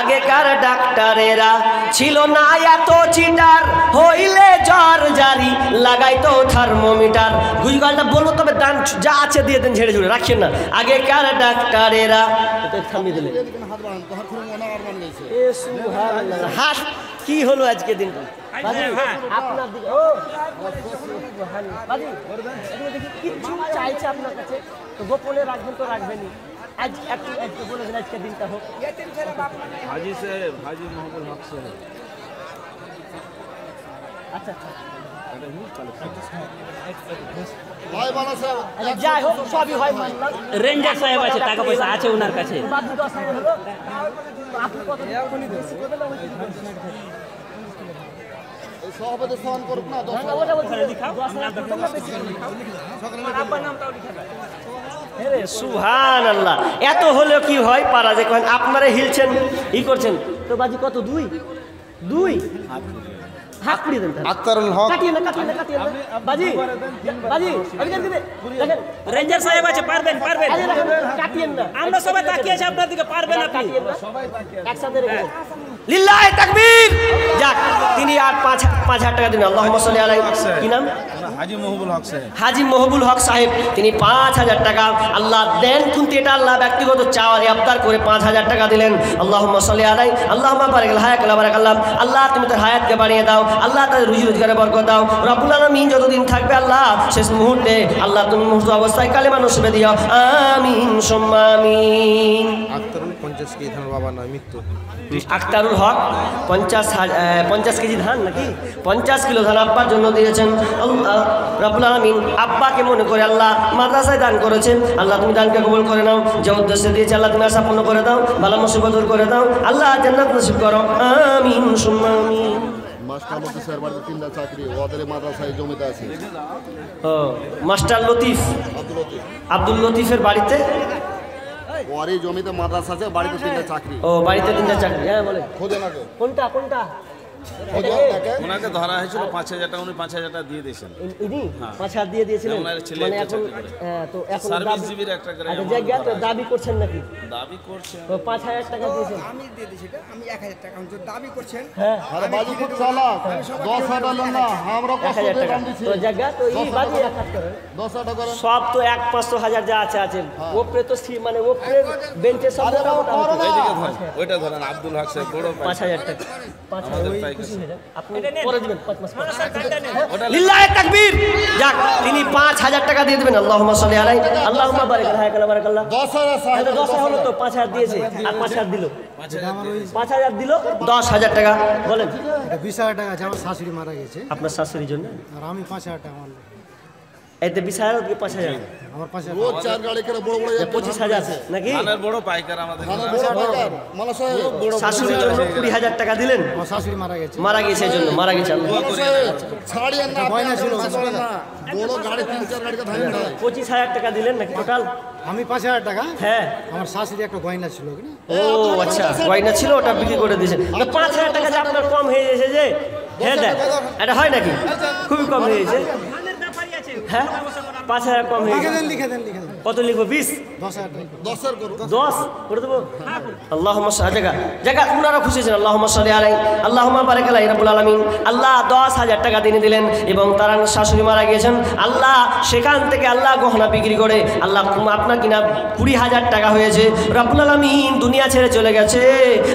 আগেকার ডাক্তারেরা ছিল না এত চিটার, হইলে জ্বর জারি লাগাইতো থার্মোমিটার। গুজগালটা বলবো তবে দান যা আছে দিয়ে দেন, ঝেড়ে ঝুড়ে রাখছেন না। আগেকার ডাক্তারেরা থামিয়ে দিলে হাত কি হলো আজকে দিনটা আপনার দিকে। ও কিচ্ছু চাইছে আপনার কাছে, তো গোপনে রাখবেন তো রাখবেনই। আজ একটু বলে দেন আজকের দিনটা হোক। हाजी साहब हाजी महबूल हक साहब আচ্ছা আচ্ছা ভাই বলো স্যার আচ্ছা, যাই হোক সবই হয় মানলাম। রেঞ্জার সাহেব আছে, টাকা পয়সা আছে ওনার কাছে। বাদ 10,000 হলো। আপনি কত এই সভাপতি সমান করুক না 10 না, ওটা বলছি 10,000 করতে না বেশি করে লিখাও। আব্বার নামটাও লিখে দেন। সুবহানাল্লাহ। এত হলেও কি হয় পারা যে কহেন আপনারা হিলছেন ই করছেন তো বাজি কত 2 হাত পুড়িয়ে দেন আক্তারুল হক কাটিয়ে না বাজি আমি দিবে দেখেন রেঞ্জার সাহেব আছে, পারবেন পারবেন। আরে দেখেন কাটিয়েন না আমরা সবাই তাকিয়ে আছি আপনার দিকে, পারবেন আপনি। কাটিয়েন না একসাথে রেখে লিল্লাহি তাকবীর। যাক তিনি আর 5,000 টাকা দিন। আল্লাহুম্মা সাল্লি আলাইহি। কি নাম? हाजी महबूल हक साहब হাজী মহবুল হক সাহেব, তিনি 5,000 টাকা আল্লাহ দেন, কিন্তু এটা আল্লাহ ব্যক্তিগত চাওয়া আবদার করে 5,000 টাকা দিলেন। আল্লাহুম্মা সাল্লি আলাইহি। আল্লাহুম্মা বারিক হায়াতুল বারাকাল্লাহ। আল্লাহ তুমি তার হায়াতকে বাড়িয়ে দাও, আল্লাহ তার রুজি রোজগারে বরকত দাও। রব্বুল আলামিন যতদিন থাকবে আল্লাহ শেষ মুহূর্তে আল্লাহ তুমি মুহূর্ত অবস্থায় কালেমা নসিবে দিও। আমিন সুম্মা আমিন। আক্তারুল 50 কেজি ধান বাবার নয় মৃত্যু। আক্তারুল হক 50 কেজি ধান নাকি 50 কিলো ধান আব্বার জন্য দিয়েছেন। আল্লাহ রাব্বুল আলামিন আব্বাকে মনে করে আল্লাহ মাদ্রাসায় দান করেছেন। আল্লাহ তুমি দানকে কবুল করে নাও, যে উদ্দেশ্যে দিয়েছে আল্লাহ তুমি আশা পূর্ণ করে দাও, ভালো মুসিবত দূর করে দাও, আল্লাহ জান্নাত নসিব করো। আমিন সুম্মা আমিন। মাস্টার মধ্যে স্যার বাড়িতে 3টা চাকরি, ওদের মাদ্রাসায় জমিতে আছে। ও মাস্টার লতিফ, আব্দুল লতিফের বাড়িতে ওরই জমিতে মাদ্রাসা আছে, বাড়িতে 3টা চাকরি। ও বাড়িতে 3টা চাকরি। হ্যাঁ বলে খোঁজে নাকি কোনটা ওনাকে ধরা হয়েছিল 5,000 টাকা, উনি 5,000 টাকা দিয়ে দিয়েছেন। ইনি 5,000 দিয়ে দিয়েছিলেন। ওনার ছেলে মানে একটা এখন চাকরি করে। তো এখন সার্ভিস জীবীর একটা করে আচ্ছা জায়গা তো দাবি করছেন নাকি? দাবি করছে। তো 5,000 টাকা দিয়েছেন। আমি দিয়ে দিই সেটা, আমি 1,000 টাকা আমি দাবি করছেন। হ্যাঁ আরে বাজি খুব চালাক, 10,000 টাকা না আমরা কষ্ট 1,000 দিয়ে টাকা। দাম দিছি। তো জায়গা তো এই বাজি এক কাজ করেন, 10,000 টাকা করেন। সব তো 1-500,000 যা আছে ওপরে তো মানে ওপরে বেঞ্চে সব আরে বাবা, করো না। ওইদিকে ধরেন, ওইটা ধরেন আব্দুল হক সাহেব বড় পাই। 5,000 টাকা। 5,000 আমাদের পাই খুশি কাছে। হয়ে যান। আপনি পরে দিবেন 5 মাস পর। ওটা লিল্লাহি তাকবীর। যাক তিনি 5,000 টাকা দিয়ে দিবেন। আল্লাহুম্মা সাল্লি আলাইহি। আল্লাহুম্মা বারিক হায়াতুল বারাকাল্লাহ। 10,000 সাহেব, 10 হলো তো 5,000 দিয়েছে আর 5,000 দিল। 5,000 দিল 10,000 টাকা। বলেন 20,000 টাকা আছে, আমার শাশুড়ি মারা গেছে আপনার শাশুড়ির জন্য আর আমি 5,000 টাকা মারলাম। এতে 20,000 কি 5,000? আমার 5,000 রোজ 4 গাড়ি করে বড় বড় যাচ্ছে। 25,000 নাকি? ধানের বড় পাইকার আমাদের। ধানের বড় বাজার, মালা সাহেব, শাশুড়ির জন্য 20,000 টাকা দিলেন। আমার শাশুড়ি মারা গেছে। মারা গেছে এই জন্য, মারা গেছে। মালা সাহেব, ছাড়িয়ে না, গয়না ছিল, ছাড়িয়ে না। বড় গাড়ি 3-4 গাড়িকে ধান দেয়। 25,000 টাকা দিলেন নাকি টোটাল? আমি 5,000 টাকা, হ্যাঁ। আমার শাশুড়ি একটা গয়না ছিল কি না, ও আচ্ছা, গয়না ছিল ওটা বিক্রি করে দিয়েছেন। 5,000 টাকা যে আপনার কম হয়ে গেছে যে, হ্যাঁ দেখ এটা হয় নাকি? খুবই কম হয়ে গেছে। ধানের ব্যাপারই আছে। হ্যাঁ 5,000 কম হয়ে গেছে। লিখে দেন। কত লিখবো? 20? 10,000 টাকা। 10,000 করুন। 10 করে দেবো। আল্লাহুম্মা জায়গা উনারা খুশি হয়েছেন। আল্লাহুম্মা সাল্লি আলাইহি। আল্লাহুম্মা বারিক আলাইহি রাব্বুল আলামিন। আল্লাহ 10,000 টাকা দিয়ে দিলেন এবং তার শাশুড়ি মারা গিয়েছেন। আল্লাহ সেখান থেকে আল্লাহ গহনা বিক্রি করে আল্লাহ আপনার কিনা 20,000 টাকা হয়েছে। রাব্বুল আলামিন দুনিয়া ছেড়ে চলে গেছে।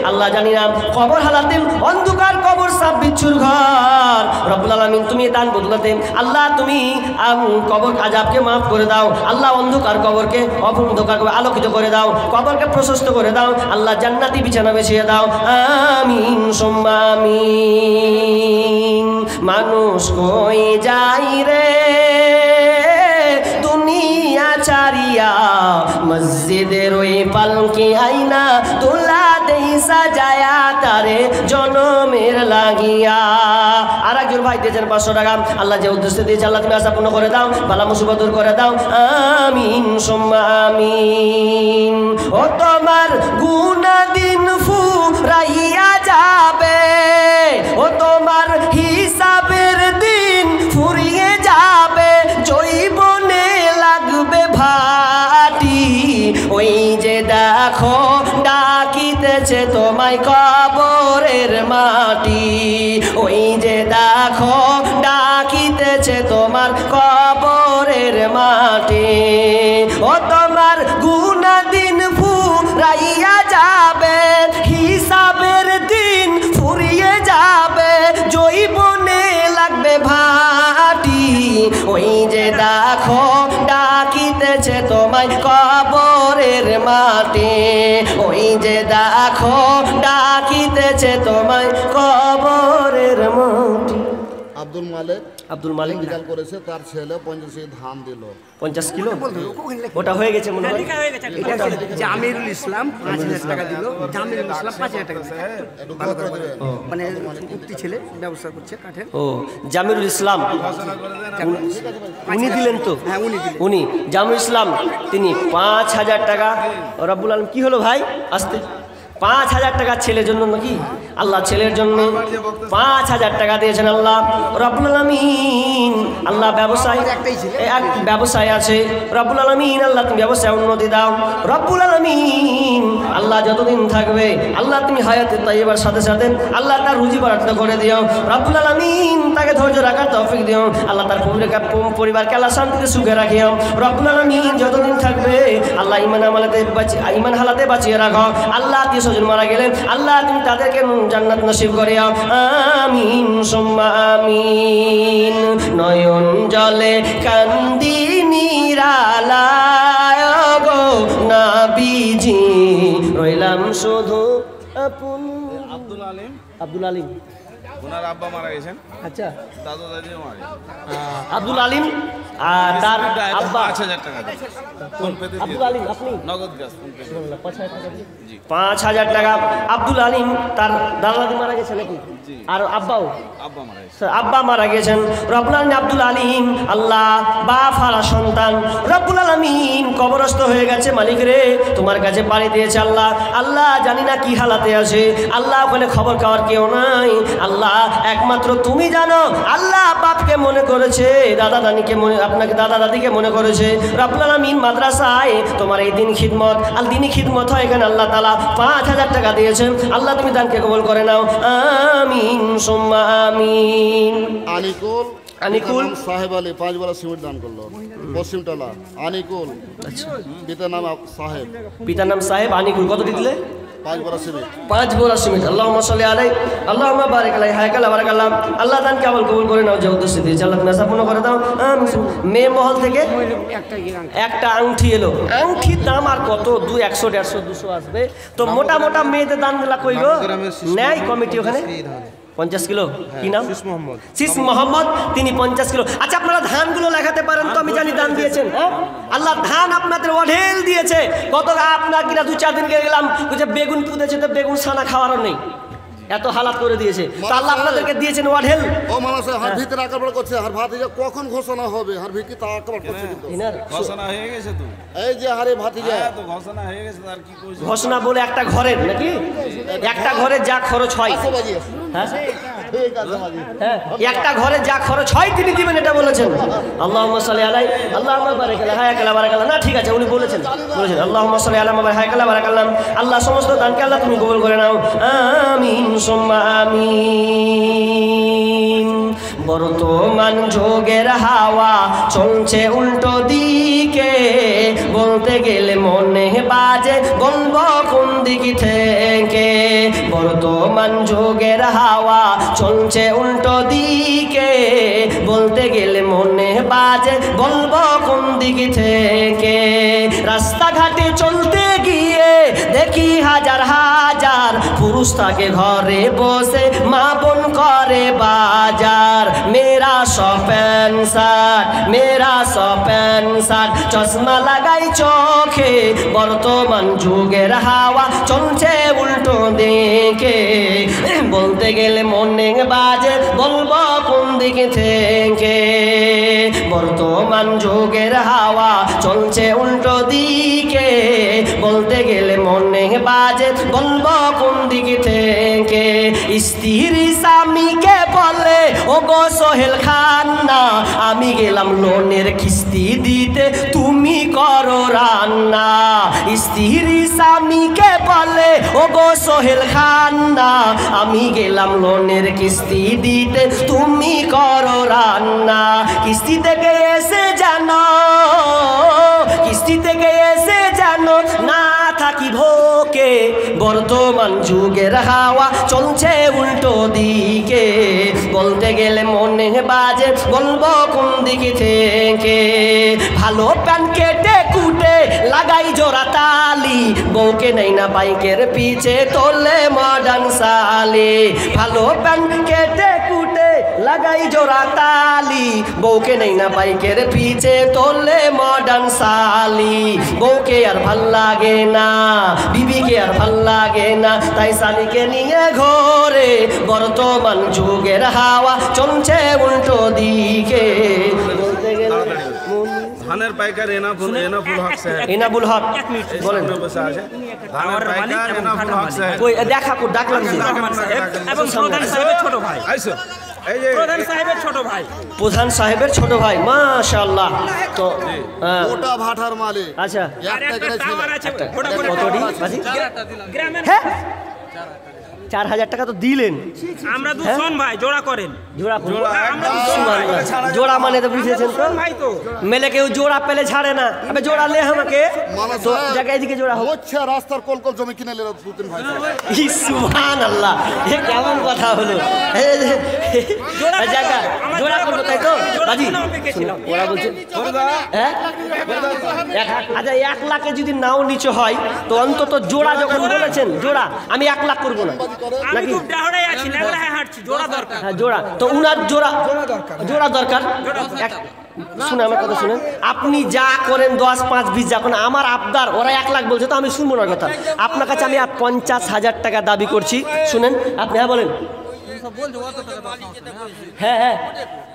আল্লাহ জানি না কবর হালাতে অন্ধকার কবর সাপ বিচ্ছুর ঘর। রাব্বুল আলামিন তুমি দান বদলাতে আল্লাহ তুমি কবর আযাবকে মাফ করে দাও। আল্লাহ অন্ধকার কবরকে অন্ধকার আলোকিত করে দাও, কবরকে প্রশস্ত করে দাও। আল্লাহ জান্নাতি বিছানা বিছিয়ে দাও। আমিন সুম্মা আমিন। মানুষ কই যাই রে দুনিয়া ছাড়িয়া, মসজিদের ওই পালকি আইনা তোলা দেই সাজায়া তারে জনমের লাগিয়া। আর একজন ভাই দিয়েছেন 500 টাকা। আল্লাহ যে উদ্দেশ্যে দিয়েছে আল্লাহ তুমি আশা পূর্ণ করে দাও, বালা মুসিবত দূর করে দাও। আমিন সুম্মা আমিন। ও তোমার গুনাহ দিন ফুরাইয়া যাবে, ও তোমার হিসাবের দিন ফুরিয়ে যাবে, জৈবনে লাগবে ভাটি। ওই যে দেখো ডাকিতেছে তোমায় কবরের মাটি, ওই যে দেখো ডাকিতেছে তোমার কবরের মাটি। ও তোমার গুনাহ দিন ফুরাইয়া যাবে, হিসাবের দিন ফুরিয়ে যাবে, জৈবনে লাগবে ভাটি। ওই যে দেখো ডাকিতেছে তোমায় কবরের মা মাটি, ওই যে দেখো ডাকিতেছে তোমায় কবরের মাটি। আব্দুল মালিক আব্দুল মালিক ইন্তেকাল করেছে, তার ছেলে 50 ধান দিল। 50 কিলো ওটা হয়ে গেছে মনে হয়। এটা জামিরুল ইসলাম 5000 টাকা দিল, জামিরুল ইসলাম 5000 টাকা দিল। মানে উক্তি ছেলে ব্যবসা করছে কাঠের। ও জামিরুল ইসলাম উনি দিলেন তো? হ্যাঁ উনি দিলেন। উনি জামিরুল ইসলাম তিনি 5000 টাকা। রব্বুল আলম কি হলো ভাই আসতে 5000 টাকা ছেলের জন্য নাকি? আল্লাহ ছেলের জন্য 5000 টাকা দিয়েছেন আল্লাহ রব্বুল আলামিন। আল্লাহ ব্যবসায় এক ব্যবসায় আছে রব্বুল আলামিন, আল্লাহ তুমি ব্যবসায় উন্নতি দাও রব্বুল আলামিন। আল্লাহ যতদিন থাকবে আল্লাহ তুমি হায়াতে তাইয়্যিবার সাথে সাথে আল্লাহ তার রুজি বাড়াতে করে দিও রব্বুল আলামিন। তাকে ধৈর্য রাখার তৌফিক দিও আল্লাহ, তার পরিবারকে আল্লাহ শান্তিতে সুখে রাখিও রব্বুল আলামিন। যতদিন থাকবে আল্লাহ ইমান হালাতে বাঁচিয়ে রাখো আল্লাহ। স্বজন মারা গেলেন আল্লাহ তুমি তাদেরকে জান্নাত নসিব করিও আমিন সুম্মা আমিন। নয়ন জলে কান্দি নিরালায় গো নবীজি, রইলাম শুধু আপন। আব্দুল আলিম, আব্দুল আলিম ওনার আব্বা মারা গেছেন, আচ্ছা দাদু দাদিও মারা গেছেন। আব্দুল আলিম আর তার আব্বা 5000 টাকা দিয়েছে। ফোন পেতে দিয়ে আব্দুল আলিম আপনি নগদ গ্যাস ফোন পে 5000 টাকা। আব্দুল আলিম তার দাদা দাদি মারা গেছে নাকি? আর আব্বাও আব্বা মারা গেছে। আব্বা মারা গেছেন রব্বুল আলামিন। আব্দুল আলিম আল্লাহ বাপ হারা সন্তান রব্বুল আলামিন কবরস্থ হয়ে গেছে। মালিক রে তোমার কাছে পাড়ি দিয়েছে আল্লাহ। আল্লাহ জানি না কি হালাতে আছে আল্লাহ, ওখানে খবর খাওয়ার কেউ নাই আল্লাহ, একমাত্র তুমি জানো। আল্লাহ বাপকে মনে করেছে, দাদা দাদিকে মনে, আপনাকে দাদা দাদিকে মনে করেছে রব্বুল আলামিন। মাদ্রাসায় তোমার এই দিন খিদমত আর দিনই খিদমত হয় এখানে আল্লাহ তাআলা 5000 টাকা দিয়েছেন আল্লাহ, তুমি দানকে কবুল করে নাও আমিন সুম্মা আমিন। আনিকুল সাহেব আলী 5 বড়া সিমেন্ট দান করলো পশ্চিম টালা। আনিকুল পিতার নাম সাহেব, পিতার নাম সাহেব। আনিকুল কত দিলে? 5 বড়া সিমেন্ট। 5 বড়া সিমেন্ট। আল্লাহুম্মা সাল্লি আলাইহি আল্লাহুম্মা বারিক আলাইহি হায়াকাল্লাহ বারাকাল্লাহ। আল্লাহ দান কেবল কবুল করে নাও, যে উদ্দেশ্যে দিয়েছে আল্লাহ তুমি আশা পূর্ণ করে দাও আমিন। মেয়ে মহল থেকে একটা আংটি এলো, আংটির দাম আর কত 100 150 200 আসবে তো। মোটা মোটা মেয়েদের দান দিলা কই গো? নেয় কমিটি ওখানে 50 কিলো। কি নাম? শীষ মোহাম্মদ, তিনি 50 কিলো। আচ্ছা আপনারা ধানগুলো লেখাতে পারেন তো? আমি জানি দান দিয়েছেন। হ্যাঁ আল্লাহ ধান আপনাদের অঢেল দিয়েছে। কত আপনার কিনা 2-4 দিন গেলাম বেগুন পুঁতেছে তো বেগুন ছানা খাওয়ারও নেই, এত হালাত করে দিয়েছে তো আল্লাহ আপনাদেরকে দিয়েছেন ওয়াঢেল। ও মানুষ হার ভিতরে আকাবার করছে, হার ভাতিজা কখন ঘোষণা হবে? হার ভিতরে তা আকাবার করছে কিন্তু ঘোষণা হয়ে গেছে তো। এই যে হারে ভাতিজা তো ঘোষণা হয়ে গেছে, আর কি কইছ? ঘোষণা বলে একটা ঘরের নাকি একটা ঘরে যা খরচ হয়, হ্যাঁ হ্যাঁ একটা ঘরে যা খরচ হয় তিনি দিবেন, এটা বলেছেন। আল্লাহুম্মা সাল্লি আলাইহি আল্লাহুম্মা বারিক আলাইহি হায়াকাল্লাহ বারাকাল্লাহ। না ঠিক আছে উনি বলেছেন আল্লাহুম্মা সাল্লি আলাইহি হায়াকাল্লাহ বারাকাল্লাহ। আল্লাহ সমস্ত দানকে আল্লাহ তুমি কবুল করে নাও আমিন সুম্মা আমিন। বর্তমান যুগের হাওয়া চলছে উল্টো দিকে, বলতে গেলে মনে বাজে বলবো কোন দিক থেকে। বর্তমান যুগের হাওয়া চলছে উল্টো দিকে, বলতে গেলে মনে বাজে বলবো কোন দিক থেকে। রাস্তাঘাটে চলতে গিয়ে দেখি হাজার হাজার পুরুষ থাকে ঘরে বসে, মা বোন করে বাজার। মেরা শপেন শার্ট, মেরা শপেন শার্ট, চশমা লাগাই চোখে। বর্তমান যুগের হাওয়া চলছে উল্টো দিকে, বলতে গেলে মনে বাজে বলবো কোন দিক থেকে। বর্তমান যুগের হাওয়া চলছে উল্টো দিকে, বলতে গেলে মনে বাজে বলবো কোন দিক থেকে। স্ত্রী স্বামীকে বলে ও গো সোহেল খান না, আমি গেলাম লোনের কিস্তি দিতে তুমি করো রান্না। স্ত্রী স্বামীকে বলে ও গো সোহেল খান না, আমি গেলাম লোনের কিস্তি দিতে তুমি করো রান্না। কিস্তি থেকে এসে জানো, কিস্তি থেকে এসে জানো না থাকি ভোকে। বর্তমান যুগের হাওয়া চলছে উল্টো দিকে, বলতে গেলে মনে বাজে বলবো কোন দিকে থেকে। ভালো প্যান কেটে কুটে লাগাই জোড়া তালি, বউকে নেই না বাইকের পিছে তোলে মডার্ন সালি। ভালো প্যান্ট কেটে কুটে লাগাই জোড়া তালি, বউকে নেই না বাইকের পিছে তোলে মডার্ন সালি। বউকে আর ভাল লাগে না, বিবিকে আর ভাল লাগে না, তাই সালিকে নিয়ে ঘরে বর্তমান যুগের হাওয়া চলছে উল্টো দিকে। বলতে গেলে ধানের পাইকার এনাফুল হক সাহেব, এনাবুল হক বলেন। বসে আছে ধানের পাইকার এনাফুল হক সাহেব। কই দেখা কো ডাকলাম যে এবং প্রধান সাহেবের ছোট ভাই, আইসো এই যে প্রধান সাহেবের ছোট ভাই, প্রধান সাহেবের ছোট ভাই, মাশাআল্লাহ। তো ওটা ভাটার মালিক আচ্ছা আর একটা টাওয়ার আছে ওটা করে কতটি বাজি? গ্রামের। হ্যাঁ 4000 টাকা তো দিলেন। আমরা দুজন ভাই জোড়া করেন, জোড়া আমরা দুজন ভাই, জোড়া মানে তো বুঝেছেন তো, ভাই তো মেলে কেউ জোড়া পেলে ছাড়ে না। আবে জোড়া লে আমাকে মালা তো সাহেব, জায়গায় এদিকে জোড়া হোক। হচ্ছে রাস্তার কলকল জমি কিনে নিল দুদিন ভাই। সুবহানাল্লাহ, এ কেমন কথা হলো? জায়গা জোড়া করবো তাই তো বাজি? ওরা বলছে হ্যাঁ আচ্ছা 1 লাখে যদি নাও নিচে হয় তো অন্তত জোড়া যখন বলেছেন জোড়া, আমি 1 লাখ করবো না আমি নাকি? খুব ডাহড়াই আছি, নেগলায় হাঁটছি, জোড়া দরকার। হ্যাঁ জোড়া তো উনার জোড়া দরকার। শুনে আমার কথা শুনেন, আপনি যা করেন 10, 5, 20 যখন আমার আবদার, ওরা 1 লাখ বলছে তো আমি শুনবো না কথা। আপনার কাছে আমি 50,000 টাকা দাবি করছি, শুনেন আপনি। হ্যাঁ বলেন। হ্যাঁ হ্যাঁ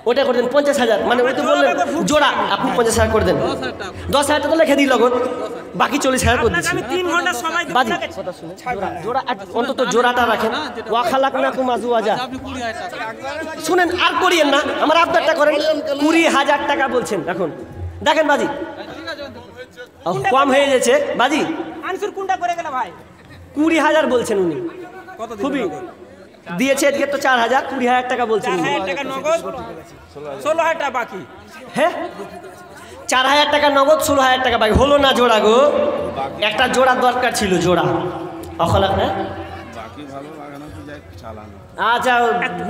ওটা করে দেন 50,000, মানে ওই তো বললেন জোড়া, আপনি 50,000 করে দেন। 10,000 টাকা লিখে দিই লগন, বাকি 40,000 করে দিচ্ছি। আমি 3 ঘন্টা সময় দেব বাজি আপনাকে। জোড়া অন্তত জোড়াটা রাখেন। ওয়াখালাক না কুমাজু আজা শুনেন, আর করিয়েন না, আমার আবদারটা করেন। 20,000 টাকা বলছেন এখন, দেখেন বাজি কম হয়ে গেছে বাজি। আনসুর কোনটা করে গেল ভাই? 20,000 বলছেন উনি, কত খুবই দিয়েছে এদিকে তো 4,000, 20,000 টাকা বলছেন উনি। 4,000 টাকা নগদ, 16,000 টাকা বাকি। হ্যাঁ 4,000 টাকা নগদ, 16,000 টাকা বাকি। হলো না জোড়া গো, একটা জোড়ার দরকার ছিল, জোড়া অখলাক না। বাকি ভালো লাগে না তো যাই চালানো। আচ্ছা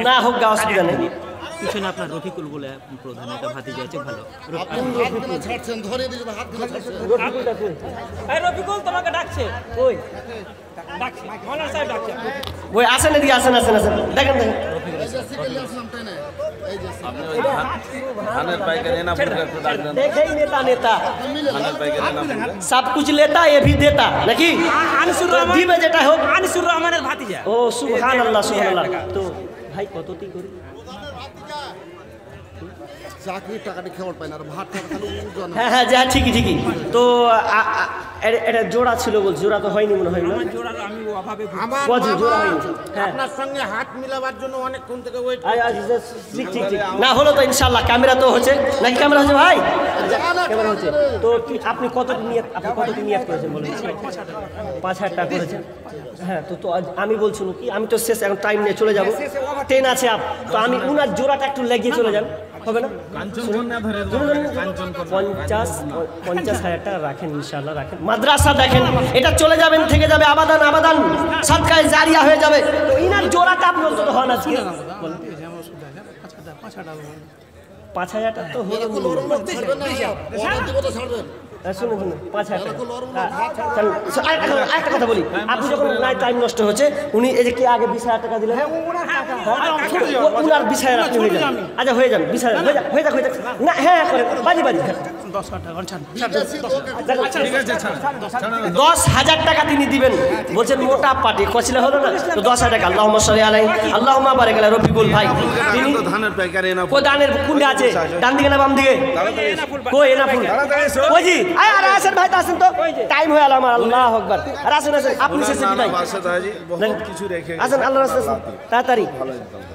না হোক গা, অসুবিধা নেই। পিছনে আপনার রফিকুল বলে প্রধান, একটা ভাতিজা আছে ভালো। আপনি হাত দিলে ছাড়ছেন, ধরে দিয়ে হাত দিলে ছাড়ছেন। এই রফিকুল তোমাকে ডাকছে, ওই ডাকছে মৌলানা সাহেব ডাকছে। ওই আসেন এদিকে, আসেন আসেন আসেন, দেখেন দেখেন। ধানের পাইকার এনাফুল একটু ডাকবেন। देखे ही नेता नेता ধানের পাইকার এনাফুল सब कुछ लेता ये भी देता নাকি? আনিসুর তো রহমান, দিবে যেটা হোক। আনিসুর রহমানের ভাতিজা। ও সুবহানাল্লাহ সুবহানাল্লাহ। তো ভাই কতটি করি? চাকরির টাকাটি খেওয়ার পাই না, আর ভাত টাকা খালি উজন। হ্যাঁ হ্যাঁ যা ঠিকই ঠিকই। তো এটা জোড়া ছিল বলছি, জোড়া তো হয়নি মনে হয় না। আমার জোড়া আমি অভাবে বাজি জোড়া হয়নি। হ্যাঁ আপনার সঙ্গে হাত মিলাবার জন্য অনেকক্ষণ থেকে ওয়েট। ঠিক ঠিক ঠিক না হলো তো ইনশাআল্লাহ। ক্যামেরা তো হচ্ছে নাকি? ক্যামেরা হচ্ছে ভাই, ক্যামেরা হচ্ছে তো আপনি কতটি নিয়ত করেছেন বলেন? 5,000 টাকা করেছেন। হ্যাঁ তো আমি বলছি কি, আমি তো শেষ এখন টাইম নিয়ে চলে যাবো, ট্রেন আছে তো আমি উনার জোড়াটা একটু লেগিয়ে চলে যান, হবে না? 50,000 টাকা রাখেন ইনশাআল্লাহ, রাখেন। মাদ্রাসা দেখেন, এটা চলে যাবেন, থেকে যাবে আবাদান আবাদান, সাদকায়ে জারিয়া হয়ে যাবে। তো ইনার জোড়াটা আপনি অন্তত হন আজকে 5,000 টাকা তো হলো। ছাড়বেন না, অর্ডার দিব তো ছাড়বেন। শুনুন শুনুন 5,000 টাকা। একটা কথা বলি, আপনি যখন টাইম নষ্ট হচ্ছে, উনি এই যে কি আগে 20,000 টাকা দিলেন, উনার 20,000 আপনি হয়ে যান। আচ্ছা হয়ে যান 20,000 হয়ে যাক না। হ্যাঁ করেন বাজি বাজি। 10,000 টাকা তিনি দিবেন বলছেন, মোটা পাটি কচিলা হলো না তো 10,000 টাকা। আল্লাহুম্মা সাল্লি আলাইহি আল্লাহুম্মা বারিক আলা রফিকুল ভাই। তিনি ধানের পাইকার এনাফুল। কো দানের কোনটা আছে, ডান দিকে না বাম দিকে? কই এনাফুল ওই জি। আরে আসেন ভাই, আসেন তো, টাইম হয়ে গেল আমার। আল্লাহু আকবার। আর আসেন আসেন, আপনি শেষে বিদায় বহুত কিছু রেখে আসেন। আল্লাহ রাস্তায় তাড়াতাড়ি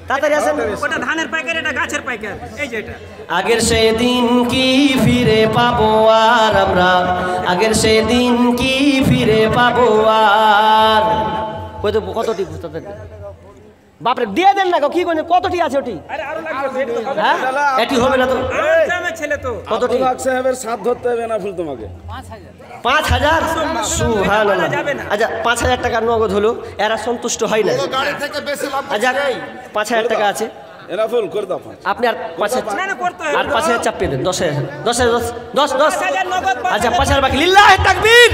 তাড়াতাড়ি আসেন। ওটা ধানের পাইকার, এটা গাছের পাইকার। এই যে এটা আগের সেদিন কি ফিরে পাবো আর আমরা, আগের সেদিন কি ফিরে পাবো আর। ওই তো কতটি বাপরে দিয়ে দেন না গো, কি করেন? কতটি আছে ওটি? আরে আরো লাগবে, হ্যাঁ এটি হবে না তো। আমার গ্রামের ছেলে তো। কতটি? হক সাহেবের সাথ ধরতে হবে এনাফুল তোমাকে। 5,000 সুবহানাল্লাহ। আচ্ছা 5,000 টাকা নগদ হলো, এরা সন্তুষ্ট হয় না। গাড়ি থেকে বেশি লাভ। আচ্ছা 5,000 টাকা আছে, এনাফুল করে দাও আপনি আর 5,000 না না করতে হবে আর 5,000 চাপিয়ে দেন 10,000 10 5,000 নগদ আচ্ছা 5,000 বাকি লিল্লাহি তাকবীর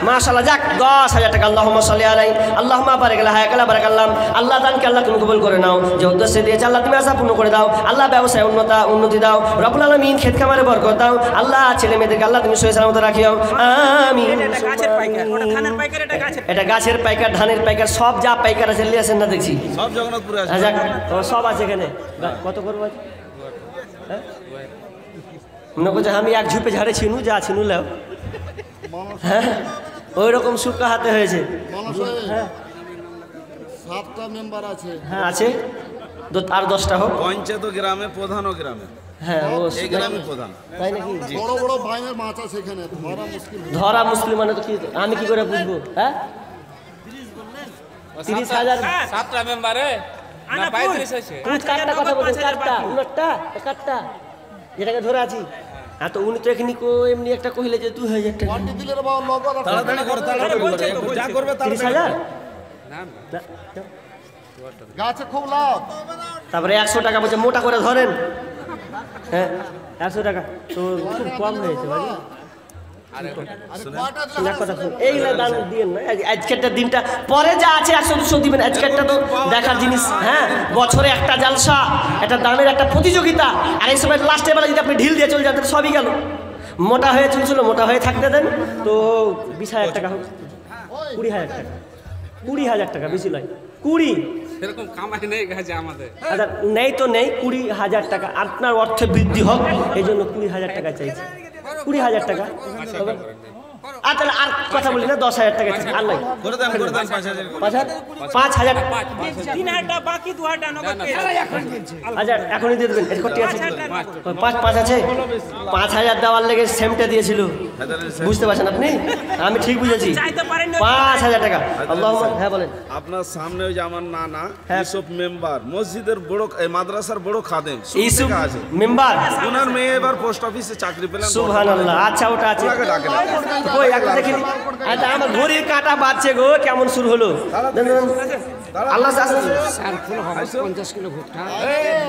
মাশাআল্লাহ যাক 10,000 টাকা আল্লাহুম্মা সাল্লি আলাইহি আল্লাহুম্মা বারিক আলা হায়াকালা বারাকাল্লাহ আল্লাহ দানকে আল্লাহ তুমি কবুল করে নাও যে উদ্দেশ্যে দিয়েছে আল্লাহ তুমি আশা পূর্ণ করে দাও আল্লাহ ব্যবসায় উন্নতি দাও রব্বুল আলামিন ক্ষেত খামারে বরকত দাও আল্লাহ ছেলে মেয়েদেরকে আল্লাহ তুমি সহি সালামত রাখিও আমিন এটা গাছের পাইকার ওটা ধানের পাইকার এটা গাছের এটা গাছের পাইকার ধানের পাইকার সব যা পাইকার আছে নিয়ে আসেন না দেখছি সব জগন্নাথপুরে আছে আচ্ছা তোমার সব আছে এখানে কত করবো হ্যাঁ মনে করছে আমি এক ঝুপে ঝাড়ে ছিনু যা ছিনু লাও হ্যাঁ ওই রকম সুক্কা হাতে হয়েছে মানুষের 7টা মেম্বার আছে। হ্যাঁ আছে আর 10টা হোক পঞ্চায়েত গ্রামে প্রধানও গ্রামে হ্যাঁ ও এই গ্রামে প্রধান তাই নাকি বড় বড় ভাইয়ের মাছ আছে এখানে ধরা মুশকিল। ধরা মুসলিম মানে তো কি আমি কি করে বুঝবো হ্যাঁ 30,000 7টা মেম্বারে না 35 আছে কাটটা কথা বলছেন কাটটা উনারটা কাটটা যেটাকে ধরে আছি হ্যাঁ তো উনি তো এখানে এমনি একটা কহিলে যে 2,000 টাকা কোয়ান্টি দিলে রে বাবা নগদ আছে। তাড়াতাড়ি করো তাড়াতাড়ি করো যা করবে 30,000 গাছে খুব লাভ। তারপরে 100 টাকা বলছে মোটা করে ধরেন হ্যাঁ 100 টাকা তো খুব কম হয়েছে ভাই আরে কয়টা দিলে না কথা শুন এই না দান দিয়েন না আজকেরটা দিনটা পরে যা আছে 100-200 দিবেন আজকেরটা তো দেখার জিনিস হ্যাঁ বছরে একটা জালসা একটা দানের একটা প্রতিযোগিতা আর এই সময় লাস্টের বেলা যদি আপনি ঢিল দিয়ে চলে যান তাহলে সবই গেল মোটা হয়ে চলছিল মোটা হয়ে থাকতে দেন তো 20,000 টাকা হোক 20,000 টাকা 20,000 টাকা বেশি নয় 20 এরকম কামাই নেই গাছে আমাদের আচ্ছা নেই তো নেই 20,000 টাকা আপনার অর্থে বৃদ্ধি হোক এই জন্য 20,000 টাকা চাইছি 20,000 টাকা আর তাহলে আর কথা বলি না 10,000 টাকা আর নাই করে দেন 5,000 5,000 3,000 বাকি 2,000 নগদ আচ্ছা এখনই দিয়ে দেবেন এরকম ঠিক আছে 5 আছে 5,000 দেওয়ার লেগে সেমটা দিয়েছিল বুঝতে পারছেন আপনি আমি ঠিক বুঝেছি চাইতে পারেন না 5,000 টাকা আল্লাহুম্মা হ্যাঁ বলেন আপনার সামনে ওই যে আমার নানা হ্যাঁ। ইউসুফ মেম্বার মসজিদের বড় এই মাদ্রাসার বড় খাদেম ইউসুফ সুফ আছে মেম্বার ওনার মেয়ে এবার পোস্ট অফিসে চাকরি পেলেন সুবহানাল্লাহ আচ্ছা ওটা আছে ওনাকে ডাকেন কই একটা দেখি আচ্ছা আমার ঘড়ির কাঁটা বাজছে গো কেমন শুরু হলো আল্লাহ সারফুল হক 50 কিলো ভুট্টা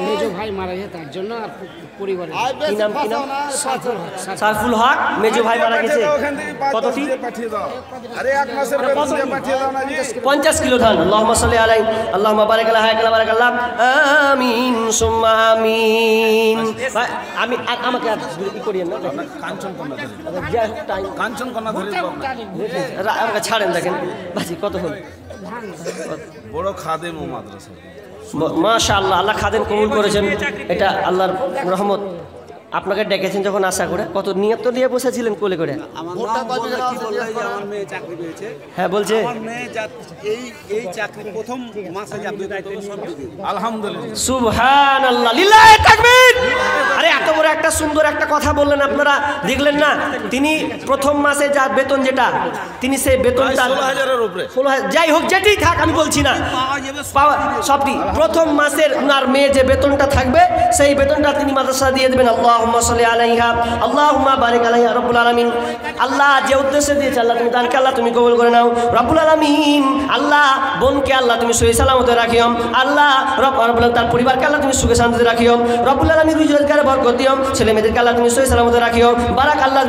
মেজো ভাই মারা গেছে তার জন্য আর পরিবারের কি নাম কি নাম সারফুল হক সারফুল হক মেজো ভাই মারা গেছে ওখান থেকে 5 কতটি পাঠিয়ে দাও আরে এক মাসের বেতন পাঠিয়ে দাও না জি 50 কিলো ধান আল্লাহুম্মা সাল্লি আলাইহি আল্লাহুম্মা বারিক আলা হায়াকালা বারাকাল্লাহ আমিন সুম্মা আমিন আমি আমাকে আর ই করিয়েন না কাঞ্চন কন্যা ধরে যাই হোক টাইম কাঞ্চন কন্যা ধরে আমাকে ছাড়েন দেখেন বাজি কত হল বড় খাদেম ও মাদ্রাসা মাশাআল্লাহ আল্লাহ খাদেম কবুল করেছেন এটা আল্লাহর রহমত আপনাকে ডেকেছেন যখন আশা করে কত নিয়ত তো নিয়ে বসেছিলেন কোলে করে ভোটটা কয়টা কি বললো যে আমার মেয়ে চাকরি পেয়েছে হ্যাঁ বলছে আমার মেয়ে এই চাকরি প্রথম মাসে যাবে সব দিবে আলহামদুলিল্লাহ সুবহানাল্লাহ লিল্লাহি তাকবীর আরে এত বড় একটা সুন্দর একটা কথা বললেন আপনারা দেখলেন না তিনি প্রথম মাসে যা বেতন যেটা তিনি সেই বেতনটা 16,000 এর উপরে 16,000 যাই হোক যেটাই থাক আমি বলছি না পাওয়া সবটি প্রথম মাসের উনার মেয়ে যে বেতনটা থাকবে সেই বেতনটা তিনি মাদ্রাসা দিয়ে দেবেন আল্লাহুম্মা সাল্লি আলাইহা আল্লাহুম্মা বারিক আলাইহা রব্বুল আলামিন আল্লাহ যে উদ্দেশ্যে দিয়েছে আল্লাহ তুমি দানকে আল্লাহ তুমি কবুল করে নাও রব্বুল আলামিন আল্লাহ বোনকে আল্লাহ তুমি সহি সালামতে রাখিও আল্লাহ রব্বুল আলামিন তার পরিবারকে আল্লাহ তুমি সুখে শান্তিতে রাখিও রব্বুল আলামিন রুজি রোজগারে বরকত দিও ছেলে মেয়েদেরকে আল্লাহ তুমি সহি সালামতে রাখিও বারাক আল্লাহ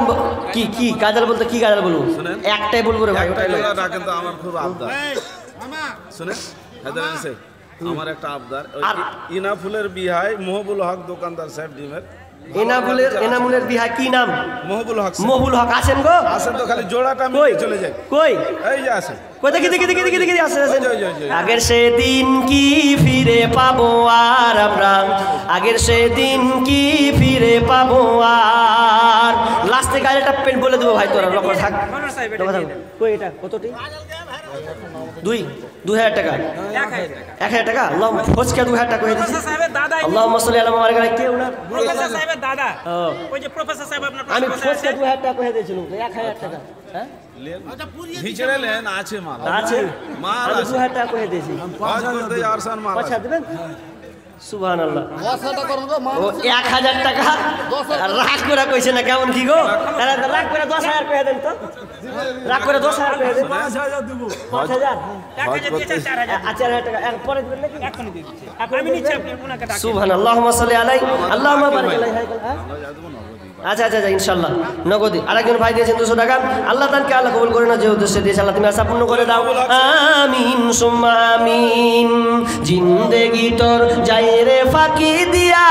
কি গাজাল বলতে কি গাজাল বলবো একটাই বলবো রে ভাই ওটাই একটা ডাকেন তো আমার খুব আবদার শুনে হায়দার এসে আমার একটা আবদার ওই ইনাফুলের বিহাই মহবুল হক দোকানদার সাহেব ডিমের এনামুলের বিহা কি নাম মহবুল হক মহুল হক আছেন গো আসেন তো খালি জোড়াটা কই মিলে চলে যায় কই এই যে আসে কই দেখি আসেন ওই। আগের সেদিন কি ফিরে পাবো আর আমরা আগের সেদিন কি ফিরে পাবো আর লাস্টে গাড়িটা পেন বলে দেবো ভাই তোরা রকম থাক কই এটা কতটি 2,000 টাকা 1,000 টাকা আল্লাহ ফজকে 2,000 টাকা হয়ে দিয়েছে সাহেবের দাদা আল্লাহুম্মা সাল্লি আলা মুহাম্মাদ কে উনার প্রফেসর সাহেবের দাদা ও ওই যে প্রফেসর সাহেব আপনার আমি পাশে ফজকে 2,000 টাকা হয়ে দিয়েছিলাম 1,000 টাকা হ্যাঁ ভিচড়ে লেন আছে মাল আছে মাল আমি আছে 2,000 টাকা করে দিয়েছি পাঁচ করতে আর সান মাল আচ্ছা আছে। দেবেন সুবহানাল্লাহ। 10,000 টাকা করুন গো ও 1000 টাকা রাগ করে কইছে না কেমন কি গো? তাহলে রাগ করে 10,000 কইয়া দেন তো, রাগ করে 10,000 কইয়া দেন। 5,000 দেবো। 5,000 টাকা দিয়েছে 4,000 4,000 টাকা পরে দিবেন নাকি? এখনই দিয়ে দিচ্ছি আমি নিচ্ছি আপনি ওনাকে ডাকেন সুবহানাল্লাহ, আল্লাহুম্মা সাল্লি আলাইহি আল্লাহুম্মা বারিক আলাইহি। আচ্ছা আচ্ছা আচ্ছা ইনশাআল্লাহ নগদে। আরেকজন ভাই দিয়েছেন 200 টাকা। আল্লাহ তাআলাকে আল্লাহ কবুল করে না, যে উদ্দেশ্যে দিয়েছে আল্লাহ তুমি আশা পূর্ণ করে দাও। আমিন সুম্মা আমিন। জিন্দেগি তোর যাই রে ফাঁকি দিয়া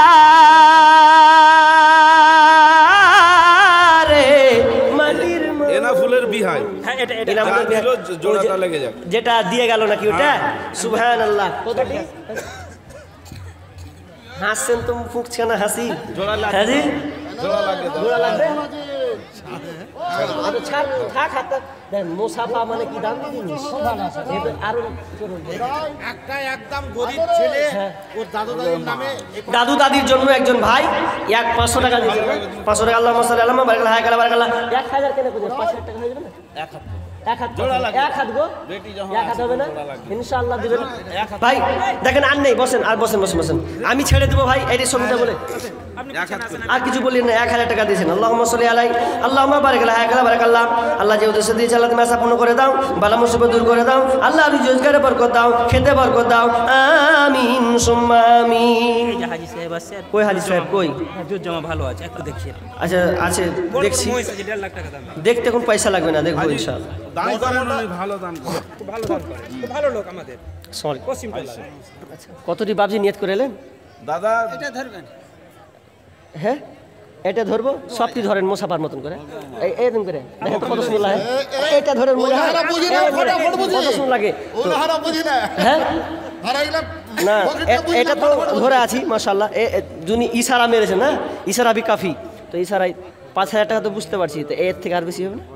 রে মাটির এনাফুলের বিহাই হ্যাঁ এটা এনামুলের বিহাই। জোড়াটা লেগে যাক। যেটা দিয়ে গেল নাকি ওটা? সুবহানাল্লাহ। কতটি হাসছেন তো, ফুকছে না হাসি? জোড়া লাগবে। হ্যাঁ জি, জোড়া লাগে দাও। জোড়া লাগবে। আচ্ছা ছাড়, থাক হাতটা দেন। মুসাফা মানে কি দাম জিনিস? আরো একটা একদম গরিব ছেলে ওর দাদু দাদির নামে দাদু দাদির জন্য একজন ভাই 500 টাকা দিয়েছে। 500 টাকা আল্লাহ মাসাল্লাহ আল্লাহ বারাকাল্লাহ হায় কালা বারাকাল্লাহ। 1000 কেন করে 5000 টাকা হয়ে যাবে না? এক হাত এক হাত গো, এক হাত হবে না? ইনশাআল্লাহ দিবেন ভাই। দেখেন আর নেই, বসেন আর বসেন বসেন বসেন, আমি ছেড়ে দেবো ভাই। এই সঙ্গীটা বলে আর কিছু বললেন না। 1000 টাকা দিয়েছেন। আল্লাহুম্মা সাল্লি আলাইহি আল্লাহুম্মা বারিক আলাইহি হায় বারাকাল্লাহ। আল্লাহ যে উদ্দেশ্যে দিয়েছে আল্লাহ তুমি আশা পূর্ণ করে দাও, বালা মুসিবত দূর করে দাও। আল্লাহ রোজগারে বরকত দাও, খেতে বরকত দাও। আমিন সুম্মা আমিন। এই যে হাজী সাহেব আছে, কই হাজী সাহেব কই? জোর জমা ভালো আছে, একটু দেখিয়ে আচ্ছা আছে দেখছি, মহিষ আছে 1.5 লাখ টাকা দাম। দেখতে কোন পয়সা লাগবে না, দেখবো ইনশাআল্লাহ। দান করেন উনি, ভালো দান করেন। খুব ভালো দাম করে, খুব ভালো লোক আমাদের সরি পশ্চিম টলা। কতটি বাবজি নিয়ত করে এলেন? দাদা হ্যাঁ এটা ধরবো, সবটি ধরেন মোসাফার মতন করে। এইরকম করে দেখেন তো কত সুন্দর লাগে। এটা ধরেন মনে হয় কত সুন্দর লাগে। ওনারা বুঝি না হ্যাঁ হারাইলা না এটা তো ধরে আছি মাশাআল্লাহ। যিনি ইশারা মেরেছেন না, ইশারা বি কাফি, তো ইশারায় 5000 টাকা তো বুঝতে পারছি, তো এর থেকে আর বেশি হবে না?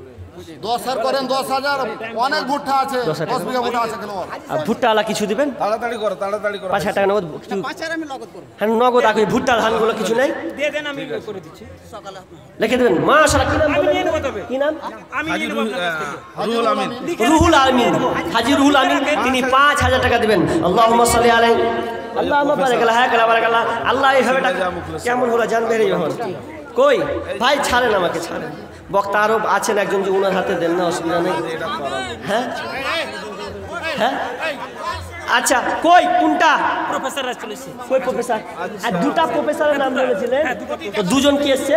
10,000 করেন 10,000 অনেক ভুট্টা আছে 10,000 10 বিঘা ভুট্টা আছে কেন আর ভুট্টা আলা কিছু দিবেন? তাড়াতাড়ি করো, তাড়াতাড়ি করো। 5000 টাকা নগদ কিছু? 5,000 আমি নগদ করব। হ্যাঁ নগদ আগে ভুট্টা ধানগুলো কিছু নাই দিয়ে দেন, আমি করে দিচ্ছি। লিখে দেবেন। মাশাআল্লাহ। কি নাম আমি নিয়ে নেবো তবে। কি নাম? আমি নিয়ে নেবো আপনার কাছ থেকে। রুহুল আমিন। রুহুল আমিন, হাজী রুহুল আমিন, তিনি 5000 টাকা দিবেন। আল্লাহুম্মা সাল্লি আলাইহি আল্লাহুম্মা বারিক আলাইহি হায় কালা বারাকাল্লাহ। আল্লাহ এইভাবে কেমন হলো জানবে রে যখন কই ভাই ছাড়েন, আমাকে ছাড়েন। বক্তা আরব আছেন একজন, যে ওনার হাতে দেন না, অসুবিধা নেই। হ্যাঁ হ্যাঁ আচ্ছা কই কোনটা? প্রফেসর রাজ চলেছে। কই প্রফেসর? আর দুটা প্রফেসরের নাম বলেছিলেন, তো দুজন কি এসছে?